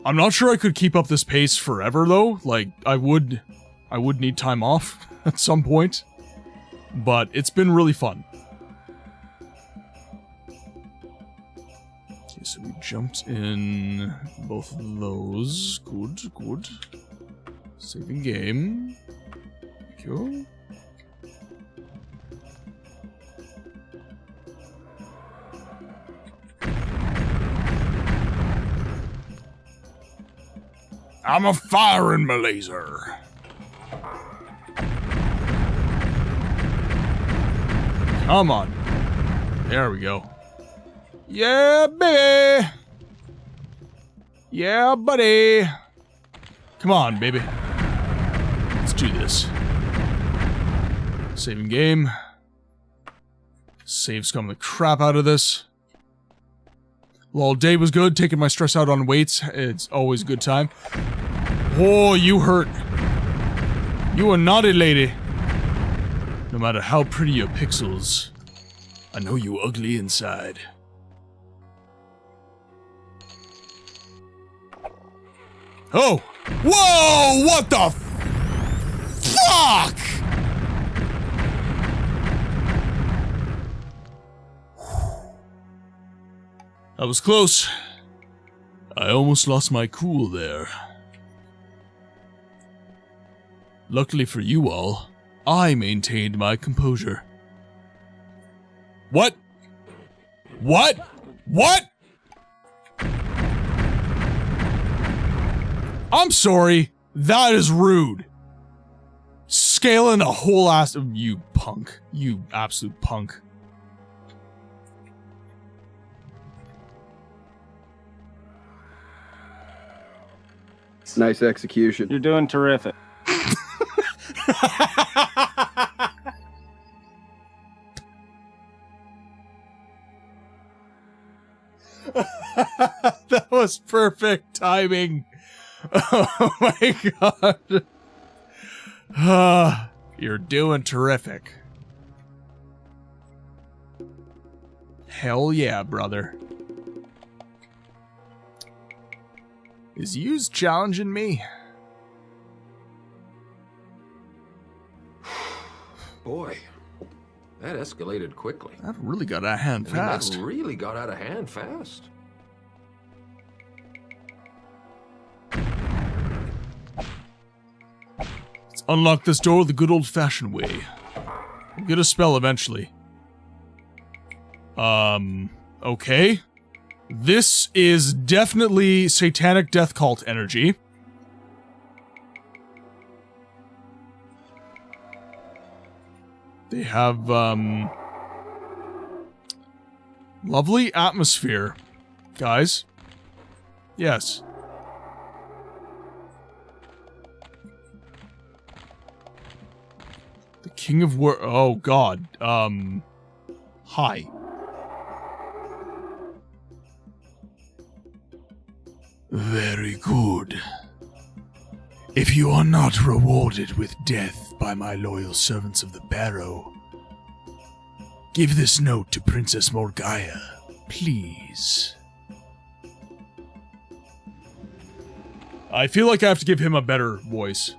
I'm not sure I could keep up this pace forever though. Like, I would need time off at some point. But it's been really fun. Okay, so we jumped in both of those. Good, good. Saving game. Thank you. I'm a firing my laser. Come on. There we go. Yeah, baby. Yeah, buddy. Come on, baby. Let's do this. Saving game. Save scum the crap out of this. Well, day was good. Taking my stress out on weights. It's always a good time. Oh, you hurt. You a naughty lady. No matter how pretty your pixels, I know you ugly inside. Oh! Whoa! What the fuck? That was close. I almost lost my cool there. Luckily for you all, I maintained my composure. What? What? What? I'm sorry. That is rude. Scaling a whole ass of you punk. You absolute punk. Nice execution. You're doing terrific. That was perfect timing. Oh my god. You're doing terrific. Hell yeah, brother. Is yous challenging me? Boy, that escalated quickly. That really got out of hand fast. That really got out of hand fast. Let's unlock this door the good old-fashioned way. We'll get a spell eventually. Okay. This is definitely satanic death cult energy. They have, lovely atmosphere, guys. Yes. The King of War. Oh, God. Hi. Very good. If you are not rewarded with death by my loyal servants of the Barrow, Give this note to Princess Morgaya, please. I feel like I have to give him a better voice.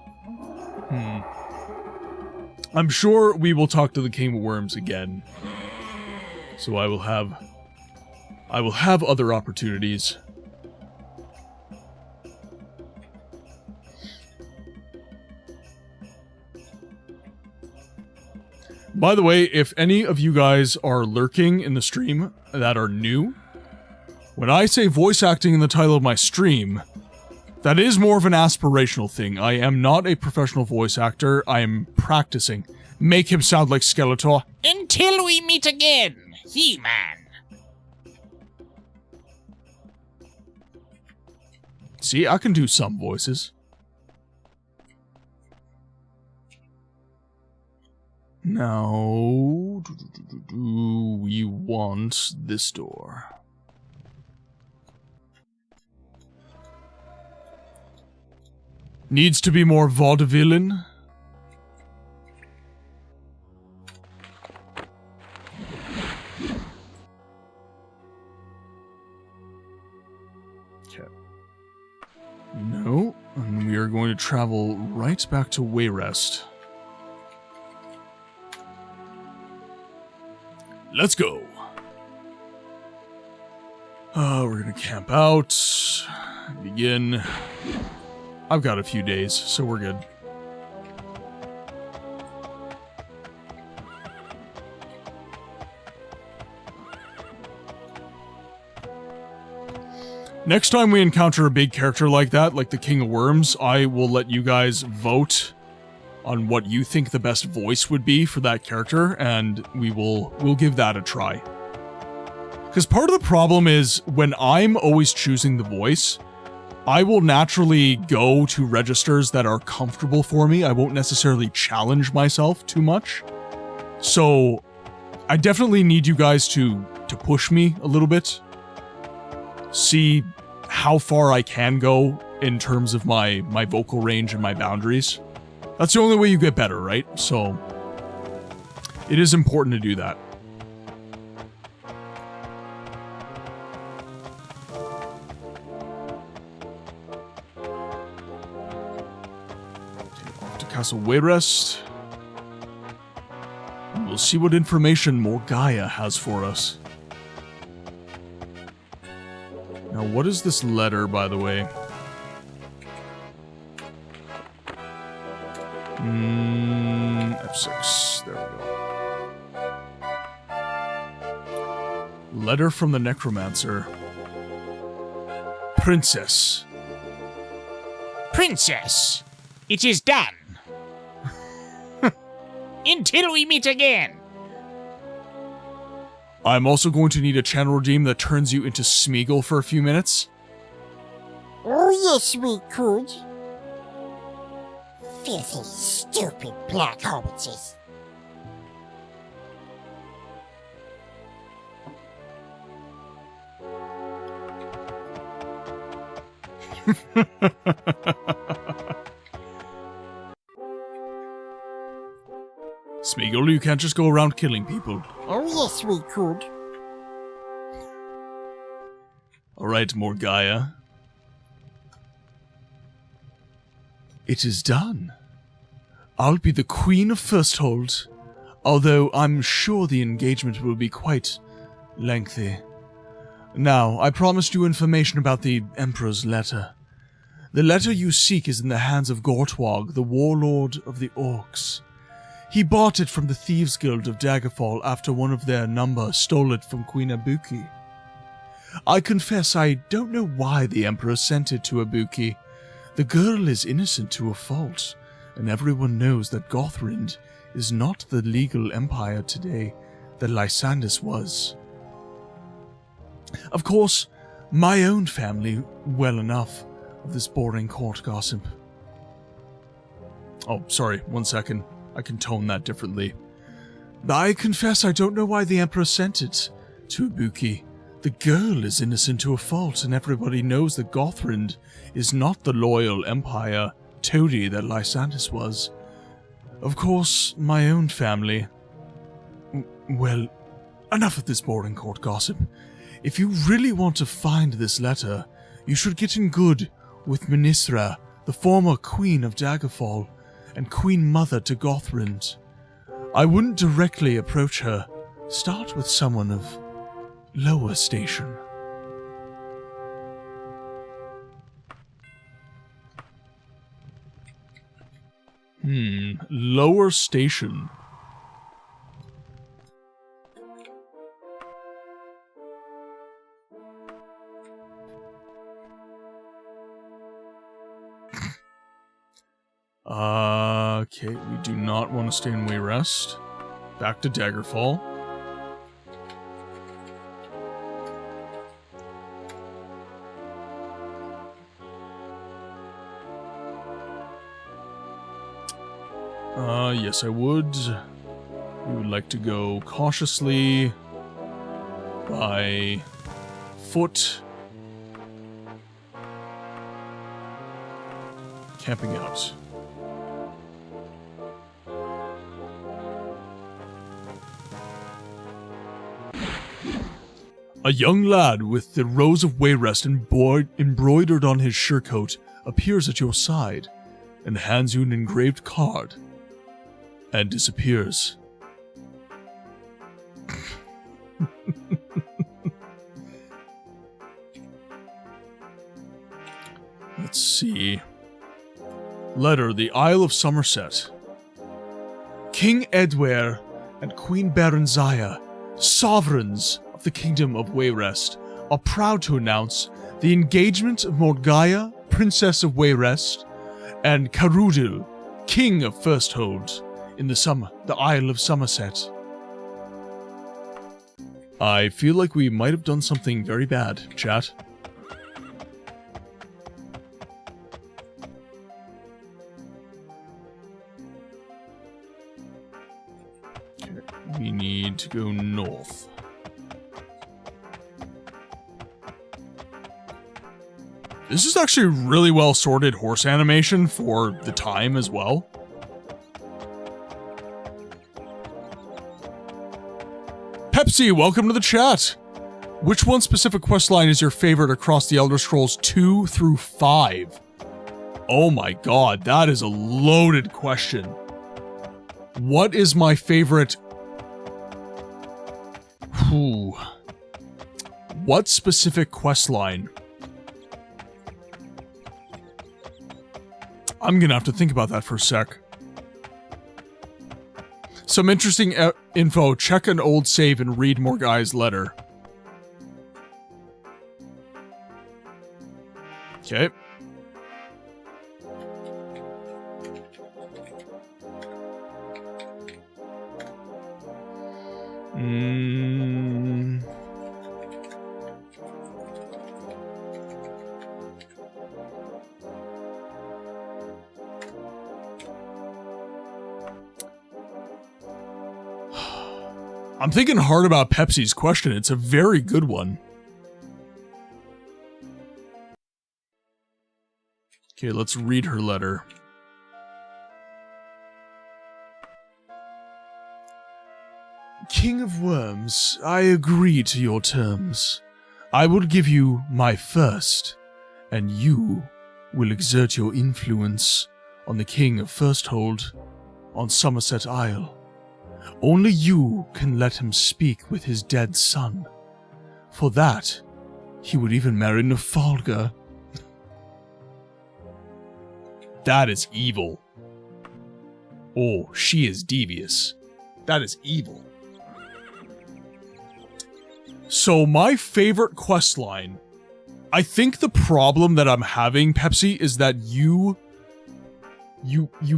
I'm sure we will talk to the King of Worms again. So I will have other opportunities. By the way, if any of you guys are lurking in the stream that are new, when I say voice acting in the title of my stream, that is more of an aspirational thing. I am not a professional voice actor. I am practicing. Make him sound like Skeletor. Until we meet again, He-Man. See, I can do some voices. Now, we want this door. Needs to be more vaudevillain. Okay. No, and we are going to travel right back to Wayrest. Let's go. We're gonna camp out. Begin. I've got a few days, so we're good. Next time we encounter a big character like that, like the King of Worms, I will let you guys vote on what you think the best voice would be for that character, and we'll give that a try. Because part of the problem is, when I'm always choosing the voice, I will naturally go to registers that are comfortable for me. I won't necessarily challenge myself too much. So, I definitely need you guys to push me a little bit. See how far I can go in terms of my vocal range and my boundaries. That's the only way you get better, right? So, it is important to do that. Off to Castle Wayrest. And we'll see what information Morgaya has for us. Now, what is this letter, by the way? F6. There we go. Letter from the Necromancer. Princess. Princess, it is done. Until we meet again. I'm also going to need a channel redeem that turns you into Smeagol for a few minutes. Oh, yes, we could. Filthy, stupid black hobbitses. Smeagol, you can't just go around killing people. Oh, yes, we could. Alright, Morgaya. It is done. I'll be the Queen of Firsthold, although I'm sure the engagement will be quite lengthy. Now, I promised you information about the Emperor's letter. The letter you seek is in the hands of Gortwog, the warlord of the Orcs. He bought it from the Thieves' Guild of Daggerfall after one of their number stole it from Queen Ibuki. I confess I don't know why the Emperor sent it to Ibuki. The girl is innocent to a fault, and everyone knows that Gothrind is not the legal empire today that Lysandus was. Of course, my own family well enough of this boring court gossip. Oh, sorry, 1 second. I can tone that differently. I confess I don't know why the Emperor sent it to Ibuki. The girl is innocent to a fault, and everybody knows that Gothrind is not the loyal empire toady that Lysandus was. Of course, my own family... Well, enough of this boring court gossip. If you really want to find this letter, you should get in good with Minisra, the former Queen of Daggerfall, and Queen Mother to Gothrind. I wouldn't directly approach her. Start with someone of lower station. Lower station. Okay, we do not want to stay in Wayrest. Back to Daggerfall. Yes, I would. We would like to go cautiously by foot. Camping out. A young lad with the Rose of Wayrest embroidered on his surcoat appears at your side and hands you an engraved card and disappears. Let's see. Letter, the Isle of Somerset. King Edware and Queen Berenzia, sovereigns of the Kingdom of Wayrest, are proud to announce the engagement of Morgaya, Princess of Wayrest, and Carudil, King of Firsthold, in the Isle of Somerset. I feel like we might have done something very bad, chat. Okay, we need to go north. This is actually really well sorted horse animation for the time as well. Pepsi, welcome to the chat. Which one specific questline is your favorite across the Elder Scrolls 2 through 5? Oh my god, that is a loaded question. What is my favorite? What specific questline? I'm gonna have to think about that for a sec. Some interesting info. Check an old save and read Morgai's letter. Okay. I'm thinking hard about Pepsi's question. It's a very good one. Okay, let's read her letter. King of Worms, I agree to your terms. I will give you my first, and you will exert your influence on the King of Firsthold on Somerset Isle. Only you can let him speak with his dead son. For that, he would even marry Nafalga. That is evil. Oh, she is devious. That is evil. So my favorite questline, I think the problem that I'm having, Pepsi, is that you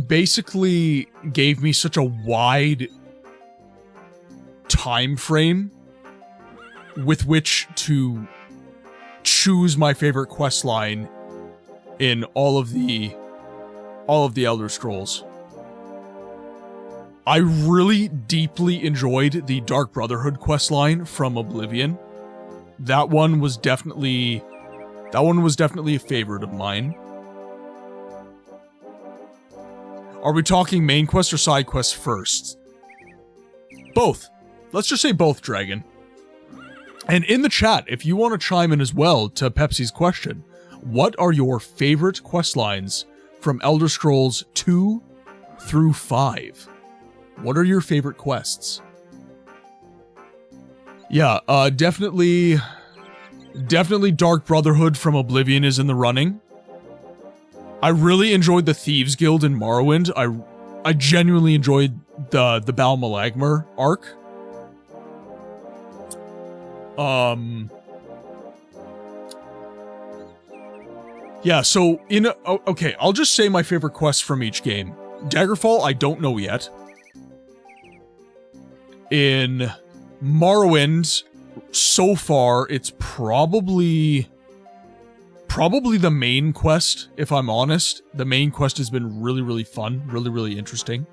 basically gave me such a wide time frame with which to choose my favorite questline in all of the Elder Scrolls. I really deeply enjoyed the Dark Brotherhood questline from Oblivion. That one was definitely a favorite of mine. Are we talking main quest or side quest first? Both. let's just say both, Dragon. And in the chat, if you want to chime in as well to Pepsi's question, what are your favorite quest lines from Elder Scrolls 2 through 5? What are your favorite quests? Yeah, definitely Dark Brotherhood from Oblivion is in the running. I really enjoyed the Thieves Guild in Morrowind. I genuinely enjoyed the Bal Malagmar arc. Yeah, so okay, I'll just say my favorite quests from each game. Daggerfall, I don't know yet. In Morrowind, so far, it's probably the main quest, if I'm honest. The main quest has been really, really fun, really, really interesting.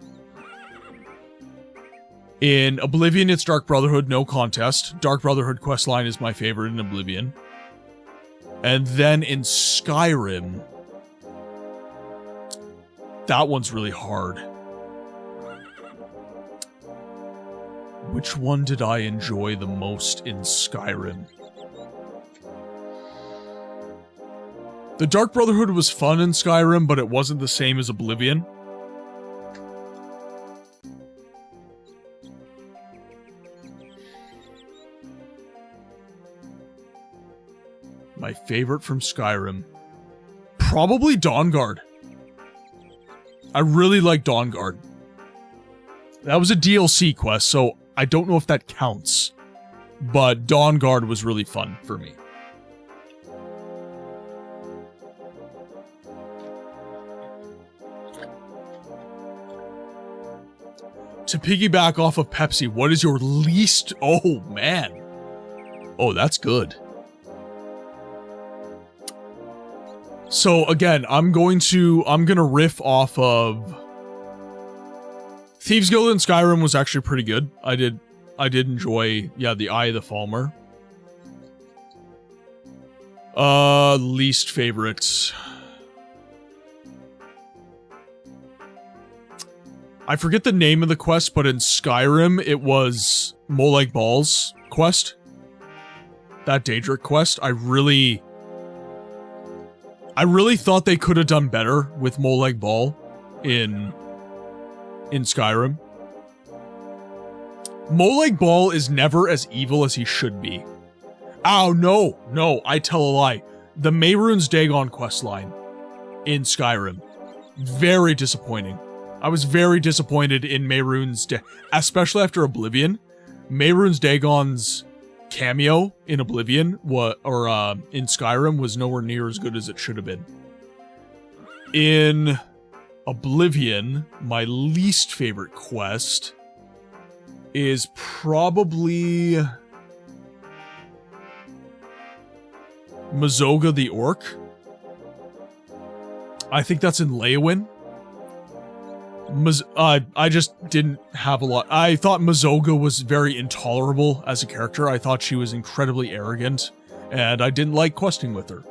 In Oblivion, it's Dark Brotherhood, no contest. Dark Brotherhood questline is my favorite in Oblivion. And then in Skyrim, that one's really hard. Which one did I enjoy the most in Skyrim? The Dark Brotherhood was fun in Skyrim, but it wasn't the same as Oblivion. My favorite from Skyrim. Probably Dawnguard. I really like Dawnguard. That was a DLC quest, so I don't know if that counts. But Dawnguard was really fun for me. To piggyback off of Pepsi, what is your least... Oh, man. Oh, that's good. So again, I'm gonna riff off of Thieves Guild in Skyrim was actually pretty good. I did enjoy, yeah, the Eye of the Falmer. Least favorites. I forget the name of the quest, but in Skyrim, it was Molag Bal's quest. That Daedric quest. I really thought they could have done better with Molag Bal in Skyrim. Molag Bal is never as evil as he should be. Oh, no, I tell a lie. The Mehrunes Dagon questline in Skyrim. Very disappointing. I was very disappointed in Mehrunes, especially after Oblivion. Mehrunes Dagon's cameo in Oblivion, in Skyrim, was nowhere near as good as it should have been. In Oblivion, my least favorite quest is probably Mazoga the Orc. I think that's in Leyawiin. I just didn't have a lot. I thought Mazoga was very intolerable as a character. I thought she was incredibly arrogant, and I didn't like questing with her.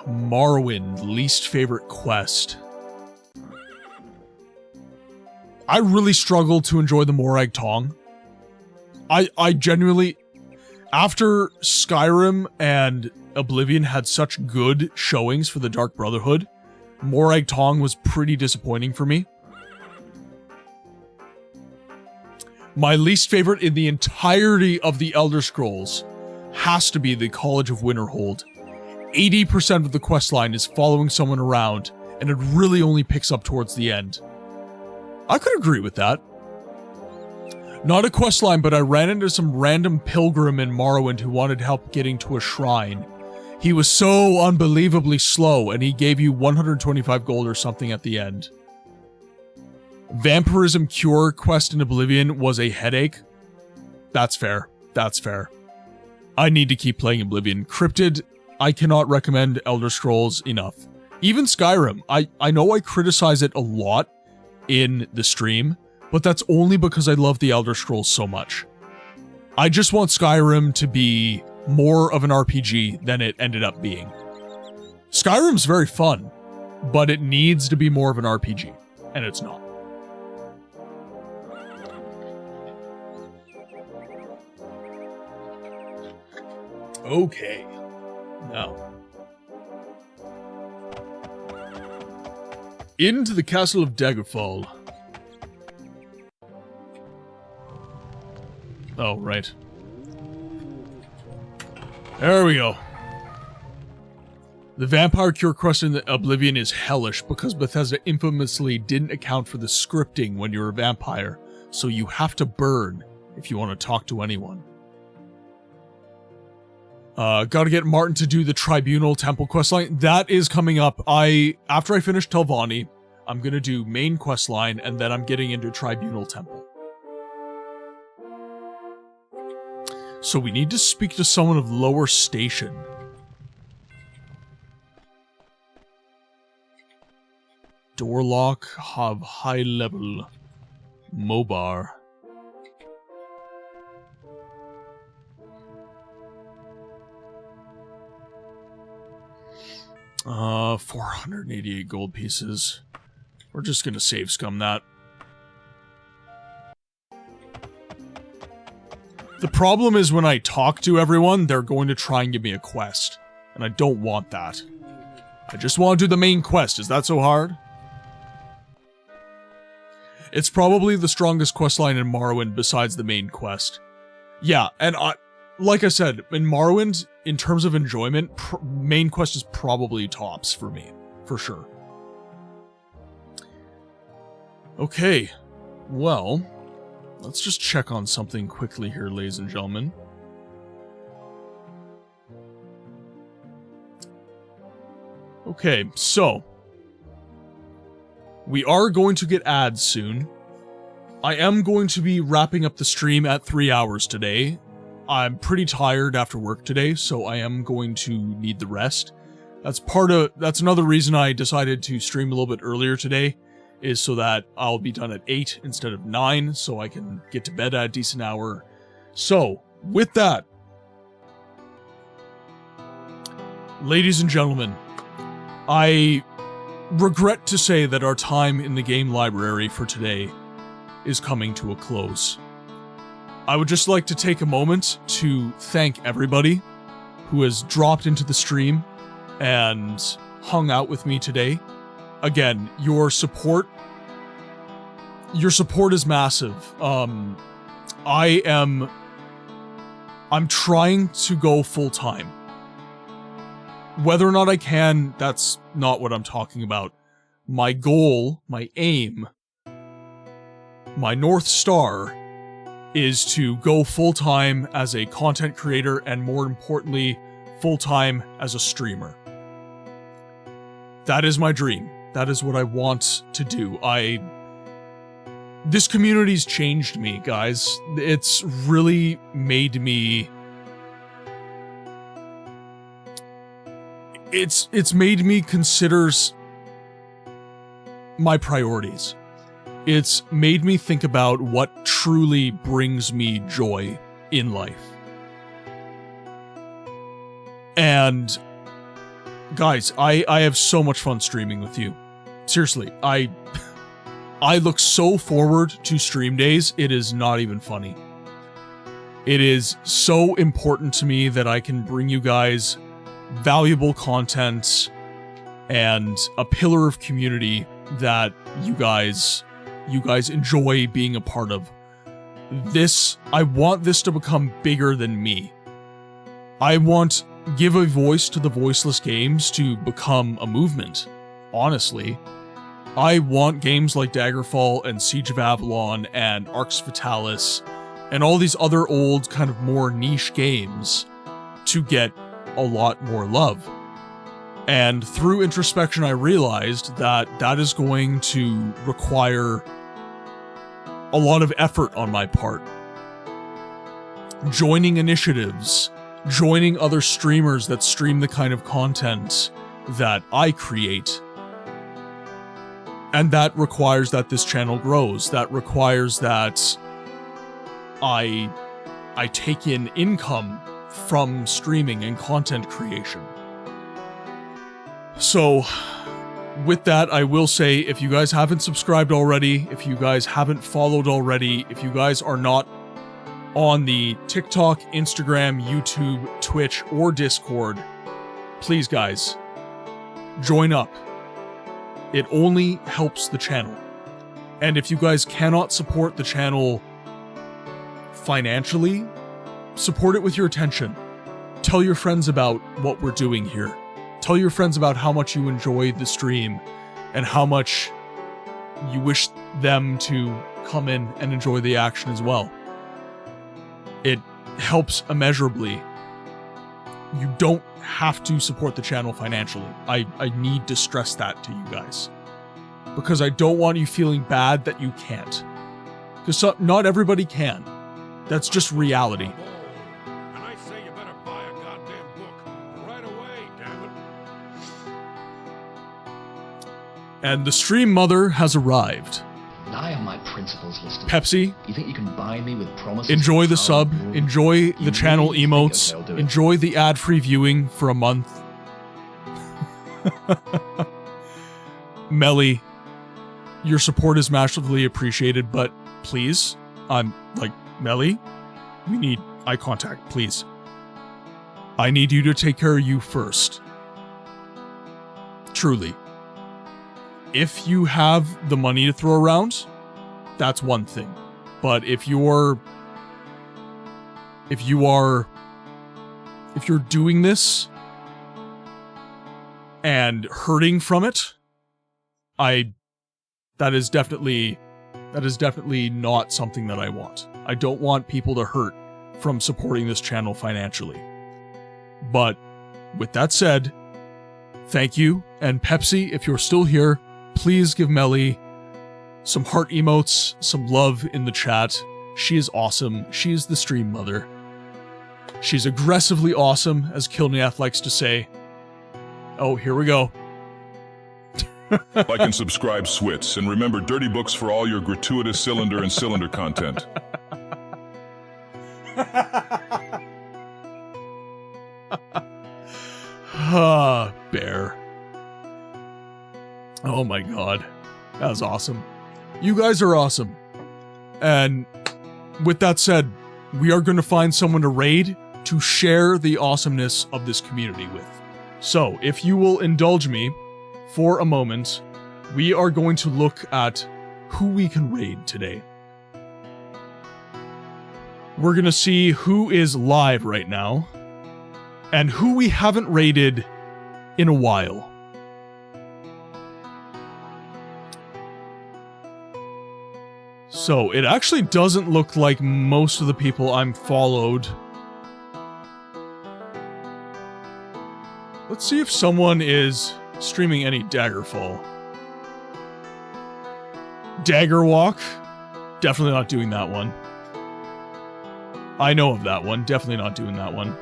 Morrowind, least favorite quest. I really struggled to enjoy the Morag Tong. I genuinely, after Skyrim and Oblivion had such good showings for the Dark Brotherhood, Morag Tong was pretty disappointing for me. My least favorite in the entirety of the Elder Scrolls has to be the College of Winterhold. 80% of the questline is following someone around, and it really only picks up towards the end. I could agree with that. Not a questline, but I ran into some random pilgrim in Morrowind who wanted help getting to a shrine. He was so unbelievably slow, and he gave you 125 gold or something at the end. Vampirism Cure quest in Oblivion was a headache. That's fair. That's fair. I need to keep playing Oblivion. Cryptid, I cannot recommend Elder Scrolls enough. Even Skyrim, I know I criticize it a lot in the stream, but that's only because I love the Elder Scrolls so much. I just want Skyrim to be more of an RPG than it ended up being. Skyrim's very fun, but it needs to be more of an RPG, and it's not. Okay. Now. Into the castle of Daggerfall. Oh, right. There we go. The vampire cure crust in the Oblivion is hellish because Bethesda infamously didn't account for the scripting when you're a vampire, so you have to burn if you want to talk to anyone. Gotta get Martin to do the Tribunal Temple questline. That is coming up. After I finish Telvanni, I'm gonna do main questline, and then I'm getting into Tribunal Temple. So we need to speak to someone of lower station. Doorlock have high level. Mobar. 488 gold pieces. We're just gonna save scum that. The problem is when I talk to everyone, they're going to try and give me a quest. And I don't want that. I just want to do the main quest. Is that so hard? It's probably the strongest questline in Morrowind besides the main quest. Yeah, and like I said, in Morrowind, in terms of enjoyment, main quest is probably tops for me, for sure. Okay, well, let's just check on something quickly here, ladies and gentlemen. Okay, so we are going to get ads soon. I am going to be wrapping up the stream at 3 hours today. I'm pretty tired after work today, so I am going to need the rest. That's another reason I decided to stream a little bit earlier today, is so that I'll be done at 8 instead of 9, so I can get to bed at a decent hour. So, with that, ladies and gentlemen, I regret to say that our time in the game library for today is coming to a close. I would just like to take a moment to thank everybody who has dropped into the stream and hung out with me today. Again, your support is massive. I'm trying to go full time. Whether or not I can, that's not what I'm talking about. My goal, my aim, my North Star is to go full-time as a content creator and, more importantly, full-time as a streamer. That is my dream. That is what I want to do. This community's changed me, guys. It's really made me... It's made me consider my priorities. It's made me think about what truly brings me joy in life. And guys, I have so much fun streaming with you. Seriously, I look so forward to stream days, it is not even funny. It is so important to me that I can bring you guys valuable content and a pillar of community that you guys enjoy being a part of. I want this to become bigger than me. I want Give a Voice to the Voiceless Games to become a movement, honestly. I want games like Daggerfall and Siege of Avalon and Arx Fatalis and all these other old kind of more niche games to get a lot more love. And through introspection, I realized that that is going to require a lot of effort on my part. Joining initiatives, joining other streamers that stream the kind of content that I create. And that requires that this channel grows. That requires that I take in income from streaming and content creation. So, with that, I will say, if you guys haven't subscribed already, if you guys haven't followed already, if you guys are not on the TikTok, Instagram, YouTube, Twitch, or Discord, please guys, join up. It only helps the channel. And if you guys cannot support the channel financially, support it with your attention. Tell your friends about what we're doing here. Tell your friends about how much you enjoy the stream and how much you wish them to come in and enjoy the action as well. It helps immeasurably. You don't have to support the channel financially. I need to stress that to you guys. Because I don't want you feeling bad that you can't. Because not everybody can. That's just reality. And I say you better buy a goddamn book right away, damn it. And the stream mother has arrived. I have my principles listed. Pepsi, You think you can buy me with promises? enjoy of the power sub, and glory? enjoy You the channel really think emotes, I'll do it? enjoy the ad-free viewing for a month. Melly, your support is massively appreciated, but please, Melly, we need eye contact, please. I need you to take care of you first. Truly. If you have the money to throw around, that's one thing. But if you're doing this and hurting from it, that is definitely not something that I want. I don't want people to hurt from supporting this channel financially. But with that said, thank you. And Pepsi, if you're still here, please give Melly some heart emotes, some love in the chat. She is awesome. She is the stream mother. She's aggressively awesome, as Kilniath likes to say. Oh, here we go. Like and subscribe, Swits, and remember Dirty Books for all your gratuitous cylinder and cylinder content. Ah, Bear. Oh my god. That was awesome. You guys are awesome. And with that said, we are going to find someone to raid to share the awesomeness of this community with. So, if you will indulge me for a moment, we are going to look at who we can raid today. We're going to see who is live right now and who we haven't raided in a while. So, it actually doesn't look like most of the people I'm followed. Let's see if someone is streaming any Daggerfall. Daggerwalk? Definitely not doing that one. I know of that one. Definitely not doing that one.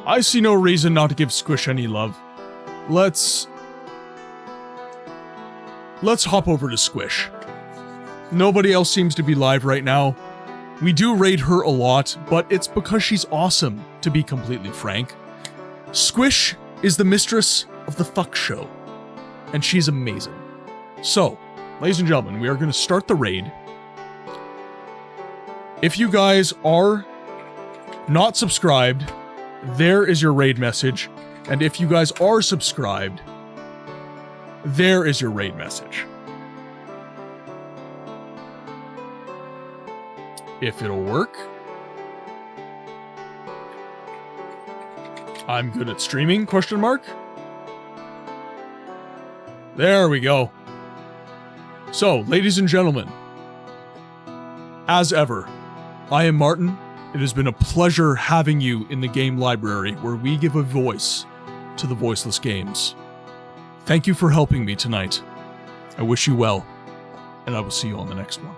I see no reason not to give Squish any love. Let's hop over to Squish. Nobody else seems to be live right now. We do raid her a lot, but it's because she's awesome, to be completely frank. Squish is the mistress of the fuck show, and she's amazing. So, ladies and gentlemen, we are going to start the raid. If you guys are not subscribed, there is your raid message. And if you guys are subscribed, there is your raid message. If it'll work. I'm good at streaming, question mark. There we go. So, ladies and gentlemen, as ever, I am Martin. It has been a pleasure having you in the game library where we give a voice to the voiceless games. Thank you for helping me tonight. I wish you well, and I will see you on the next one.